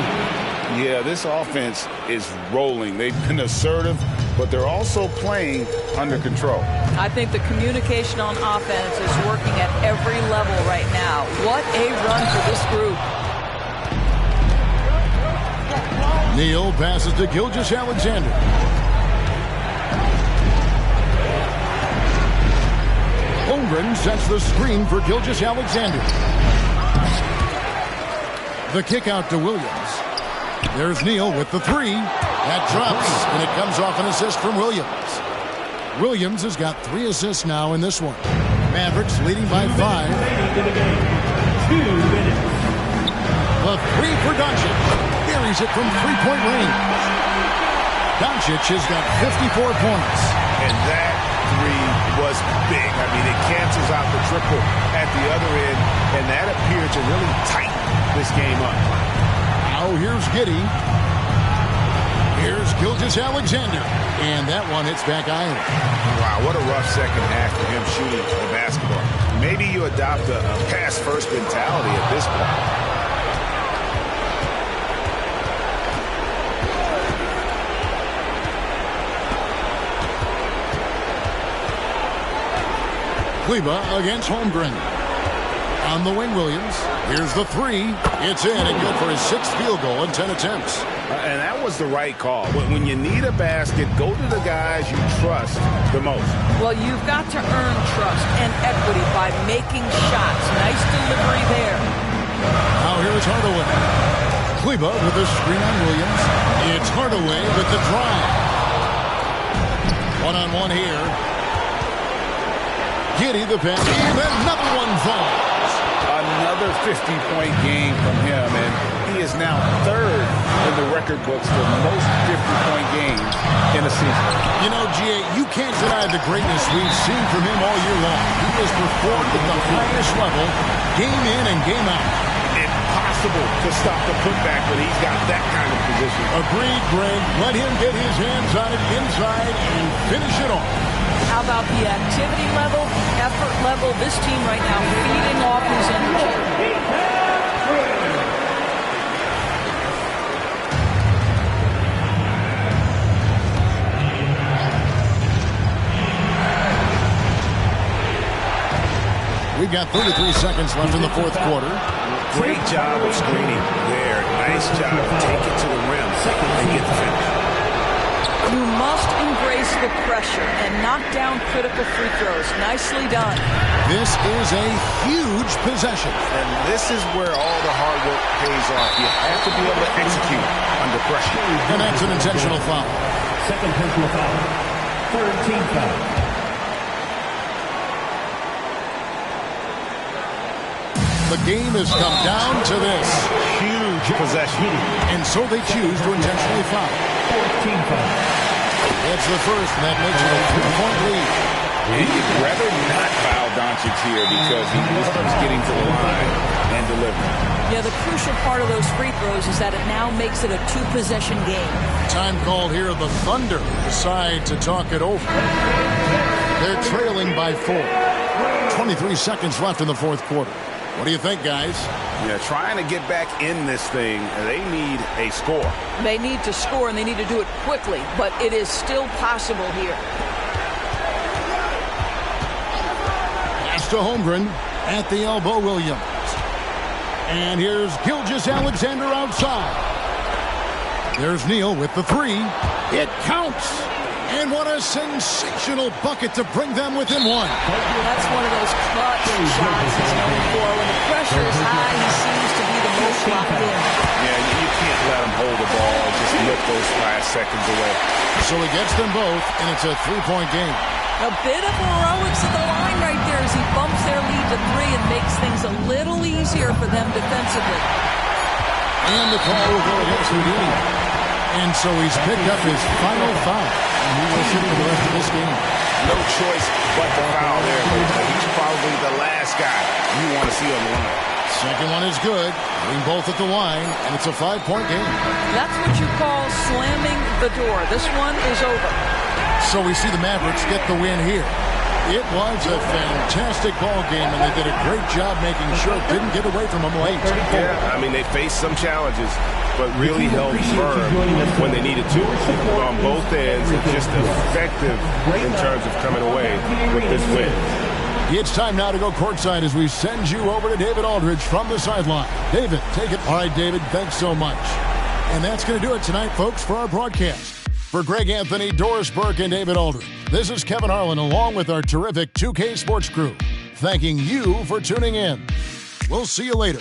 Speaker 11: Yeah, this offense is rolling. They've been assertive, but they're also playing under control.
Speaker 12: I think the communication on offense is working at every level right now. What a run for this group.
Speaker 10: Neal passes to Gilgeous-Alexander. Holmgren sets the screen for Gilgeous-Alexander. The kick out to Williams. There's Neal with the three. That drops, and it comes off an assist from Williams. Williams has got 3 assists now in this one. Mavericks leading by 5.
Speaker 1: 2 minutes.
Speaker 10: The three for Doncic. Buries it from three-point range. Doncic has got 54 points.
Speaker 11: And that three was big. I mean, it cancels out the triple at the other end, and that appeared to really tighten this game up.
Speaker 10: Now here's Giddey. Here's Gilgeous-Alexander. And that one hits back iron.
Speaker 11: Wow, what a rough second half for him shooting the basketball. Maybe
Speaker 13: maybe you adopt a pass-first mentality at this point.
Speaker 10: Kleba against Holmgren. On the wing, Williams. Here's the three. It's in and good for his 6th field goal in 10 attempts.
Speaker 13: And that was the right call. When you need a basket, go to the guys you trust the most.
Speaker 12: Well, you've got to earn trust and equity by making shots. Nice delivery there.
Speaker 10: Now here's Hardaway. Kleba with a screen on Williams. It's Hardaway with the drive. One-on-one here. Giddy the pass, and another one falls.
Speaker 13: Another 50-point game from him, and he is now 3rd in the record books for most 50-point games in a season.
Speaker 10: You know, G.A., you can't deny the greatness we've seen from him all year long. He has performed at the highest level, game in and game out.
Speaker 13: Impossible to stop the putback when he's got that kind of position.
Speaker 10: Agreed, Greg. Let him get his hands on it inside and finish it off.
Speaker 12: How about the activity level, effort level? This team right now feeding off his energy.
Speaker 10: We've got 33 seconds left in the 4th quarter.
Speaker 13: Great job of screening there. Nice job to take it to the rim and get the finish.
Speaker 12: You must embrace the pressure and knock down critical free throws. Nicely done.
Speaker 10: This is a huge possession.
Speaker 13: And this is where all the hard work pays off. You have to be able to execute under pressure.
Speaker 10: And that's an intentional foul.
Speaker 1: Second personal foul. 3rd team foul.
Speaker 10: The game has come down to this.
Speaker 13: Huge possession.
Speaker 10: And so they choose to intentionally foul.
Speaker 1: 14 foul.
Speaker 10: That's the first, and that makes it a 3-point lead.
Speaker 13: And you'd rather not foul Doncic here because he starts getting to the line and delivering.
Speaker 12: Yeah, the crucial part of those free throws is that it now makes it a 2-possession game.
Speaker 10: Time called here. The Thunder decide to talk it over. They're trailing by 4. 23 seconds left in the 4th quarter. What do you think, guys?
Speaker 13: Yeah, trying to get back in this thing, they need a score.
Speaker 12: They need to score, and they need to do it quickly, but it is still possible here.
Speaker 10: Pass to Holmgren at the elbow, Williams. And here's Gilgeous-Alexander outside. There's Neal with the 3. It counts. And what a sensational bucket to bring them within 1.
Speaker 12: That's one of those clutch shots he's known for. When the pressure is high, he seems to be the most locked in.
Speaker 13: Yeah, you can't let him hold the ball and just lift those last seconds away.
Speaker 10: So he gets them both, and it's a 3-point game.
Speaker 12: A bit of heroics at the line right there as he bumps their lead to 3 and makes things a little easier for them defensively.
Speaker 10: And the call will go against Houdini. And so he's picked up his final foul. And he will sit for the rest of this game.
Speaker 13: No choice but to foul there. He's probably the last guy you want to see on the line.
Speaker 10: Second one is good. Getting both at the line, and it's a 5-point game.
Speaker 12: That's what you call slamming the door. This one is over.
Speaker 10: So we see the Mavericks get the win here. It was a fantastic ball game, and they did a great job making sure it didn't get away from them late.
Speaker 13: Yeah, I mean, they faced some challenges, but really held firm when they needed to on both ends, and just effective in terms of coming away with this win.
Speaker 10: It's time now to go courtside as we send you over to David Aldridge from the sideline. David, take it. All right, David, thanks so much. And that's going to do it tonight, folks, for our broadcast. For Greg Anthony, Doris Burke, and David Aldridge, this is Kevin Harlan along with our terrific 2K Sports crew, thanking you for tuning in. We'll see you later.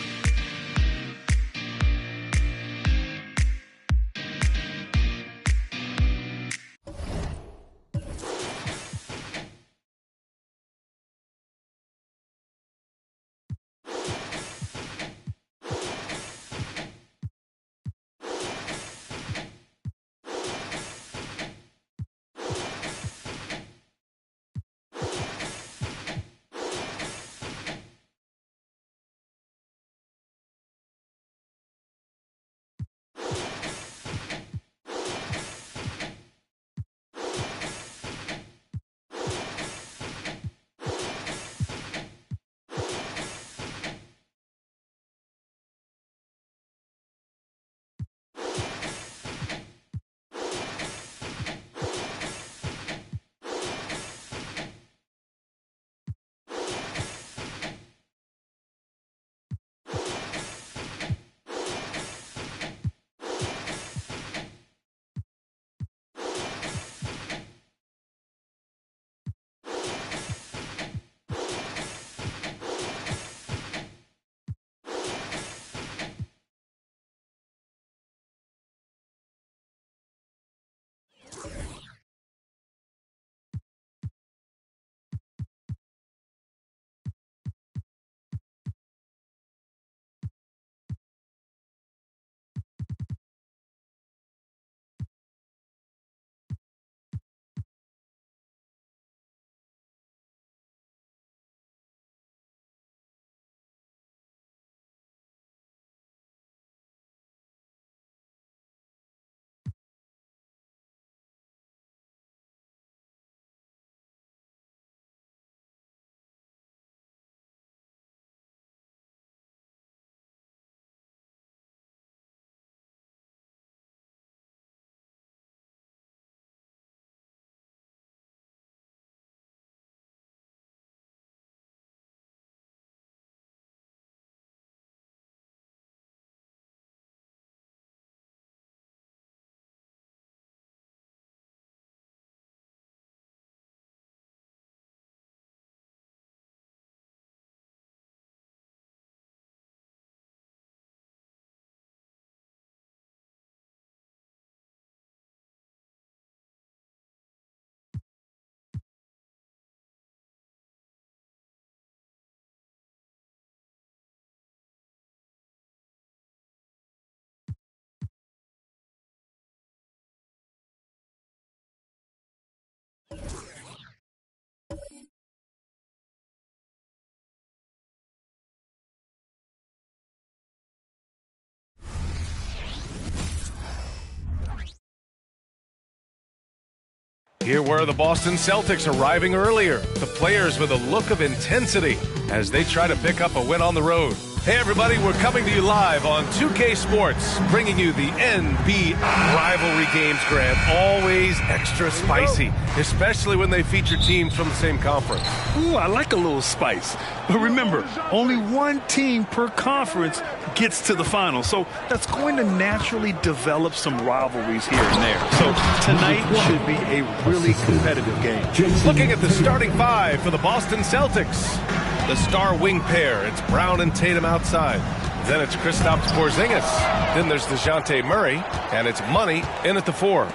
Speaker 2: Here were the Boston Celtics arriving earlier. The players with a look of intensity as they try to pick up a win on the road. Hey everybody, we're coming to you live on 2K Sports, bringing you the NBA rivalry games, Grant. Always extra spicy, especially when they feature teams from the same conference.
Speaker 3: Ooh, I like a little spice. But remember, only one team per conference gets to the final. So that's going to naturally develop some rivalries here and there. So tonight should be a really competitive game.
Speaker 2: Looking at the starting five for the Boston Celtics. The star wing pair, it's Brown and Tatum outside. Then it's Kristaps Porzingis. Then there's DeJounte Murray, and it's Money in at the 4.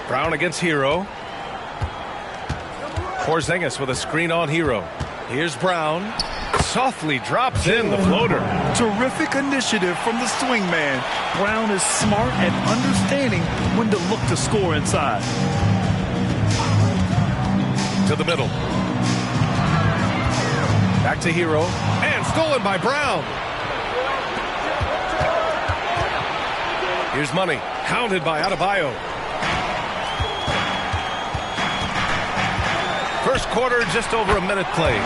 Speaker 2: Brown against Hero. Porzingis with a screen on Hero. Here's Brown. Softly drops in the floater.
Speaker 3: Terrific initiative from the swing man. Brown is smart at understanding when to look to score inside.
Speaker 2: To the middle. Back to Hero. And stolen by Brown. Here's Money. Hounded by Adebayo. First quarter, just over a minute played.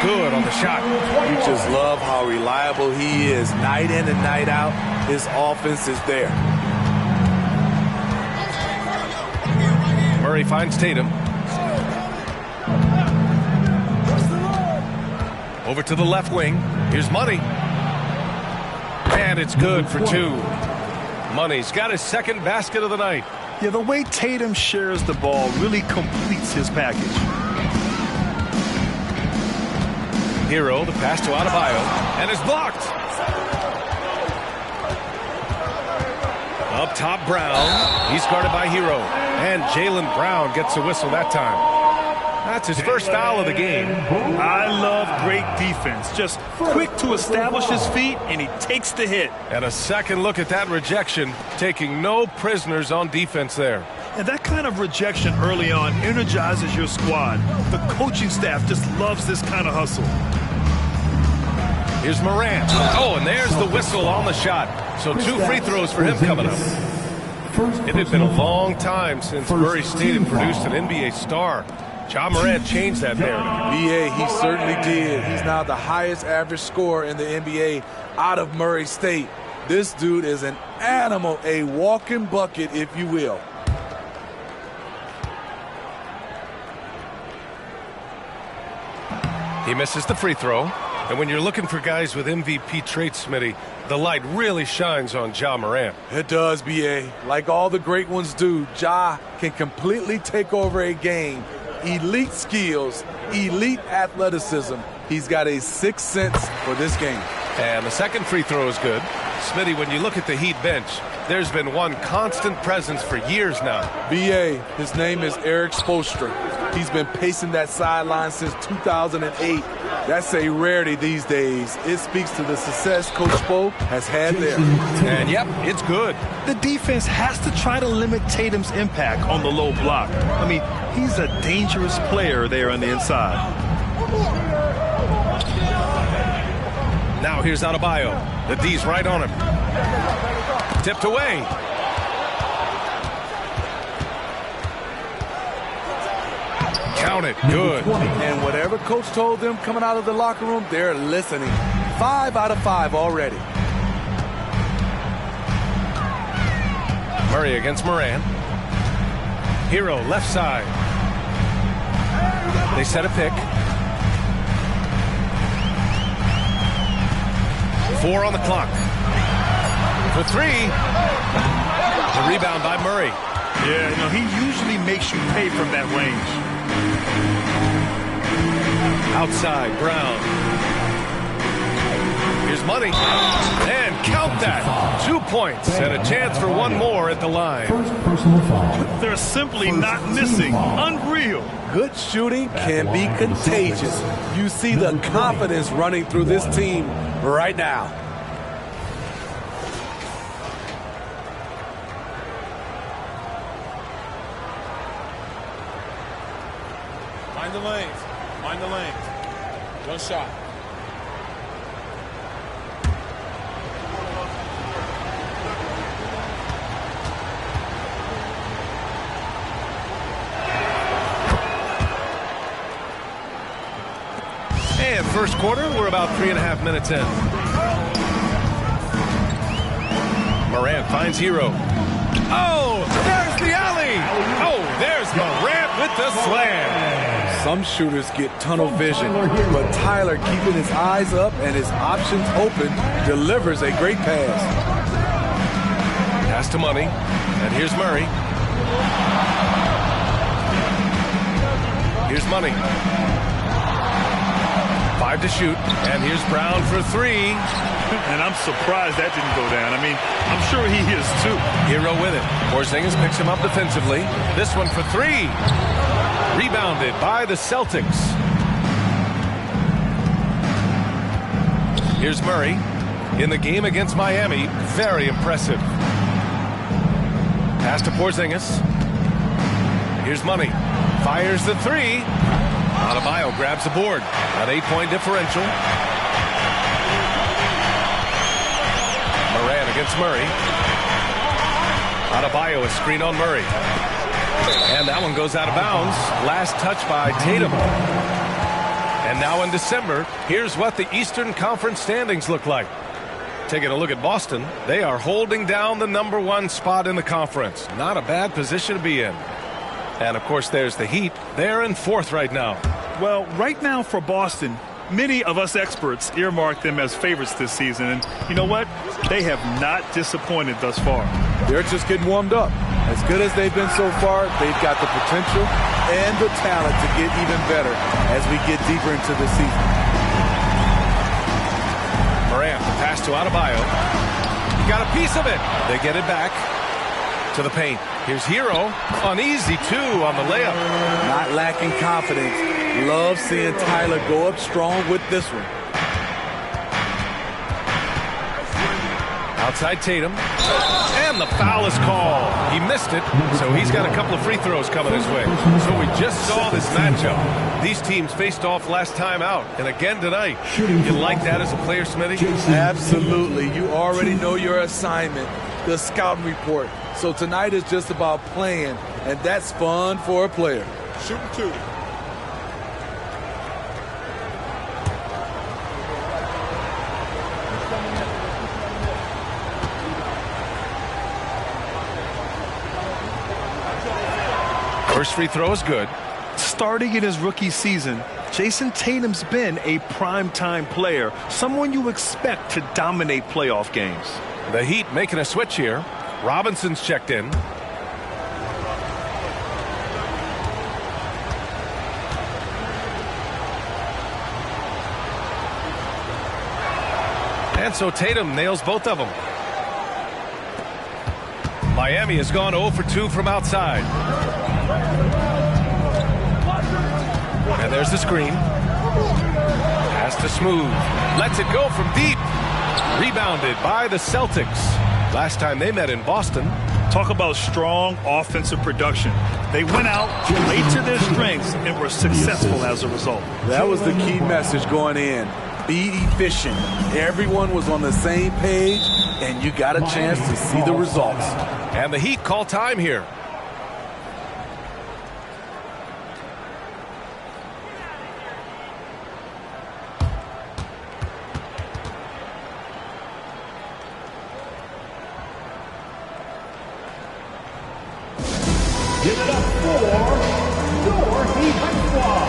Speaker 2: Good on the shot.
Speaker 16: You just love how reliable he is. Night in and night out, his offense is there.
Speaker 2: Murray finds Tatum. Over to the left wing. Here's Money. And it's good for 2. Money's got his second basket of the night.
Speaker 3: Yeah, the way Tatum shares the ball really completes his package.
Speaker 2: Hero, the pass to Adebayo, and it's blocked. Up top, Brown. He's guarded by Hero. And Jaylen Brown gets a whistle that time. That's his first foul of the game.
Speaker 3: I love great defense. Just quick to establish his feet, and he takes the hit.
Speaker 2: And a second look at that rejection, taking no prisoners on defense there.
Speaker 3: And that kind of rejection early on energizes your squad. The coaching staff just loves this kind of hustle.
Speaker 2: Here's Morant. Oh, and there's the whistle on the shot. So 2 free throws for him coming up. It had been a long time since Murray State had produced an NBA star. Ja Morant changed that narrative.
Speaker 16: B.A., he certainly did. He's now the highest average scorer in the NBA out of Murray State. This dude is an animal, a walking bucket, if you will.
Speaker 2: He misses the free throw. And when you're looking for guys with MVP traits, Smitty, the light really shines on Ja Morant.
Speaker 16: It does, B.A. Like all the great ones do, Ja can completely take over a game. Elite skills, elite athleticism. He's got a 6th sense for this game.
Speaker 2: And the second free throw is good. Smitty, when you look at the Heat bench, there's been one constant presence for years now.
Speaker 16: B.A., his name is Eric Spoelstra. He's been pacing that sideline since 2008. That's a rarity these days. It speaks to the success Coach Spo has had there.
Speaker 2: And, yep, it's good.
Speaker 3: The defense has to try to limit Tatum's impact on the low block. I mean, he's a dangerous player there on the inside.
Speaker 2: Now here's Adebayo. The D's right on him. Tipped away. Count it. Good.
Speaker 16: And whatever coach told them coming out of the locker room, they're listening. 5 out of 5 already.
Speaker 2: Murray against Morant. Hero left side. They set a pick. 4 on the clock. For 3. The rebound by Murray.
Speaker 3: Yeah, you know, he usually makes you pay from that range.
Speaker 2: Outside, Brown. Here's Money. And count that. 2 points and a chance for one more at the line.
Speaker 3: They're simply not missing. Unreal.
Speaker 16: Good shooting can be contagious. You see the confidence running through this team right now.
Speaker 6: Mind the lanes. Mind the lanes. One shot.
Speaker 2: And first quarter, we're about 3.5 minutes in. Morant finds Hero. Oh, there's the alley. Oh, there's Morant with the slam.
Speaker 16: Some shooters get tunnel vision, but Tyler, keeping his eyes up and his options open, delivers a great pass.
Speaker 2: Pass to Money, and here's Murray. Here's Money. 5 to shoot, and here's Brown for 3.
Speaker 3: And I'm surprised that didn't go down. I mean, I'm sure he is too.
Speaker 2: Hero with it. Porzingis picks him up defensively. This one for 3. Rebounded by the Celtics. Here's Murray. In the game against Miami, very impressive. Pass to Porzingis. Here's Money. Fires the 3. Adebayo grabs the board. An 8-point differential. Moran against Murray. Adebayo, a screen on Murray. And that one goes out of bounds. Last touch by Tatum. And now in December, here's what the Eastern Conference standings look like. Taking a look at Boston, they are holding down the #1 spot in the conference. Not a bad position to be in. And of course, there's the Heat. They're in 4th right now.
Speaker 3: Well, right now for Boston, many of us experts earmark them as favorites this season. And you know what? They have not disappointed thus far.
Speaker 16: They're just getting warmed up. As good as they've been so far, they've got the potential and the talent to get even better as we get deeper into the season.
Speaker 2: Morant, the pass to Adebayo. He got a piece of it. They get it back to the paint. Here's Hero. An easy 2 on the layup.
Speaker 16: Not lacking confidence. Love seeing Tyler go up strong with this one.
Speaker 2: Outside Tatum. And the foul is called. He missed it, so he's got a couple of free throws coming his way. So we just saw this matchup. These teams faced off last time out, and again tonight. You like that as a player, Smitty?
Speaker 16: Absolutely. You already know your assignment, the scouting report. So tonight is just about playing, and that's fun for a player.
Speaker 4: Shooting 2.
Speaker 2: First free throw is good.
Speaker 3: Starting in his rookie season, Jason Tatum's been a primetime player, someone you expect to dominate playoff games.
Speaker 2: The Heat making a switch here. Robinson's checked in. And so Tatum nails both of them. Miami has gone 0 for 2 from outside. And there's the screen. Pass to Smooth. Lets it go from deep. Rebounded by the Celtics. Last time they met in Boston.
Speaker 3: Talk about strong offensive production. They went out, played to their strengths, and were successful as a result.
Speaker 16: That was the key message going in. Be efficient. Everyone was on the same page, and you got a chance to see the results.
Speaker 2: And the Heat call time here.
Speaker 1: Give it up for your Heat squad.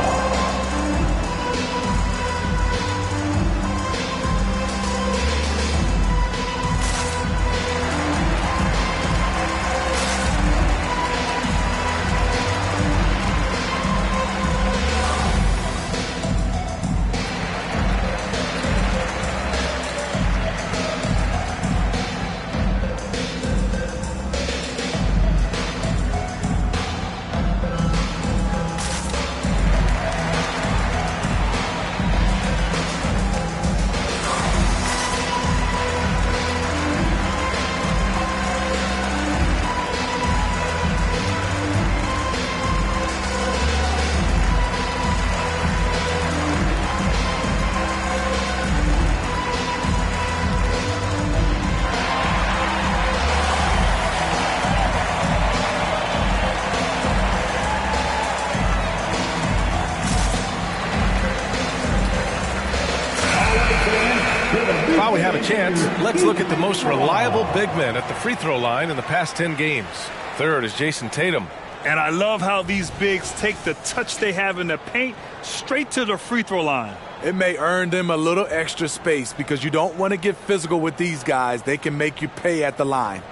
Speaker 2: While we have a chance, let's look at the most reliable big men at the free throw line in the past 10 games. Third is Jason Tatum.
Speaker 3: And I love how these bigs take the touch they have in the paint straight to the free throw line.
Speaker 16: It may earn them a little extra space because you don't want to get physical with these guys. They can make you pay at the line.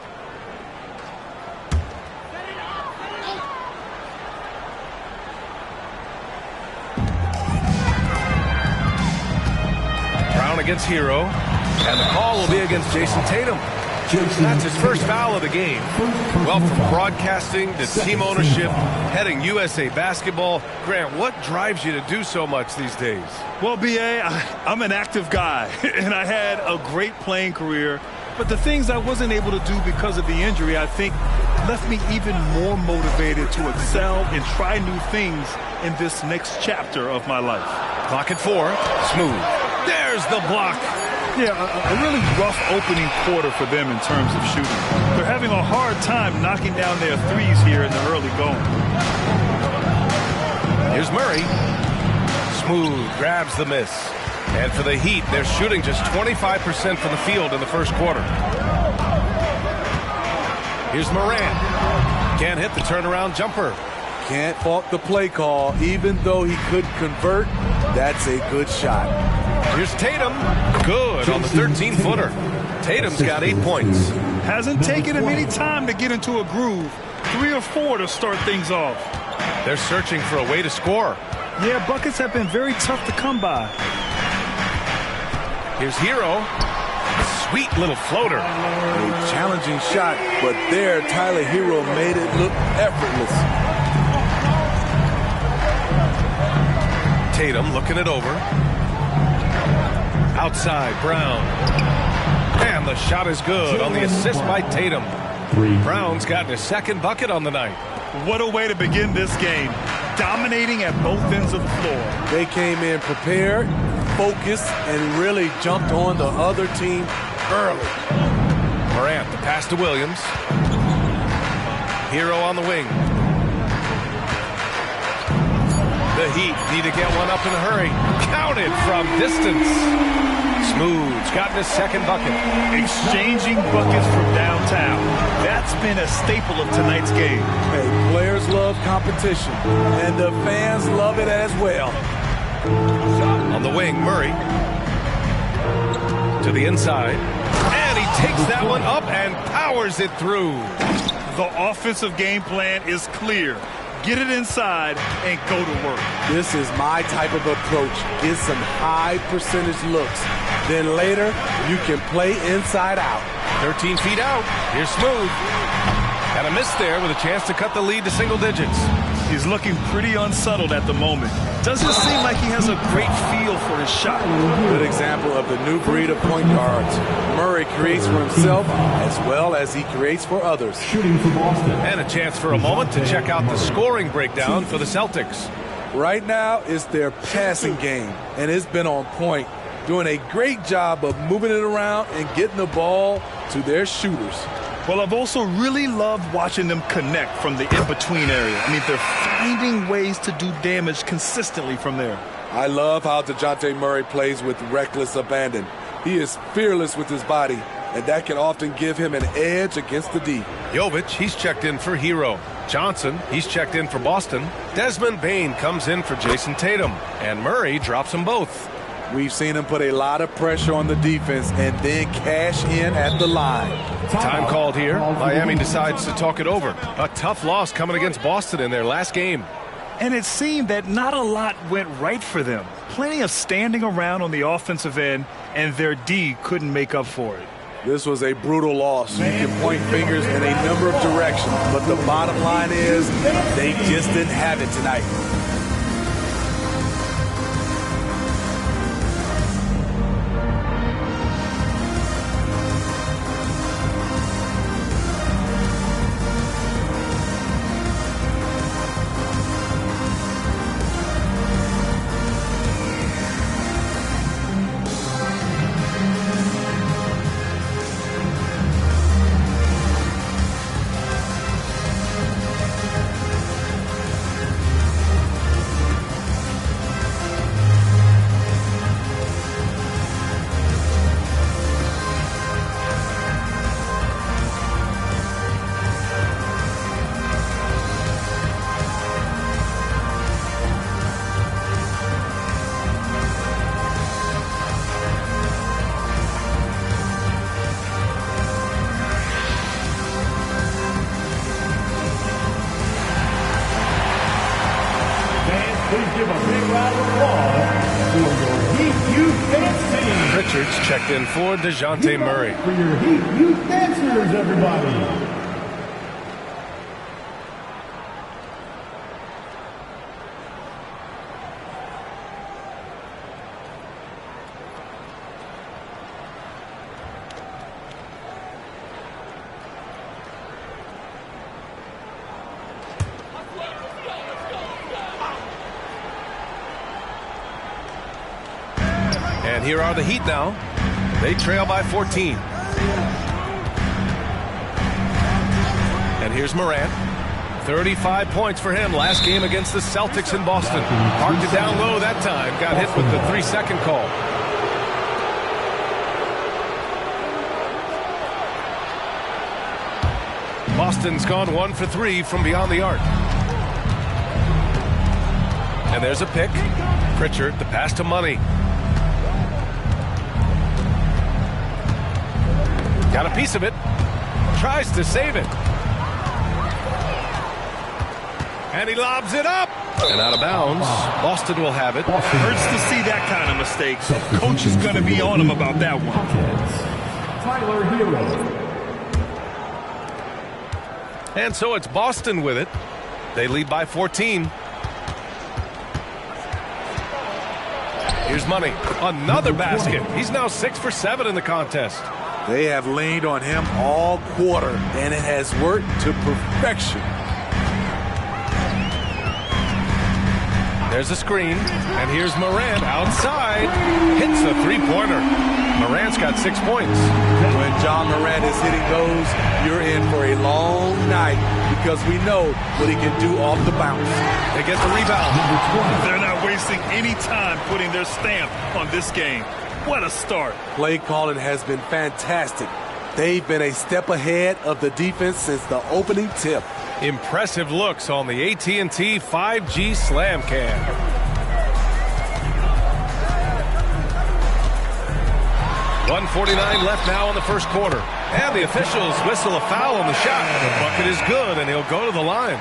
Speaker 2: Brown against Hero. And the call will be against Jason Tatum. That's his first foul of the game. Well, from broadcasting to team ownership, heading USA Basketball, Grant, what drives you to do so much these days?
Speaker 3: Well, B.A., I'm an active guy, and I had a great playing career. But the things I wasn't able to do because of the injury, I think, left me even more motivated to excel and try new things in this next chapter of my life.
Speaker 2: Clock at 4. Smooth. There's the block.
Speaker 3: Yeah, a really rough opening quarter for them in terms of shooting. They're having a hard time knocking down their threes here in the early going.
Speaker 2: Here's Murray. Smooth grabs the miss. And for the Heat, they're shooting just 25% from the field in the first quarter. Here's Morant. Can't hit the turnaround jumper.
Speaker 16: Can't fault the play call. Even though he couldn't convert, that's a good shot.
Speaker 2: Here's Tatum. Good on the 13-footer. Tatum's got 8 points.
Speaker 3: Hasn't taken him any time to get into a groove. 3 or 4 to start things off.
Speaker 2: They're searching for a way to score.
Speaker 3: Yeah, buckets have been very tough to come by.
Speaker 2: Here's Hero. Sweet little floater.
Speaker 16: A challenging shot, but there Tyler Hero made it look effortless.
Speaker 2: Tatum looking it over. Outside, Brown. And the shot is good on the assist by Tatum. Brown's gotten his second bucket on the night.
Speaker 3: What a way to begin this game. Dominating at both ends of the floor.
Speaker 16: They came in prepared, focused, and really jumped on the other team early.
Speaker 2: Morant, the pass to Williams. Hero on the wing. The Heat need to get one up in a hurry. Counted from distance. Smooth's gotten his second bucket.
Speaker 3: Exchanging buckets from downtown. That's been a staple of tonight's game.
Speaker 16: Hey, players love competition, and the fans love it as well.
Speaker 2: On the wing, Murray. To the inside. And he takes that one up and powers it through.
Speaker 3: The offensive game plan is clear. Get it inside and go to work.
Speaker 16: This is my type of approach. Get some high percentage looks. Then later, you can play inside out.
Speaker 2: 13 feet out. Here's Smooth. And a miss there with a chance to cut the lead to single digits.
Speaker 3: He's looking pretty unsettled at the moment. Doesn't seem like he has a great feel for his shot.
Speaker 16: Good example of the new breed of point guards. Murray creates for himself as well as he creates for others.
Speaker 1: Shooting for Boston.
Speaker 2: And a chance for a moment to check out the scoring breakdown for the Celtics.
Speaker 16: Right now, it's their passing game, and it's been on point. Doing a great job of moving it around and getting the ball to their shooters.
Speaker 3: Well, I've also really loved watching them connect from the in-between area. I mean, they're finding ways to do damage consistently from there.
Speaker 16: I love how DeJounte Murray plays with reckless abandon. He is fearless with his body, and that can often give him an edge against the D.
Speaker 2: Jovic, he's checked in for Hero. Johnson, he's checked in for Boston. Desmond Bane comes in for Jason Tatum. And Murray drops them both.
Speaker 16: We've seen him put a lot of pressure on the defense and then cash in at the line.
Speaker 2: Time called here. Miami decides to talk it over. A tough loss coming against Boston in their last game.
Speaker 3: And it seemed that not a lot went right for them. Plenty of standing around on the offensive end, and their D couldn't make up for it.
Speaker 16: This was a brutal loss. You can point fingers in a number of directions, but the bottom line is they just didn't have it tonight.
Speaker 2: Richards checked in for DeJounte Murray.
Speaker 1: For your Heat Youth Dancers, everybody.
Speaker 2: And here are the Heat now. They trail by 14. And here's Morant. 35 points for him last game against the Celtics in Boston. Parked it down low that time. Got hit with the 3-second call. Boston's gone 1 for 3 from beyond the arc. And there's a pick. Pritchard, the pass to Money. Got a piece of it. Tries to save it. And he lobs it up. And out of bounds. Boston will have it.
Speaker 3: Hurts to see that kind of mistake. Coach is going to be on him about that one.
Speaker 1: Tyler Hero.
Speaker 2: And so it's Boston with it. They lead by 14. Here's Money. Another basket. He's now 6 for 7 in the contest.
Speaker 16: They have leaned on him all quarter, and it has worked to perfection.
Speaker 2: There's a screen, and here's Morant outside. Hits a three-pointer. Morant's got 6 points.
Speaker 16: When John Morant is hitting those, you're in for a long night because we know what he can do off the bounce.
Speaker 2: They get the rebound.
Speaker 3: They're not wasting any time putting their stamp on this game. What a start.
Speaker 16: Play calling has been fantastic. They've been a step ahead of the defense since the opening tip.
Speaker 2: Impressive looks on the AT&T 5G Slam Cam. .149 left now in the first quarter. And the officials whistle a foul on the shot. The bucket is good, and he'll go to the line.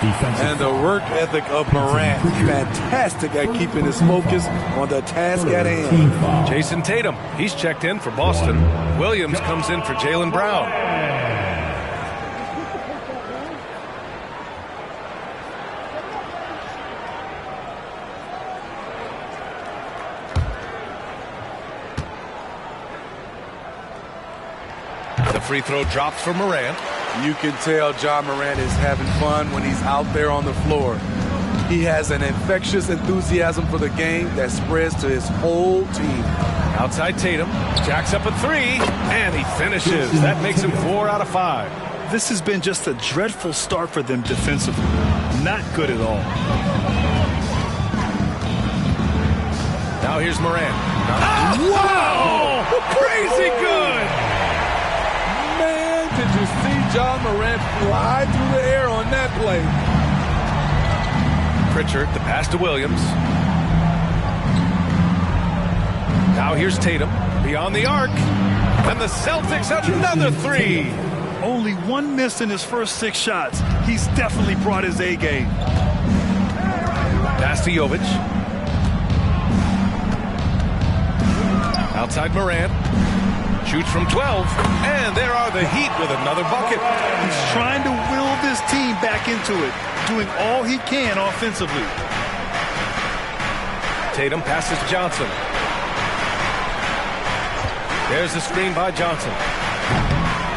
Speaker 16: And the work ethic of Morant, fantastic at keeping his focus on the task at hand.
Speaker 2: Jason Tatum, he's checked in for Boston. Williams comes in for Jaylen Brown. The free throw drops for Morant.
Speaker 16: You can tell John Morant is having fun when he's out there on the floor. He has an infectious enthusiasm for the game that spreads to his whole team.
Speaker 2: Outside Tatum, jacks up a three, and he finishes. That makes him 4 out of 5.
Speaker 3: This has been just a dreadful start for them defensively. Not good at all.
Speaker 2: Now here's Morant. Wow! Crazy good!
Speaker 16: Man, did you see John Morant fly through the air on that play?
Speaker 2: Pritchard, the pass to Williams. Now here's Tatum, beyond the arc. And the Celtics have another three.
Speaker 3: Only one miss in his first 6 shots. He's definitely brought his A game.
Speaker 2: Pass to Jovic. Outside Morant. Shoots from 12. And there are the Heat with another bucket.
Speaker 3: He's trying to will this team back into it, doing all he can offensively.
Speaker 2: Tatum passes Johnson. There's the screen by Johnson.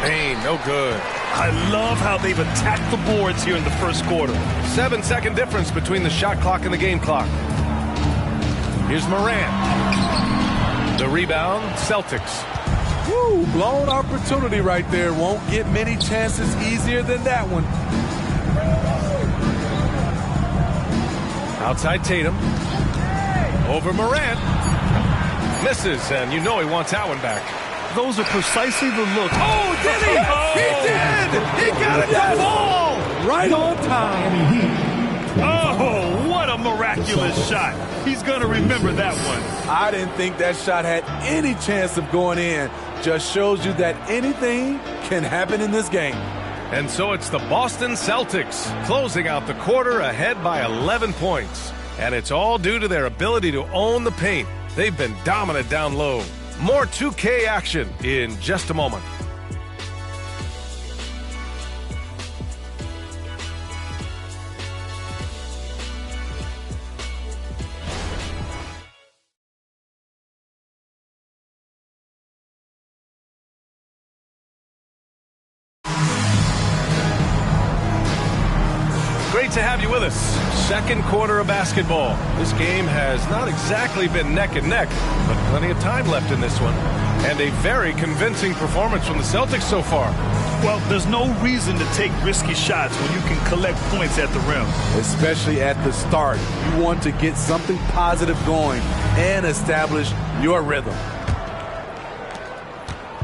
Speaker 2: Payne, no good.
Speaker 3: I love how they've attacked the boards here in the first quarter.
Speaker 2: 7-second difference between the shot clock and the game clock. Here's Morant. The rebound, Celtics.
Speaker 16: Woo, blown opportunity right there. Won't get many chances easier than that one.
Speaker 2: Outside Tatum. Over Morant. Misses, and you know he wants that one back.
Speaker 3: Those are precisely the look.
Speaker 2: Oh, did he? He did! He got it to fall!
Speaker 16: Right on time.
Speaker 3: Oh, what a miraculous shot. He's going to remember that one.
Speaker 16: I didn't think that shot had any chance of going in. Just shows you that anything can happen in this game.
Speaker 2: And so it's the Boston Celtics closing out the quarter ahead by 11 points. And it's all due to their ability to own the paint. They've been dominant down low. More 2K action in just a moment. Great to have you with us. Second quarter of basketball. This game has not exactly been neck and neck, but plenty of time left in this one. And a very convincing performance from the Celtics so far.
Speaker 3: Well, there's no reason to take risky shots when you can collect points at the rim.
Speaker 16: Especially at the start. You want to get something positive going and establish your rhythm.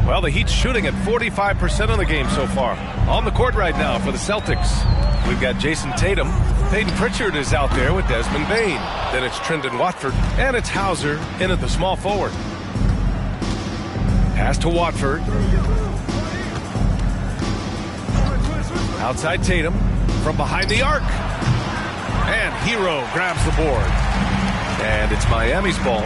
Speaker 2: Well, the Heat's shooting at 45% of the game so far. On the court right now for the Celtics. We've got Jason Tatum. Peyton Pritchard is out there with Desmond Bain. Then it's Trendon Watford. And it's Hauser in at the small forward. Pass to Watford. Outside Tatum. From behind the arc. And Hero grabs the board. And it's Miami's ball.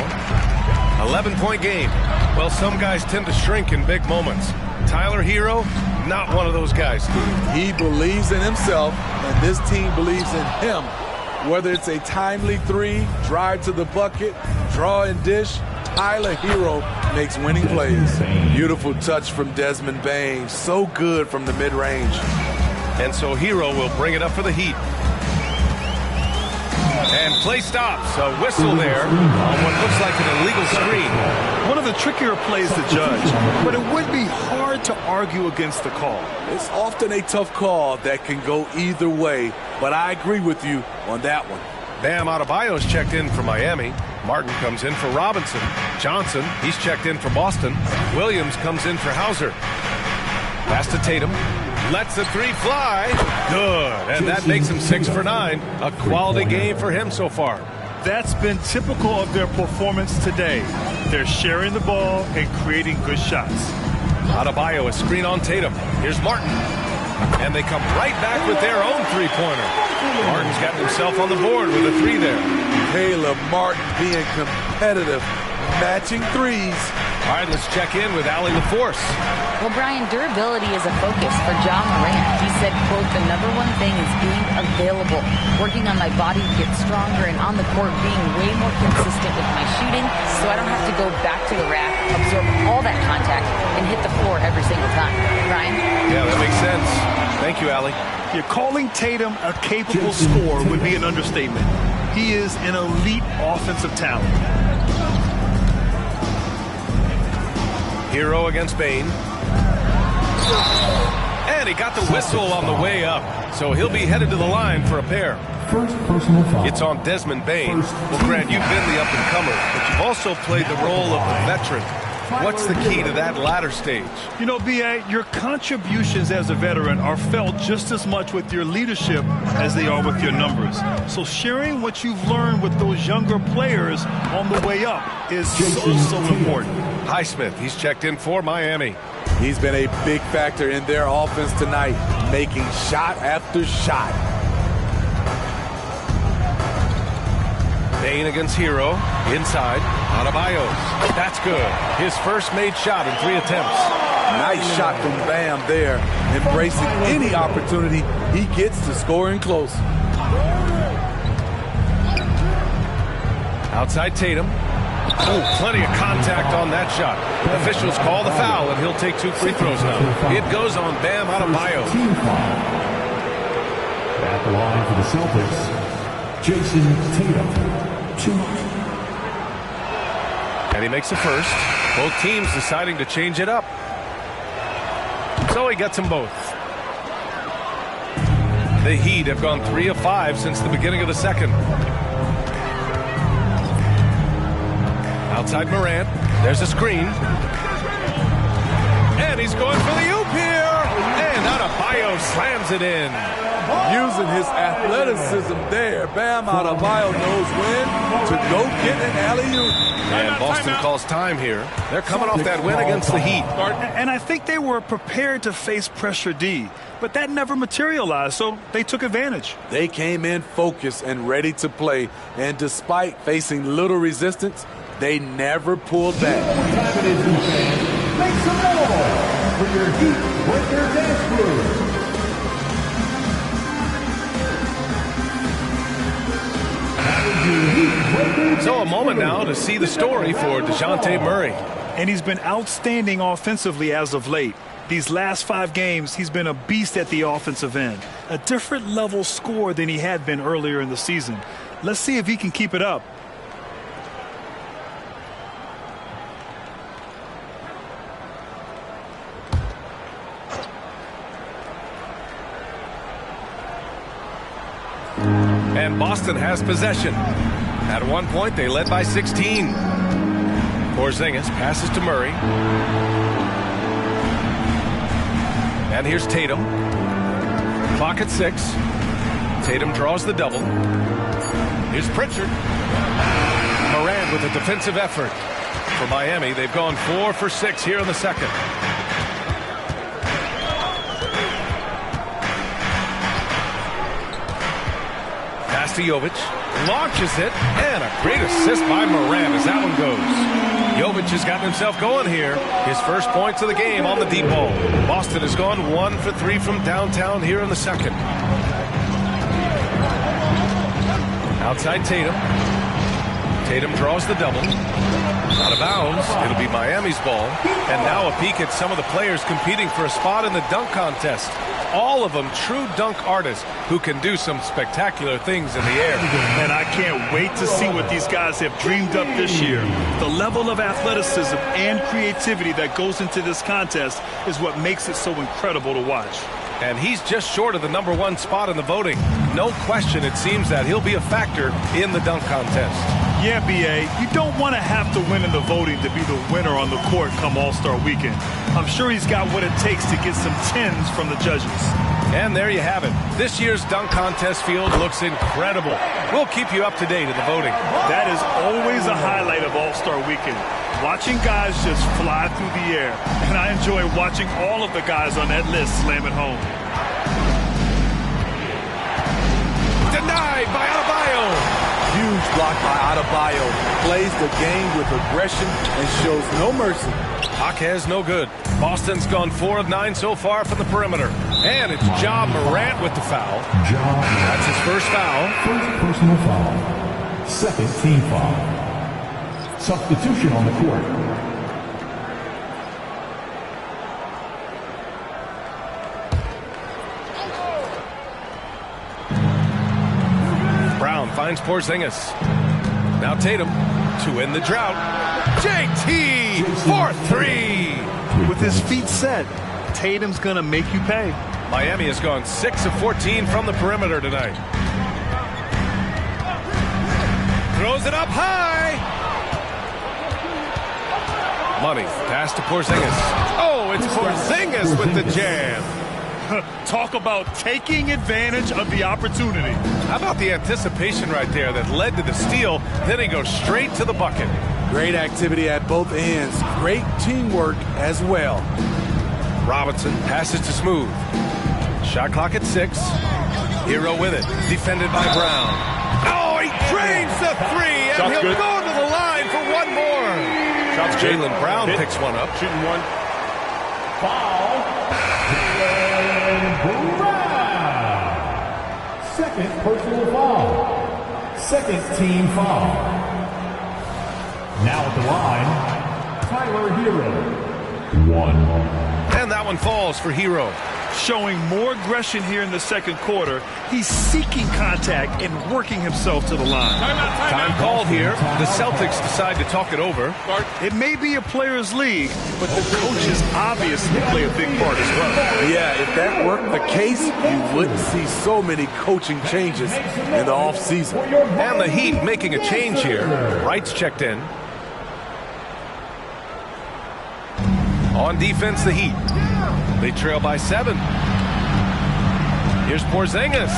Speaker 2: 11-point game. Well, some guys tend to shrink in big moments. Tyler Hero, not one of those guys, Steve.
Speaker 16: He believes in himself, and this team believes in him. Whether it's a timely three, drive to the bucket, draw and dish, Tyler Hero makes winning plays. Beautiful touch from Desmond Bain. So good from the mid-range.
Speaker 2: And so Hero will bring it up for the Heat. And play stops. A whistle there on what looks like an illegal screen.
Speaker 3: One of the trickier plays to judge, but it would be hard to argue against the call.
Speaker 16: It's often a tough call that can go either way, but I agree with you on that one.
Speaker 2: Bam Adebayo's checked in for Miami. Martin comes in for Robinson. Johnson, he's checked in for Boston. Williams comes in for Hauser. Pass to Tatum. Lets the three fly. Good. And that makes him 6 for 9. A quality game for him so far.
Speaker 3: That's been typical of their performance today. They're sharing the ball and creating good shots.
Speaker 2: Adebayo, a screen on Tatum. Here's Martin. And they come right back with their own three-pointer. Martin's got himself on the board with a 3 there.
Speaker 16: Caleb Martin being competitive, matching threes.
Speaker 2: All right, let's check in with Allie LaForce.
Speaker 5: Well, Brian, durability is a focus for Ja Morant. He said, quote, the number one thing is being available, working on my body to get stronger, and on the court being way more consistent with my shooting so I don't have to go back to the rack, absorb all that contact, and hit the floor every single time. Brian?
Speaker 2: Yeah, that makes sense. Thank you, Allie.
Speaker 3: You're calling Tatum a capable scorer would be an understatement. He is an elite offensive talent.
Speaker 2: Hero against Bain. And he got the whistle on the way up. So he'll be headed to the line for a pair.
Speaker 1: First personal foul.
Speaker 2: It's on Desmond Bain. Well, Grant, you've been the up-and-comer, but you've also played the role of the veteran. What's the key to that latter stage?
Speaker 3: You know, B.A., your contributions as a veteran are felt just as much with your leadership as they are with your numbers. So sharing what you've learned with those younger players on the way up is so important.
Speaker 2: Highsmith, he's checked in for Miami.
Speaker 16: He's been a big factor in their offense tonight, making shot after shot.
Speaker 2: Bain against Hero. Inside. Adebayo. That's good. His first made shot in 3 attempts.
Speaker 16: Nice shot from Bam there. Embracing any opportunity he gets to scoring close.
Speaker 2: Outside Tatum. Oh, plenty of contact on that shot. Officials call the foul, and he'll take 2 free throws now. It goes on Bam Adebayo.
Speaker 1: At the line for the Celtics, Jason Tatum. 2.
Speaker 2: And he makes the first. Both teams deciding to change it up. So he gets them both. The Heat have gone 3 of 5 since the beginning of the second. Outside Morant. There's a screen. And he's going for the oop here. And Adebayo slams it in.
Speaker 16: Using his athleticism there, Bam Adebayo knows when to go get an alley-oop.
Speaker 2: And Boston calls time here. They're coming off that win against the Heat.
Speaker 3: And I think they were prepared to face pressure D, but that never materialized, so they took advantage.
Speaker 16: They came in focused and ready to play, and despite facing little resistance, They never pulled back.
Speaker 1: Time it is, fans. Make some noise for your Heat Breaker Dance Crew.
Speaker 2: So a moment now to see the story for DeJounte Murray.
Speaker 3: And he's been outstanding offensively as of late. These last 5 games, he's been a beast at the offensive end. A different level scorer than he had been earlier in the season. Let's see if he can keep it up.
Speaker 2: And Boston has possession. At one point, they led by 16. Porzingis passes to Murray. And here's Tatum. Clock at 6. Tatum draws the double. Here's Pritchard. Morant with a defensive effort. For Miami, they've gone 4 for 6 here in the second. Pass to Jovic, launches it, and a great assist by Morant as that one goes. Jovic has gotten himself going here. His first points of the game on the deep ball. Boston has gone 1 for 3 from downtown here in the second. Outside Tatum. Tatum draws the double. Out of bounds. It'll be Miami's ball. And now a peek at some of the players competing for a spot in the dunk contest. All of them true dunk artists who can do some spectacular things in the air.
Speaker 3: And I can't wait to see what these guys have dreamed up this year. The level of athleticism and creativity that goes into this contest is what makes it so incredible to watch.
Speaker 2: And he's just short of the #1 spot in the voting. No question, it seems that he'll be a factor in the dunk contest.
Speaker 3: Yeah, B.A., you don't want to have to win in the voting to be the winner on the court come All-Star Weekend. I'm sure he's got what it takes to get some 10s from the judges.
Speaker 2: And there you have it. This year's dunk contest field looks incredible. We'll keep you up to date in the voting.
Speaker 3: That is always a highlight of All-Star Weekend. Watching guys just fly through the air. And I enjoy watching all of the guys on that list slam it home.
Speaker 2: Denied by Adebayo.
Speaker 16: Huge block by Adebayo. Plays the game with aggression and shows no mercy.
Speaker 2: Jaquez no good. Boston's gone 4 of 9 so far from the perimeter. And it's Ja Morant with the foul. That's his first foul.
Speaker 1: First personal foul. Second team foul. Substitution on the court.
Speaker 2: Brown finds Porzingis. Now Tatum to end the drought. JT for 3.
Speaker 3: With his feet set, Tatum's going to make you pay.
Speaker 2: Miami has gone 6 of 14 from the perimeter tonight. Throws it up high. Money. Pass to Porzingis. Oh, it's Porzingis with the jam.
Speaker 3: Talk about taking advantage of the opportunity.
Speaker 2: How about the anticipation right there that led to the steal? Then he goes straight to the bucket.
Speaker 16: Great activity at both ends. Great teamwork as well.
Speaker 2: Robinson passes to Smooth. Shot clock at 6. Hero with it. Defended by Brown. Oh, he drains the 3, and he'll go to the line for one more. Jaylen Brown picks one up.
Speaker 1: Shooting one. Foul. Second personal foul. Second team foul. Now at the line, Tyler Hero. 1.
Speaker 2: And that one falls for Hero.
Speaker 3: Showing more aggression here in the second quarter. He's seeking contact and working himself to the line.
Speaker 2: Time called here. The Celtics decide to talk it over.
Speaker 3: It may be a players' league, but the coaches obviously play a big part as well.
Speaker 16: Yeah, if that weren't the case, you wouldn't see so many coaching changes in the offseason.
Speaker 2: And the Heat making a change here. Wright's checked in. On defense, the Heat. They trail by 7. Here's Porzingis.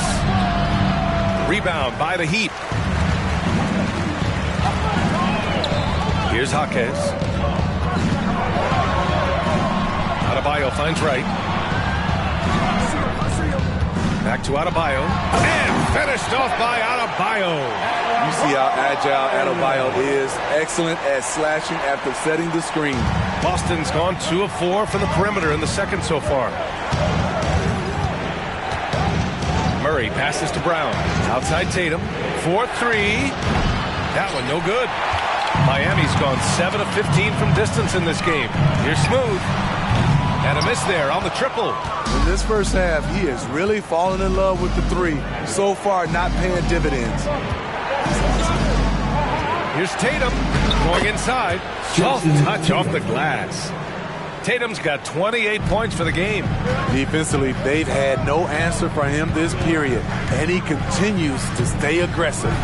Speaker 2: Rebound by the Heat. Here's Jaquez. Adebayo finds Wright. Back to Adebayo. And finished off by Adebayo.
Speaker 16: You see how agile Adebayo is. Excellent at slashing after setting the screen.
Speaker 2: Boston's gone 2 of 4 from the perimeter in the second so far. Murray passes to Brown. Outside Tatum. 4-3. That one no good. Miami's gone 7 of 15 from distance in this game. Here's Smooth. And a miss there on the triple.
Speaker 16: In this first half, he has really fallen in love with the three. So far, not paying dividends.
Speaker 2: Here's Tatum going inside. Soft touch off the glass. Tatum's got 28 points for the game.
Speaker 16: Defensively, they've had no answer for him this period, and he continues to stay aggressive.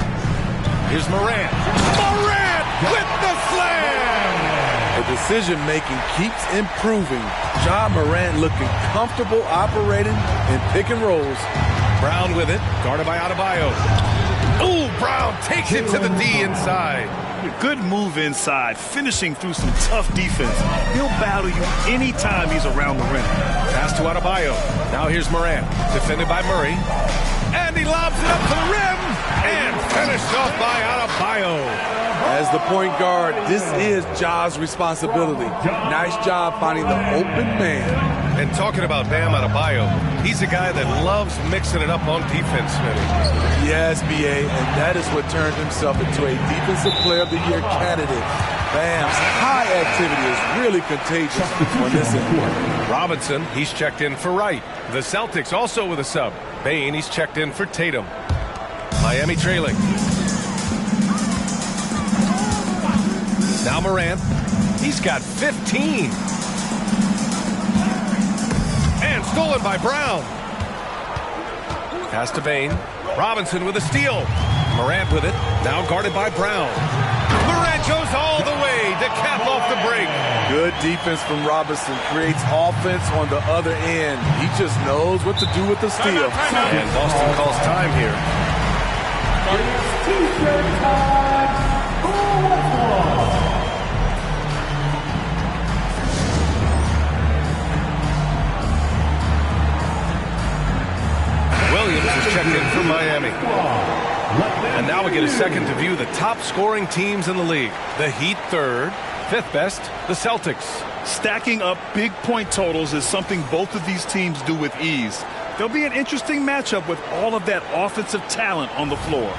Speaker 2: Here's Morant. Morant with the slam!
Speaker 16: The decision-making keeps improving. Ja Morant looking comfortable operating in pick and rolls.
Speaker 2: Brown with it, guarded by Adebayo. Ooh, Brown takes it to the D inside.
Speaker 3: Good move inside, finishing through some tough defense. He'll battle you anytime he's around the rim.
Speaker 2: Pass to Adebayo. Now here's Morant, defended by Murray. And he lobs it up to the rim. And finished off by Adebayo.
Speaker 16: As the point guard, this is Ja's responsibility. Nice job finding the open man.
Speaker 2: And talking about Bam Adebayo, he's a guy that loves mixing it up on defense, Smitty.
Speaker 16: Yes, B.A., and that is what turned himself into a Defensive Player of the Year candidate. Bam's high activity is really contagious on this end.
Speaker 2: Robinson, he's checked in for Wright. The Celtics also with a sub. Bane, he's checked in for Tatum. Miami trailing. Now Morant, he's got 15. And stolen by Brown. Pass to Bane. Robinson with a steal. Morant with it, now guarded by Brown. Morant goes all the way to cap off the break.
Speaker 16: Good defense from Robinson, creates offense on the other end. He just knows what to do with the steal.
Speaker 2: And Boston calls time here. Williams is checked in for Miami. And now we get a second to view the top scoring teams in the league. The Heat third, fifth best, the Celtics.
Speaker 3: Stacking up big point totals is something both of these teams do with ease. There'll be an interesting matchup with all of that offensive talent on the floor.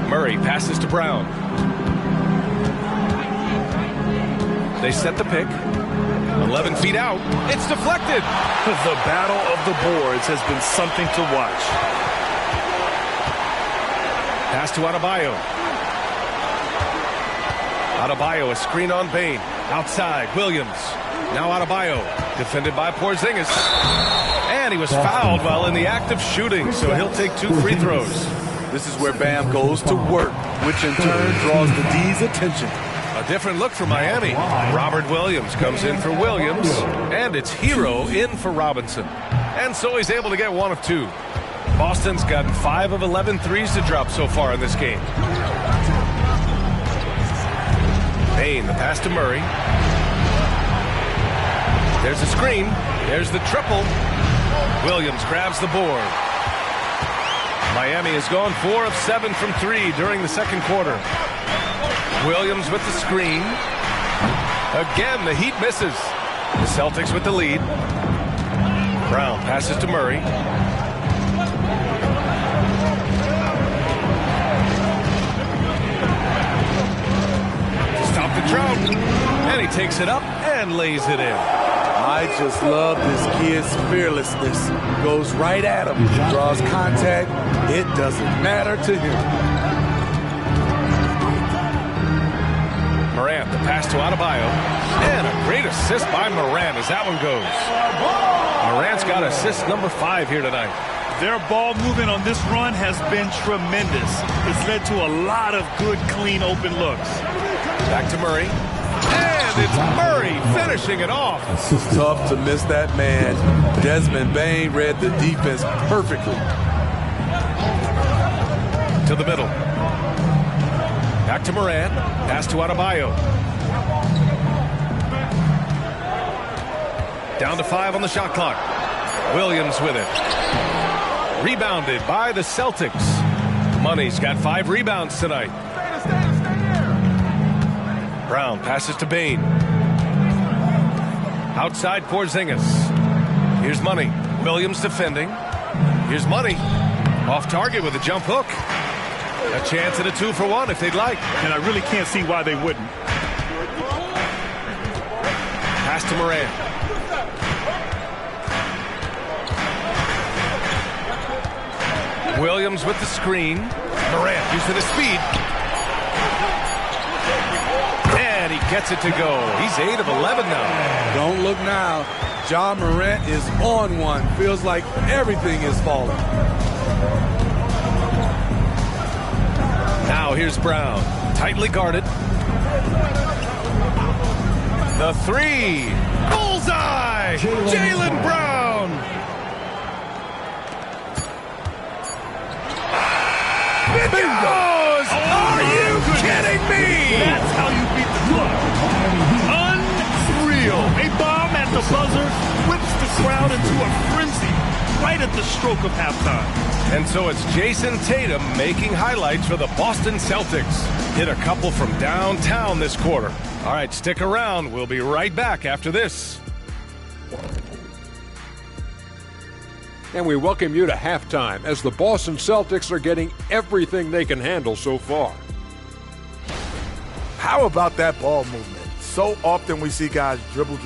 Speaker 2: Murray passes to Brown. They set the pick. 11 feet out. It's deflected.
Speaker 3: The battle of the boards has been something to watch.
Speaker 2: Pass to Adebayo. Adebayo, a screen on Bane. Outside, Williams. Now Adebayo, defended by Porzingis. And he was fouled while in the act of shooting, so he'll take 2 free throws.
Speaker 16: This is where Bam goes to work, which in turn draws the D's attention.
Speaker 2: A different look for Miami. Robert Williams comes in for Williams, and it's Hero in for Robinson. And so he's able to get 1 of 2. Boston's gotten 5 of 11 threes to drop so far in this game. Bane, the pass to Murray. There's a screen. There's the triple. Williams grabs the board. Miami has gone 4 of 7 from 3 during the second quarter. Williams with the screen. Again, the Heat misses. The Celtics with the lead. Brown passes to Murray. To stop the drought. And he takes it up and lays it in.
Speaker 16: I just love this kid's fearlessness. Goes right at him. Draws contact. It doesn't matter to him.
Speaker 2: Morant, the pass to Adebayo. And a great assist by Morant as that one goes. Morant's got assist number 5 here tonight.
Speaker 3: Their ball movement on this run has been tremendous. It's led to a lot of good, clean, open looks.
Speaker 2: Back to Murray. And it's Murray finishing it off.
Speaker 16: Tough to miss that man. Desmond Bane read the defense perfectly.
Speaker 2: To the middle. Back to Morant. Pass to Adebayo. Down to 5 on the shot clock. Williams with it. Rebounded by the Celtics. Money's got 5 rebounds tonight. Brown passes to Bane. Outside Porzingis. Here's Money. Williams defending. Here's Money. Off target with a jump hook. A chance at a 2-for-1 if they'd like.
Speaker 3: And I really can't see why they wouldn't.
Speaker 2: Pass to Morant. Williams with the screen. Morant using his speed. And he gets it to go. He's 8 of 11 now.
Speaker 16: Don't look now. Ja Morant is on one. Feels like everything is falling.
Speaker 2: Now here's Brown. Tightly guarded. The 3. Bullseye! Jaylen Brown! It goes! Are you kidding me?
Speaker 3: That's how you beat the clock. Unreal. A bomb at the buzzer whips the crowd into a frenzy right at the stroke of halftime.
Speaker 2: And so it's Jason Tatum making highlights for the Boston Celtics. Hit a couple from downtown this quarter. All right, stick around. We'll be right back after this.
Speaker 6: And we welcome you to halftime as the Boston Celtics are getting everything they can handle so far.
Speaker 7: How about that ball movement? So often we see guys dribble,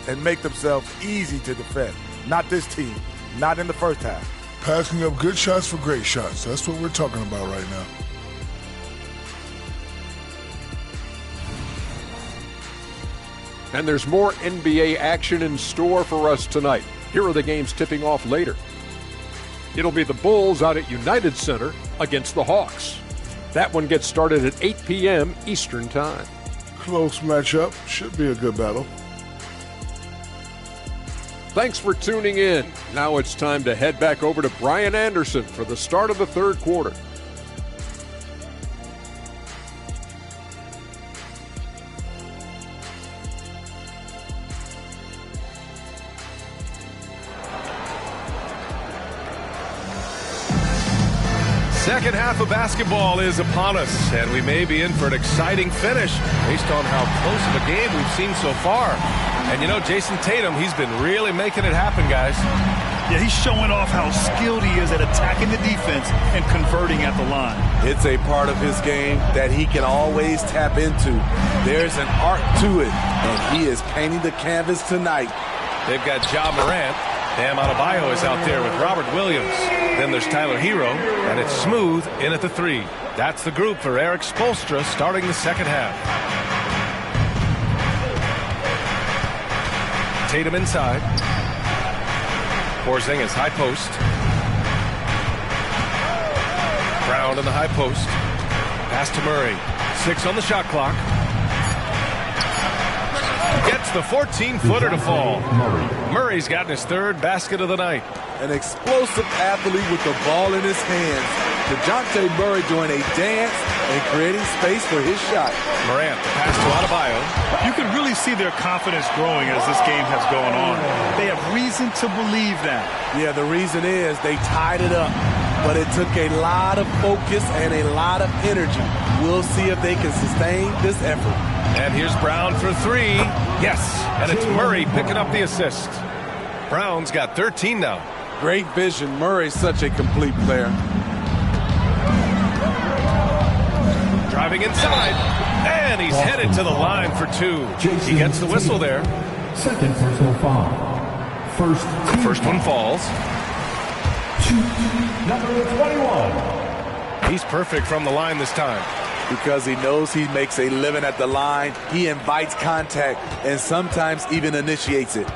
Speaker 7: and make themselves easy to defend. Not this team. Not in the first half.
Speaker 8: Passing up good shots for great shots. That's what we're talking about right now.
Speaker 6: And there's more NBA action in store for us tonight. Here are the games tipping off later. It'll be the Bulls out at United Center against the Hawks. That one gets started at 8 p.m. Eastern Time.
Speaker 8: Close matchup. Should be a good battle.
Speaker 6: Thanks for tuning in. Now it's time to head back over to Brian Anderson for the start of the third quarter.
Speaker 2: Second half of basketball is upon us, and we may be in for an exciting finish based on how close of a game we've seen so far. And you know, Jason Tatum, he's been really making it happen, guys.
Speaker 3: Yeah, he's showing off how skilled he is at attacking the defense and converting at the line.
Speaker 16: It's a part of his game that he can always tap into. There's an art to it, and he is painting the canvas tonight.
Speaker 2: They've got Ja Morant. Bam Adebayo is out there with Robert Williams. Then there's Tyler Hero, and it's Smooth in at the 3. That's the group for Eric Spoelstra starting the second half. Tatum inside. Porzingis high post. Brown in the high post. Pass to Murray. 6 on the shot clock. Gets the 14-footer to fall. Murray's gotten his 3rd basket of the night.
Speaker 16: An explosive athlete with the ball in his hands. DeJounte Murray doing a dance and creating space for his shot.
Speaker 2: Morant, pass to Adebayo.
Speaker 3: You can really see their confidence growing as this game has gone on. They have reason to believe that.
Speaker 16: Yeah, the reason is they tied it up, but it took a lot of focus and a lot of energy. We'll see if they can sustain this effort.
Speaker 2: And here's Brown for 3. Yes, and it's Murray picking up the assist. Brown's got 13 now.
Speaker 16: Great vision. Murray's such a complete player.
Speaker 2: Driving inside, and he's headed to the line for 2. He gets the whistle there.
Speaker 1: Second personal foul.
Speaker 2: First one falls.
Speaker 1: Number 21.
Speaker 2: He's perfect from the line this time.
Speaker 16: Because he knows he makes a living at the line, he invites contact and sometimes even initiates it.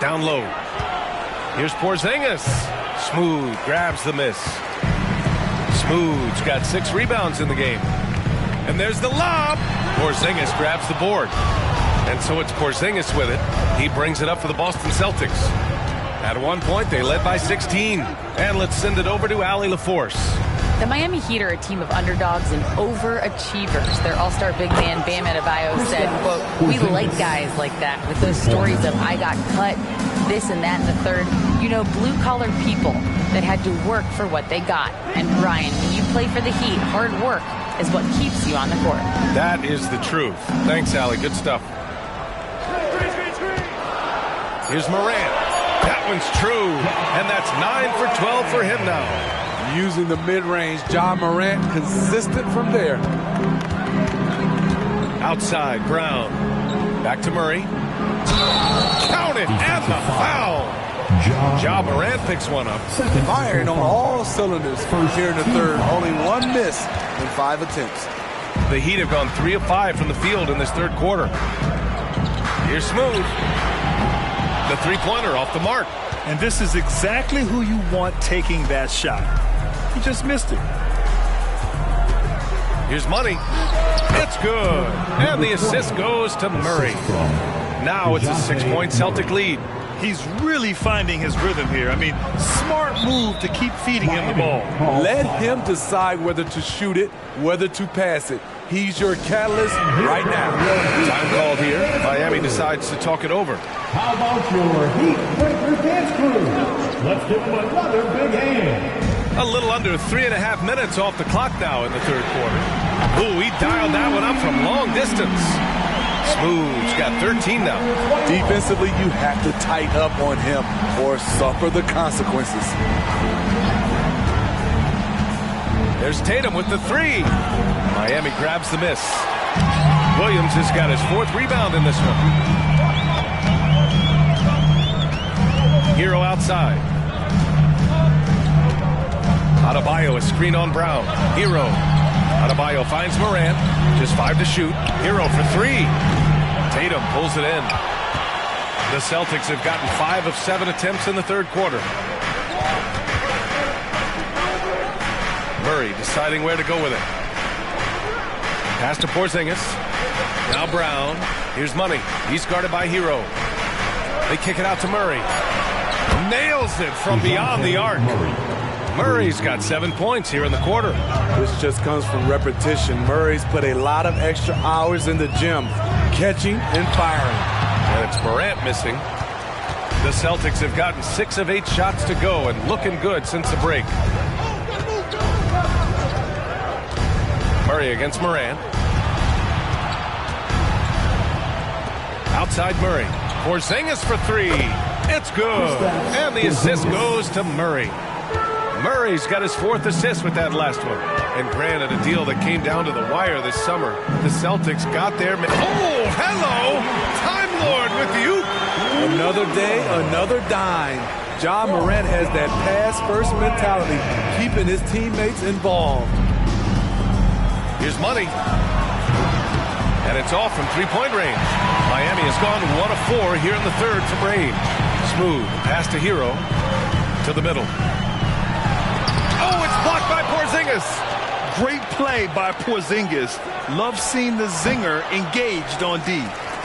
Speaker 2: Down low. Here's Porzingis. Smooth grabs the miss. Smooth's got 6 rebounds in the game. And there's the lob. Porzingis grabs the board. And so it's Porzingis with it. He brings it up for the Boston Celtics. At one point, they led by 16. And let's send it over to Allie LaForce.
Speaker 5: The Miami Heat are a team of underdogs and overachievers. Their all-star big man, Bam Adebayo, said, quote, "We like guys like that with those stories of I got cut, this and that and the third. You know, blue-collar people that had to work for what they got. And Ryan, when you play for the Heat, hard work is what keeps you on the court."
Speaker 2: That is the truth. Thanks, Allie. Good stuff. Here's Morant. That one's true. And that's 9 for 12 for him now.
Speaker 16: Using the mid-range, Ja Morant consistent from there.
Speaker 2: Outside, Brown. Back to Murray. Count it, and the foul. Ja Morant picks one up.
Speaker 16: Firing on all cylinders here in the third. Only one miss in 5 attempts.
Speaker 2: The Heat have gone 3 of 5 from the field in this third quarter. Here's Smooth. The three-pointer off the mark.
Speaker 3: And this is exactly who you want taking that shot. He just missed it.
Speaker 2: Here's Money. It's good. And the assist goes to Murray. Now it's a 6-point Celtic lead.
Speaker 3: He's really finding his rhythm here. I mean, smart move to keep feeding him the ball.
Speaker 16: Let him decide whether to shoot it, whether to pass it. He's your catalyst right now.
Speaker 2: Time called here. Miami decides to talk it over.
Speaker 1: How about your Heat Breaker dance crew? Let's give them another big hand.
Speaker 2: A little under 3.5 minutes off the clock now in the third quarter. Ooh, he dialed that one up from long distance. Smooth's got 13 now.
Speaker 16: Defensively, you have to tighten up on him or suffer the consequences.
Speaker 2: There's Tatum with the three. Miami grabs the miss. Williams has got his 4th rebound in this one. Hero outside. Adebayo is screen on Brown. Hero. Adebayo finds Morant. Just 5 to shoot. Hero for 3. Tatum pulls it in. The Celtics have gotten 5 of 7 attempts in the third quarter. Murray deciding where to go with it. Pass to Porzingis. Now Brown. Here's Money. He's guarded by Hero. They kick it out to Murray. Nails it from beyond the arc. Murray's got 7 points here in the quarter.
Speaker 16: This just comes from repetition. Murray's put a lot of extra hours in the gym, catching and firing.
Speaker 2: And it's Morant missing. The Celtics have gotten 6 of 8 shots to go and looking good since the break. Murray against Morant. Outside Murray. Porzingis for 3. It's good. And the assist goes to Murray. Murray's got his 4th assist with that last one. And granted, a deal that came down to the wire this summer. The Celtics got their... Oh, hello! Time Lord with you.
Speaker 16: Another day, another dime. Ja Morant has that pass-first mentality, keeping his teammates involved.
Speaker 2: Here's Money. And it's off from 3-point range. Miami has gone 1 of 4 here in the third from range. Smooth. Pass to Hero. To the middle. Oh, it's blocked by Porzingis.
Speaker 3: Great play by Porzingis. Love seeing the zinger engaged on D.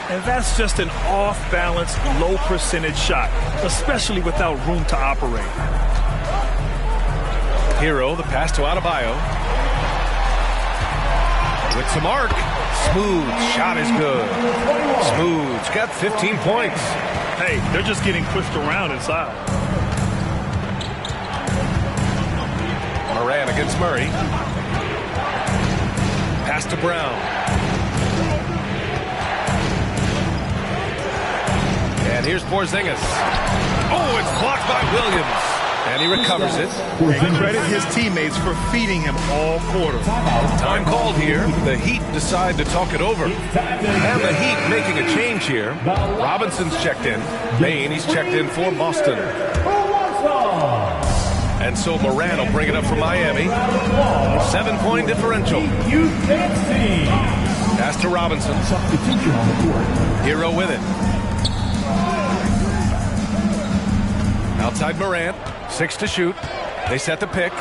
Speaker 3: And that's just an off-balance, low-percentage shot, especially without room to operate.
Speaker 2: Hero, the pass to Adebayo. With some arc. Smooth shot is good. Smooth's got 15 points.
Speaker 3: Hey, they're just getting pushed around inside.
Speaker 2: Morant against Murray. Pass to Brown. And here's Porzingis. Oh, it's blocked by Williams. And he recovers it.
Speaker 3: And credit his teammates for feeding him all quarter.
Speaker 2: Time called here. The Heat decide to talk it over. And the Heat making a change here. Robinson's checked in. Maine, he's checked in for Boston. And so Morant will bring it up for Miami. 7-point differential. Pass to Robinson. Hero with it. Outside Morant. 6 to shoot. They set the pick.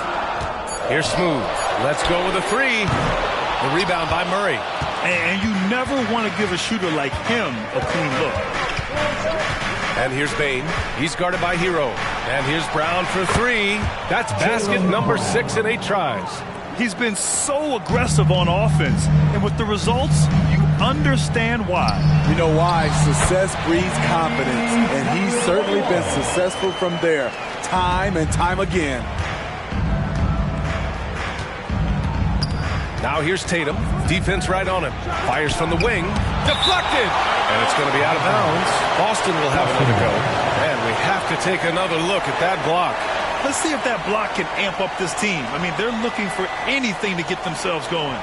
Speaker 2: Here's Smooth. Let's go with a 3. The rebound by Murray.
Speaker 3: And you never want to give a shooter like him a clean look.
Speaker 2: And here's Bain. He's guarded by Hero. And here's Brown for three. That's basket number 6 in 8 tries.
Speaker 3: He's been so aggressive on offense, and with the results, you understand why.
Speaker 16: You know why? Success breeds confidence, and he's certainly been successful from there, time and time again.
Speaker 2: Now here's Tatum. Defense right on him. Fires from the wing. Deflected. And it's going to be out of bounds. Boston will have another go. And we have to take another look at that block.
Speaker 3: Let's see if that block can amp up this team. I mean, they're looking for anything to get themselves going.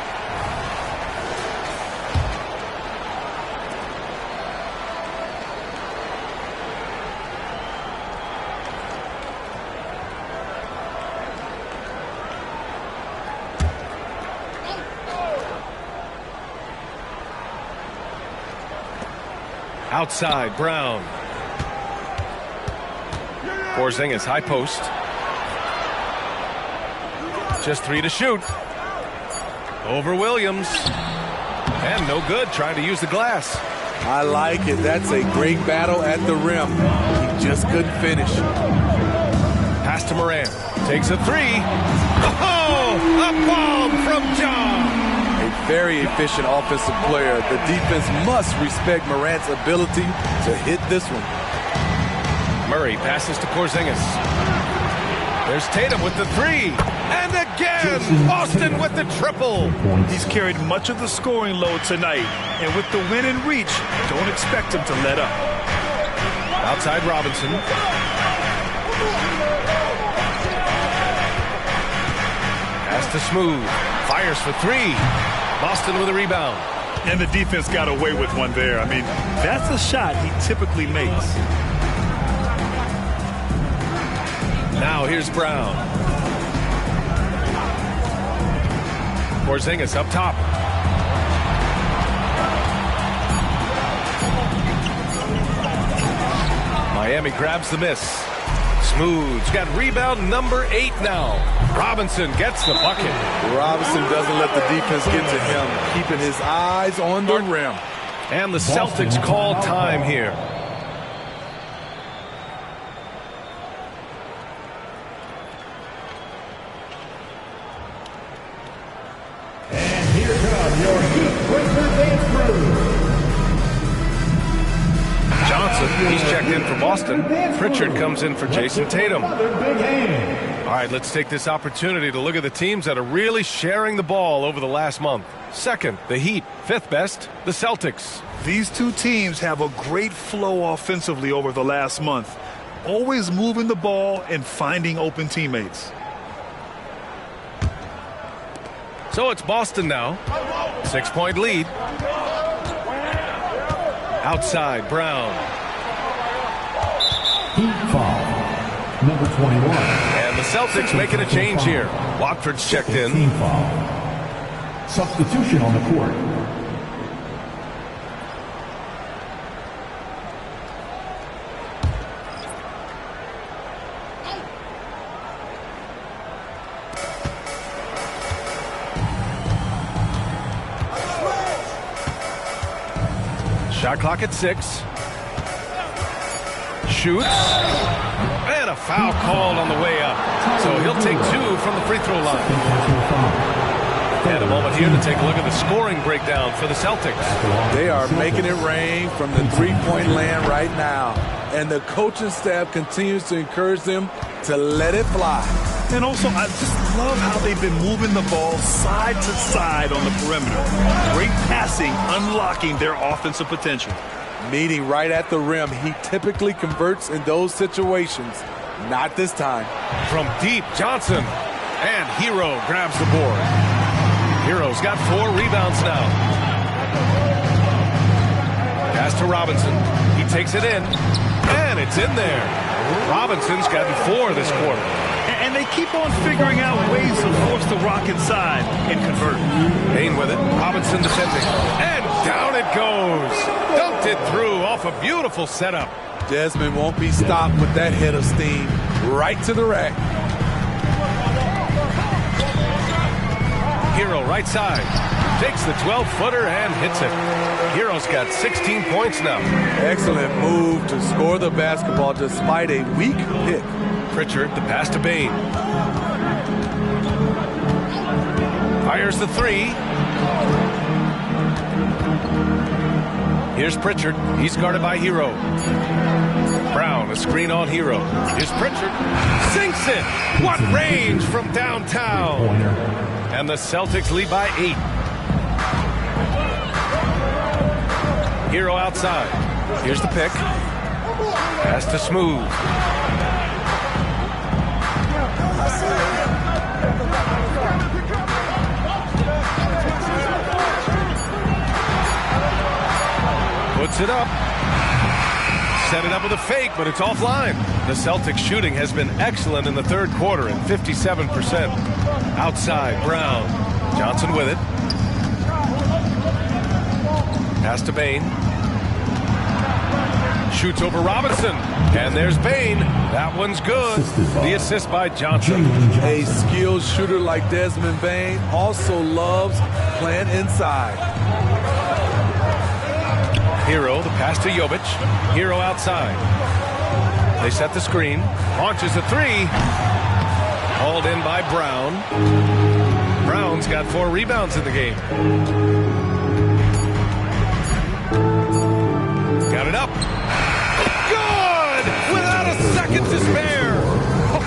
Speaker 2: Outside, Brown. Porzingis, high post. Just 3 to shoot. Over Williams. And no good, trying to use the glass.
Speaker 16: I like it. That's a great battle at the rim. He just couldn't finish.
Speaker 2: Pass to Morant. Takes a 3. Oh, a bomb from John.
Speaker 16: A very efficient offensive player. The defense must respect Morant's ability to hit this one.
Speaker 2: Murray passes to Porzingis. There's Tatum with the 3. And again, Boston with the triple.
Speaker 3: He's carried much of the scoring load tonight. And with the win in reach, don't expect him to let up.
Speaker 2: Outside Robinson. Pass to Smooth. Fires for 3. Boston with a rebound.
Speaker 3: And the defense got away with one there. I mean, that's a shot he typically makes.
Speaker 2: Now here's Brown. Porzingis up top. Miami grabs the miss. Smooth's got rebound number 8 now. Robinson gets the bucket.
Speaker 16: Robinson doesn't let the defense get to him, keeping his eyes on the rim.
Speaker 2: And the Celtics call time here.
Speaker 1: And here come your Heat Breaker crew.
Speaker 2: Johnson, he's checked in for Boston. Pritchard comes in for Jason Tatum. All right, let's take this opportunity to look at the teams that are really sharing the ball over the last month. Second, the Heat. 5th best, the Celtics.
Speaker 3: These two teams have a great flow offensively over the last month. Always moving the ball and finding open teammates.
Speaker 2: So it's Boston now. 6-point lead. Outside, Brown.
Speaker 1: Heat foul, number 21.
Speaker 2: And the Celtics making a change here. Watford's checked in.
Speaker 1: Team foul. Substitution on the court.
Speaker 2: Shot clock at 6. Shoots. And a foul called on the way up. So he'll take 2 from the free throw line. And a moment here to take a look at the scoring breakdown for the Celtics.
Speaker 16: They are making it rain from the three-point land right now. And the coaching staff continues to encourage them to let it fly.
Speaker 3: And also, I just love how they've been moving the ball side to side on the perimeter. Great passing, unlocking their offensive potential.
Speaker 16: Meeting right at the rim, he typically converts in those situations. Not this time.
Speaker 2: From deep, Johnson. And Hero grabs the board. Hero's got 4 rebounds now. Pass to Robinson. He takes it in. And it's in there. Robinson's gotten 4 this quarter.
Speaker 3: And they keep on figuring out ways to force the rock inside and convert.
Speaker 2: Bain with it. Robinson defending. And down it goes. Dunked it through off a beautiful setup.
Speaker 16: Desmond won't be stopped with that head of steam. Right to the rack.
Speaker 2: Hero right side. Takes the 12-footer and hits it. Hero's got 16 points now.
Speaker 16: Excellent move to score the basketball despite a weak pick.
Speaker 2: Pritchard, the pass to Bain. Fires the three. Here's Pritchard. He's guarded by Hero. Brown, a screen on Hero. Here's Pritchard. Sinks it. What range from downtown. And the Celtics lead by 8. Hero outside. Here's the pick. Pass to Smooth. Puts it up. Set it up with a fake, but it's offline. The Celtics shooting has been excellent in the third quarter at 57%. Outside, Brown. Johnson with it. Pass to Bain. Shoots over Robinson. And there's Bain. That one's good. The assist by Johnson.
Speaker 16: A skilled shooter like Desmond Bain also loves playing inside.
Speaker 2: Hero, the pass to Jovic. Hero outside. They set the screen. Launches a three. Hauled in by Brown. Brown's got 4 rebounds in the game. Got it up. Good! Without a second to spare.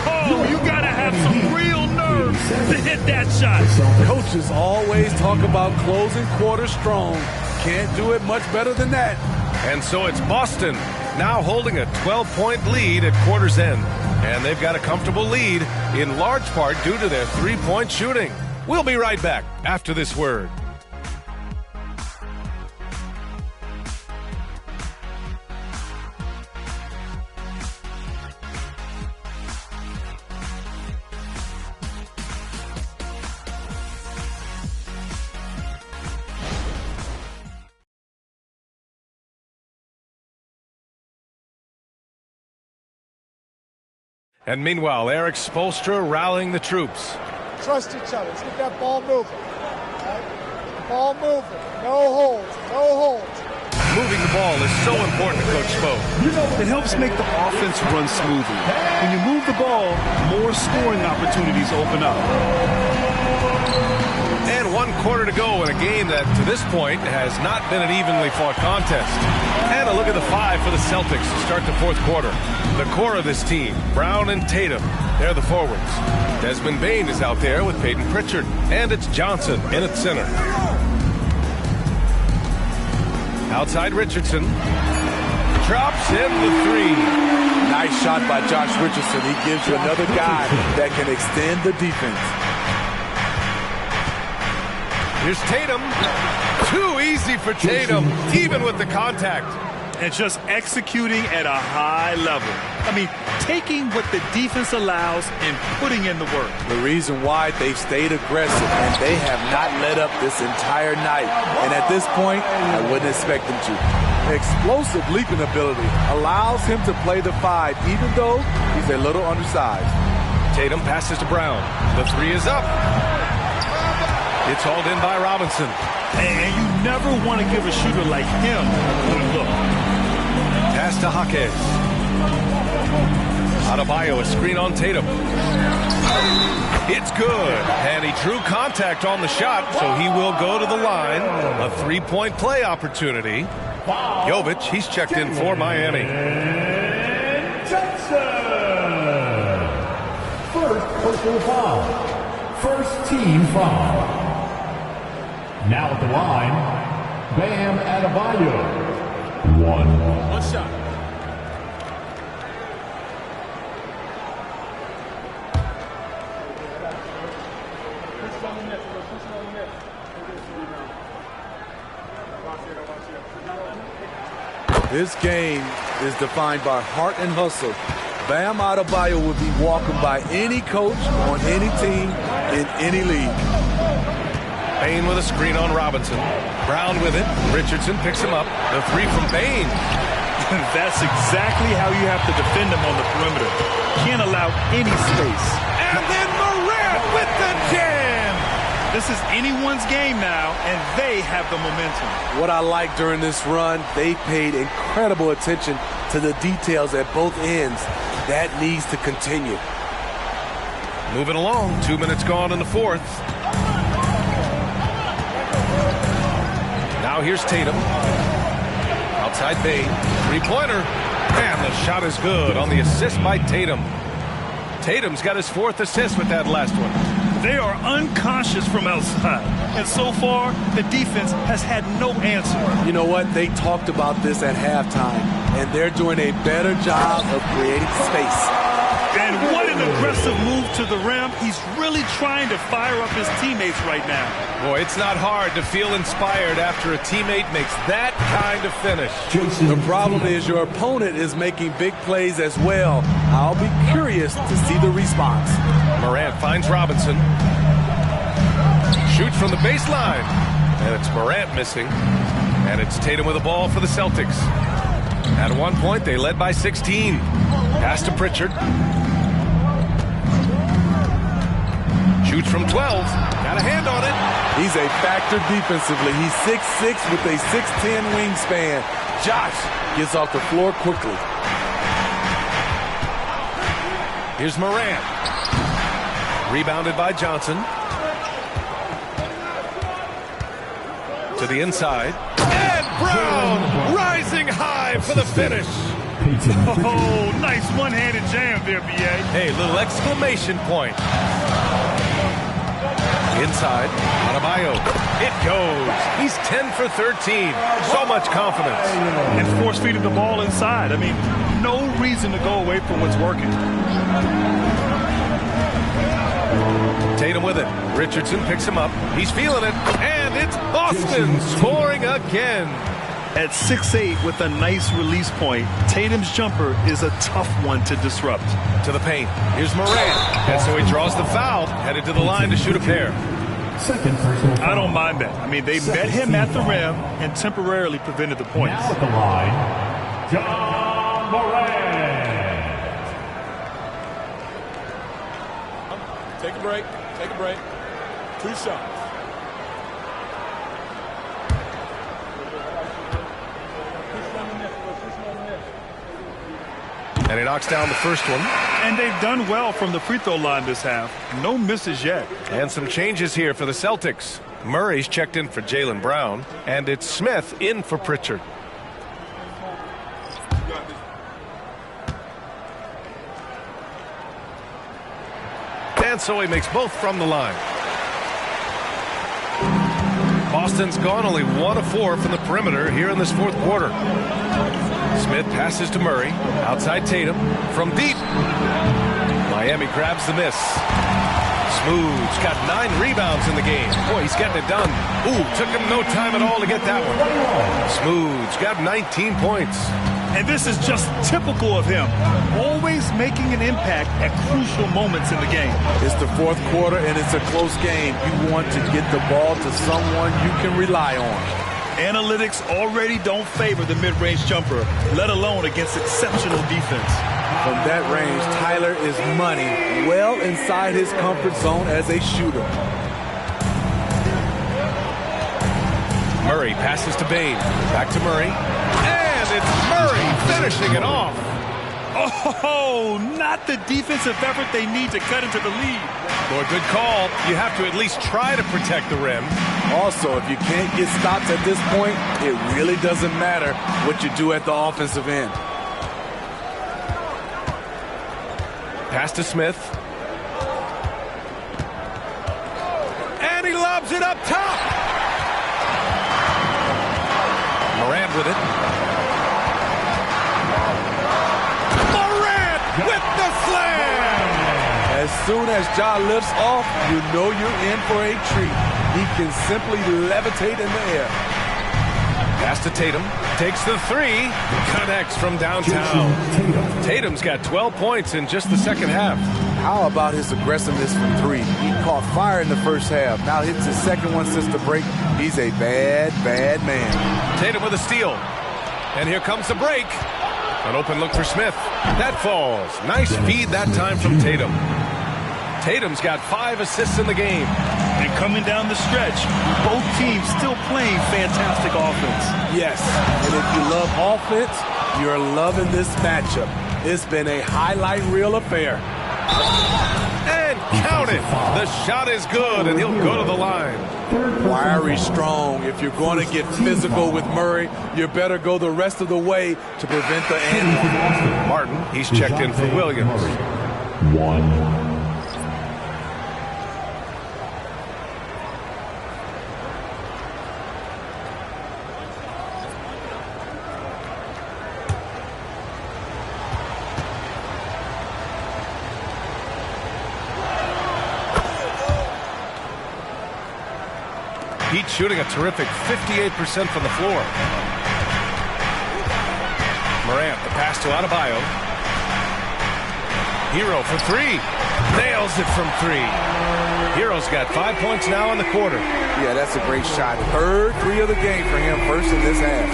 Speaker 1: Oh, you gotta have some real nerve to hit that shot.
Speaker 16: Coaches always talk about closing quarters strong. Can't do it much better than that.
Speaker 2: And so it's Boston now holding a 12-point lead at quarter's end. And they've got a comfortable lead in large part due to their 3-point shooting. We'll be right back after this word. And meanwhile, Eric Spoelstra rallying the troops.
Speaker 17: Trust each other. Let's get that ball moving. Right? Ball moving. No holds. No holds.
Speaker 2: Moving the ball is so important to Coach Spo.
Speaker 3: It helps make the offense run smoothly. When you move the ball, more scoring opportunities open up.
Speaker 2: And 1 quarter to go in a game that, to this point, has not been an evenly fought contest. And a look at the 5 for the Celtics to start the fourth quarter. The core of this team, Brown and Tatum, they're the forwards. Desmond Bain is out there with Peyton Pritchard. And it's Johnson in at center. Outside Richardson. Drops in the 3.
Speaker 16: Nice shot by Josh Richardson. He gives you another guy that can extend the defense.
Speaker 2: Here's Tatum. Too easy for Tatum, even with the contact.
Speaker 3: And just executing at a high level. I mean, taking what the defense allows and putting in the work.
Speaker 16: The reason why they've stayed aggressive and they have not let up this entire night. And at this point, I wouldn't expect them to. Explosive leaping ability allows him to play the 5, even though he's a little undersized.
Speaker 2: Tatum passes to Brown. The 3 is up. It's hauled in by Robinson.
Speaker 3: And you never want to give a shooter like him a good look.
Speaker 2: Pass to Jaquez. Adebayo, a screen on Tatum. It's good. And he drew contact on the shot, so he will go to the line. A 3-point play opportunity. Jovic, he's checked in for Miami.
Speaker 1: Johnson. First personal foul. First team foul. Now at the line, Bam Adebayo. 1 shot.
Speaker 16: This game is defined by heart and hustle. Bam Adebayo would be welcomed by any coach on any team in any league.
Speaker 2: Bain with a screen on Robinson. Brown with it. Richardson picks him up. The 3 from Bain.
Speaker 3: That's exactly how you have to defend him on the perimeter. Can't allow any space.
Speaker 2: And then Morant with the jam.
Speaker 3: This is anyone's game now, and they have the momentum.
Speaker 16: What I like during this run, they paid incredible attention to the details at both ends. That needs to continue.
Speaker 2: Moving along, 2 minutes gone in the fourth. Now here's Tatum. Outside Bain. Three-pointer. And the shot is good on the assist by Tatum. Tatum's got his fourth assist with that last one.
Speaker 3: They are unconscious from outside. And so far, the defense has had no answer.
Speaker 16: You know what? They talked about this at halftime, and they're doing a better job of creating space.
Speaker 3: And what an aggressive move to the rim. He's really trying to fire up his teammates right now.
Speaker 2: Boy, it's not hard to feel inspired after a teammate makes that kind of finish.
Speaker 16: The problem is your opponent is making big plays as well. I'll be curious to see the response.
Speaker 2: Morant finds Robinson. Shoots from the baseline. And it's Morant missing. And it's Tatum with the ball for the Celtics. At one point, they led by 16. Pass to Pritchard. Shoots from 12. Got a hand on it.
Speaker 16: He's a factor defensively. He's 6'6" with a 6'10" wingspan. Josh gets off the floor quickly.
Speaker 2: Here's Morant. Rebounded by Johnson. To the inside. And Brown rising high for the finish.
Speaker 3: Oh, nice one-handed jam there, B.A.
Speaker 2: Hey, little exclamation point. Inside, Adebayo. It goes. He's 10 for 13. So much confidence.
Speaker 3: And force-feeding the ball inside. I mean, no reason to go away from what's working.
Speaker 2: Tatum with it. Richardson picks him up. He's feeling it. And it's Boston scoring again.
Speaker 3: At 6'8" with a nice release point, Tatum's jumper is a tough one to disrupt.
Speaker 2: To the paint. Here's Morant. And so he draws the foul. Headed to the line to shoot a pair.
Speaker 3: I don't mind that. I mean, they met him at the rim and temporarily prevented the points.
Speaker 1: Now at the line, John Morant.
Speaker 7: Take a break. Take a break. 2 shots.
Speaker 2: And he knocks down the first one.
Speaker 3: And they've done well from the free throw line this half. No misses yet.
Speaker 2: And some changes here for the Celtics. Murray's checked in for Jaylen Brown. And it's Smith in for Pritchard. And so he makes both from the line. Boston's gone only 1 of 4 from the perimeter here in this fourth quarter. Smith passes to Murray. Outside Tatum. From deep. Miami grabs the miss. Smooth's got 9 rebounds in the game. Boy, he's getting it done. Ooh, took him no time at all to get that one. Smooth's got 19 points.
Speaker 3: And this is just typical of him. Always making an impact at crucial moments in the game.
Speaker 16: It's the fourth quarter and it's a close game. You want to get the ball to someone you can rely on.
Speaker 3: Analytics already don't favor the mid-range jumper, let alone against exceptional defense.
Speaker 16: From that range, Tyler is money, well inside his comfort zone as a shooter.
Speaker 2: Murray passes to Bain. Back to Murray. And it's Murray finishing it off.
Speaker 3: Oh, not the defensive effort they need to cut into the lead.
Speaker 2: Boy, good call. You have to at least try to protect the rim.
Speaker 16: Also, if you can't get stops at this point, it really doesn't matter what you do at the offensive end.
Speaker 2: Pass to Smith. And he lobs it up top. Morant with it. Morant with the slam.
Speaker 16: As soon as Ja lifts off, you know you're in for a treat. He can simply levitate in the air.
Speaker 2: Pass to Tatum. Takes the 3. Connects from downtown. Tatum's got 12 points in just the second half.
Speaker 16: How about his aggressiveness from 3? He caught fire in the first half. Now hits his second one since the break. He's a bad, bad man.
Speaker 2: Tatum with a steal. And here comes the break. An open look for Smith. That falls. Nice feed that time from Tatum. Tatum's got 5 assists in the game.
Speaker 3: And coming down the stretch, both teams still playing fantastic offense.
Speaker 16: Yes, and if you love offense, you're loving this matchup. It's been a highlight reel affair.
Speaker 2: And count it. The shot is good, and he'll go to the line.
Speaker 16: Wiry strong. If you're going to get physical with Murray, you better go the rest of the way to prevent the end.
Speaker 2: Martin, he's checked in for Williams.
Speaker 1: 1.
Speaker 2: Heat shooting a terrific 58% from the floor. Morant, the pass to Adebayo. Hero for three. Nails it from three. Hero's got 5 points now in the quarter.
Speaker 16: Yeah, that's a great shot. Third three of the game for him, first in this half.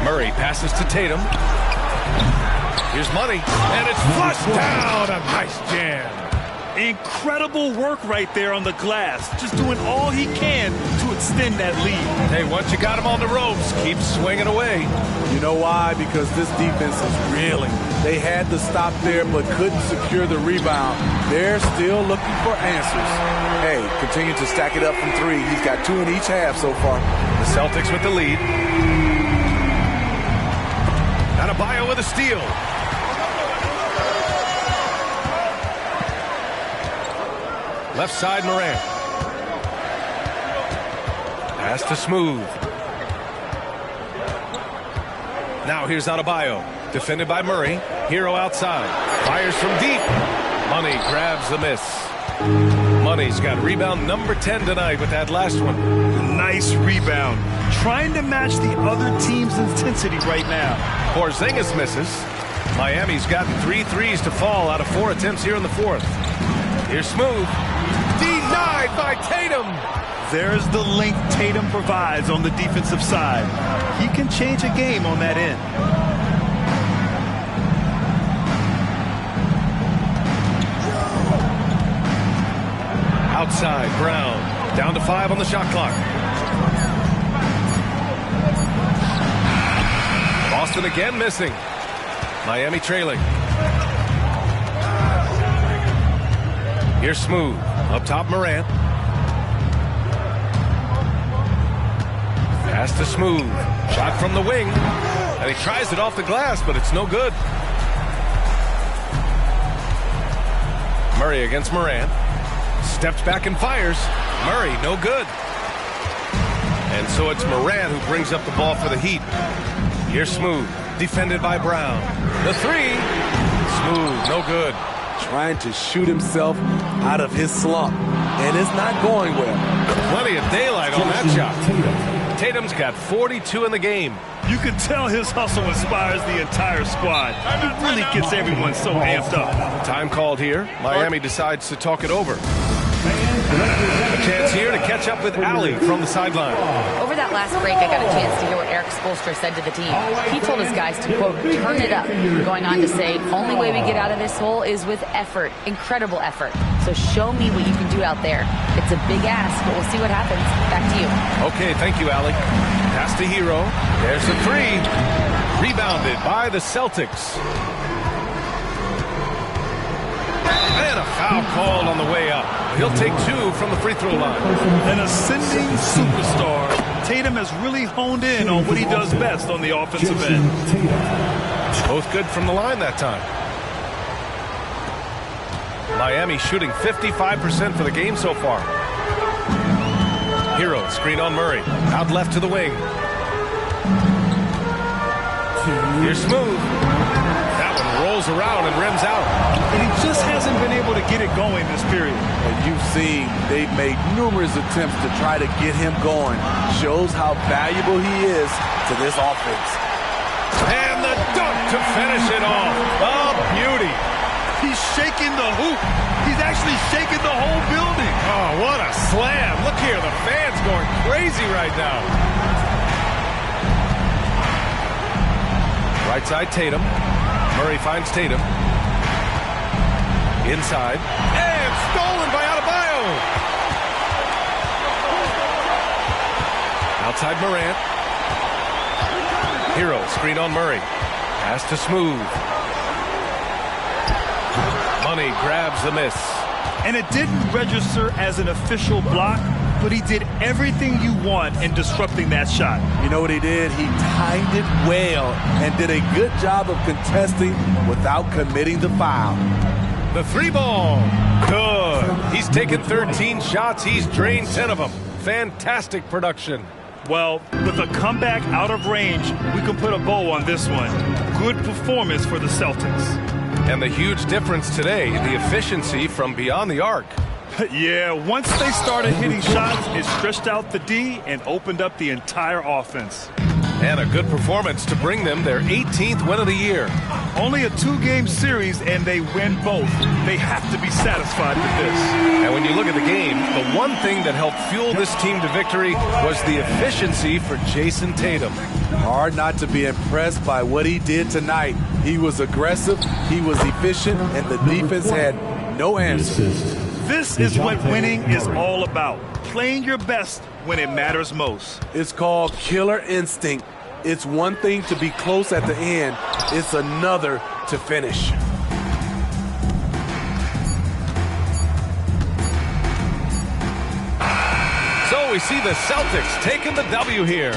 Speaker 2: Murray passes to Tatum. Here's money, and it's flushed down. A nice jam.
Speaker 3: Incredible work right there on the glass. Just doing all he can to extend that lead.
Speaker 2: Hey, once you got him on the ropes, keep swinging away.
Speaker 16: You know why? Because this defense is reeling. They had to stop there but couldn't secure the rebound. They're still looking for answers. Hey, continue to stack it up from three. He's got 2 in each half so far.
Speaker 2: The Celtics with the lead. Adebayo with a steal. Left side, Morant. Pass to Smooth. Now here's Adebayo. Defended by Murray. Hero outside. Fires from deep. Money grabs the miss. Money's got rebound number 10 tonight with that last one.
Speaker 3: Nice rebound. Trying to match the other team's intensity right now.
Speaker 2: Porzingis misses. Miami's gotten 3 threes to fall out of 4 attempts here in the fourth. Here's Smooth. Denied by Tatum.
Speaker 3: There's the length Tatum provides on the defensive side. He can change a game on that end.
Speaker 2: Outside, Brown. Down to 5 on the shot clock. Boston again missing. Miami trailing. Here's Smooth. Up top, Morant. Pass to Smooth. Shot from the wing. And he tries it off the glass, but it's no good. Murray against Morant. Steps back and fires. Murray, no good. And so it's Morant who brings up the ball for the Heat. Here's Smooth. Defended by Brown. The three. Smooth, no good.
Speaker 16: Trying to shoot himself out of his slump, and it's not going well.
Speaker 2: Plenty of daylight on that shot. Tatum's got 42 in the game.
Speaker 3: You can tell his hustle inspires the entire squad. He really gets everyone so amped up.
Speaker 2: Time called here. Miami decides to talk it over. A chance here to catch up with Allie from the sideline.
Speaker 5: Over that last break, I got a chance to hear what Eric Spoelstra said to the team. He told his guys to, quote, turn it up, going on to say, only way we get out of this hole is with effort, incredible effort. So show me what you can do out there. It's a big ask, but we'll see what happens. Back to you.
Speaker 2: Okay, thank you, Allie. Pass to Hero. There's the three. Rebounded by the Celtics. And a foul called on the way up. He'll take 2 from the free throw line.
Speaker 3: An ascending superstar. Tatum has really honed in on what he does best on the offensive end.
Speaker 2: Both good from the line that time. Miami shooting 55% for the game so far. Hero, screen on Murray. Out left to the wing. Here's Smooth. That one rolls around and rims out.
Speaker 3: And he just hasn't been able to get it going this period.
Speaker 16: As you've seen, they've made numerous attempts to try to get him going. Shows how valuable he is to this offense.
Speaker 2: And the dunk to finish it off. Oh, beauty.
Speaker 3: He's shaking the hoop. He's actually shaking the whole building.
Speaker 2: Oh, what a slam. Look here, the fans going crazy right now. Right side, Tatum. Murray finds Tatum. Inside. And Outside Morant. Hero screen on Murray. Pass to Smooth. Money grabs the miss.
Speaker 3: And it didn't register as an official block, but he did everything you want in disrupting that shot.
Speaker 16: You know what he did? He timed it well and did a good job of contesting without committing the foul.
Speaker 2: The three ball. Good. He's taken 13 shots. He's drained 10 of them. Fantastic production.
Speaker 3: Well, with a comeback out of range, we can put a bow on this one. Good performance for the Celtics.
Speaker 2: And the huge difference today, the efficiency from beyond the arc.
Speaker 3: Yeah, once they started hitting shots, it stretched out the D and opened up the entire offense.
Speaker 2: And a good performance to bring them their 18th win of the year.
Speaker 3: Only a 2-game series, and they win both. They have to be satisfied with this.
Speaker 2: And when you look at the game, the one thing that helped fuel this team to victory was the efficiency for Jason Tatum.
Speaker 16: Hard not to be impressed by what he did tonight. He was aggressive, he was efficient, and the defense had no answers.
Speaker 3: This is what winning is all about. Playing your best when it matters most.
Speaker 16: It's called killer instinct. It's one thing to be close at the end. It's another to finish.
Speaker 2: So we see the Celtics taking the W here.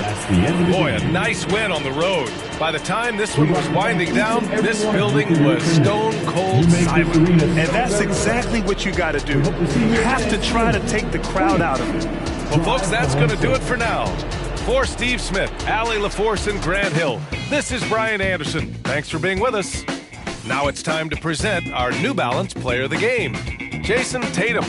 Speaker 2: Boy, a nice win on the road. By the time this one was winding down, this building was stone cold silent.
Speaker 3: And that's exactly what you got to do. You have to try to take the crowd out of it.
Speaker 2: Well, folks, that's going to do it for now. For Steve Smith, Allie LaForce, and Grant Hill, this is Brian Anderson. Thanks for being with us. Now it's time to present our New Balance Player of the Game, Jason Tatum.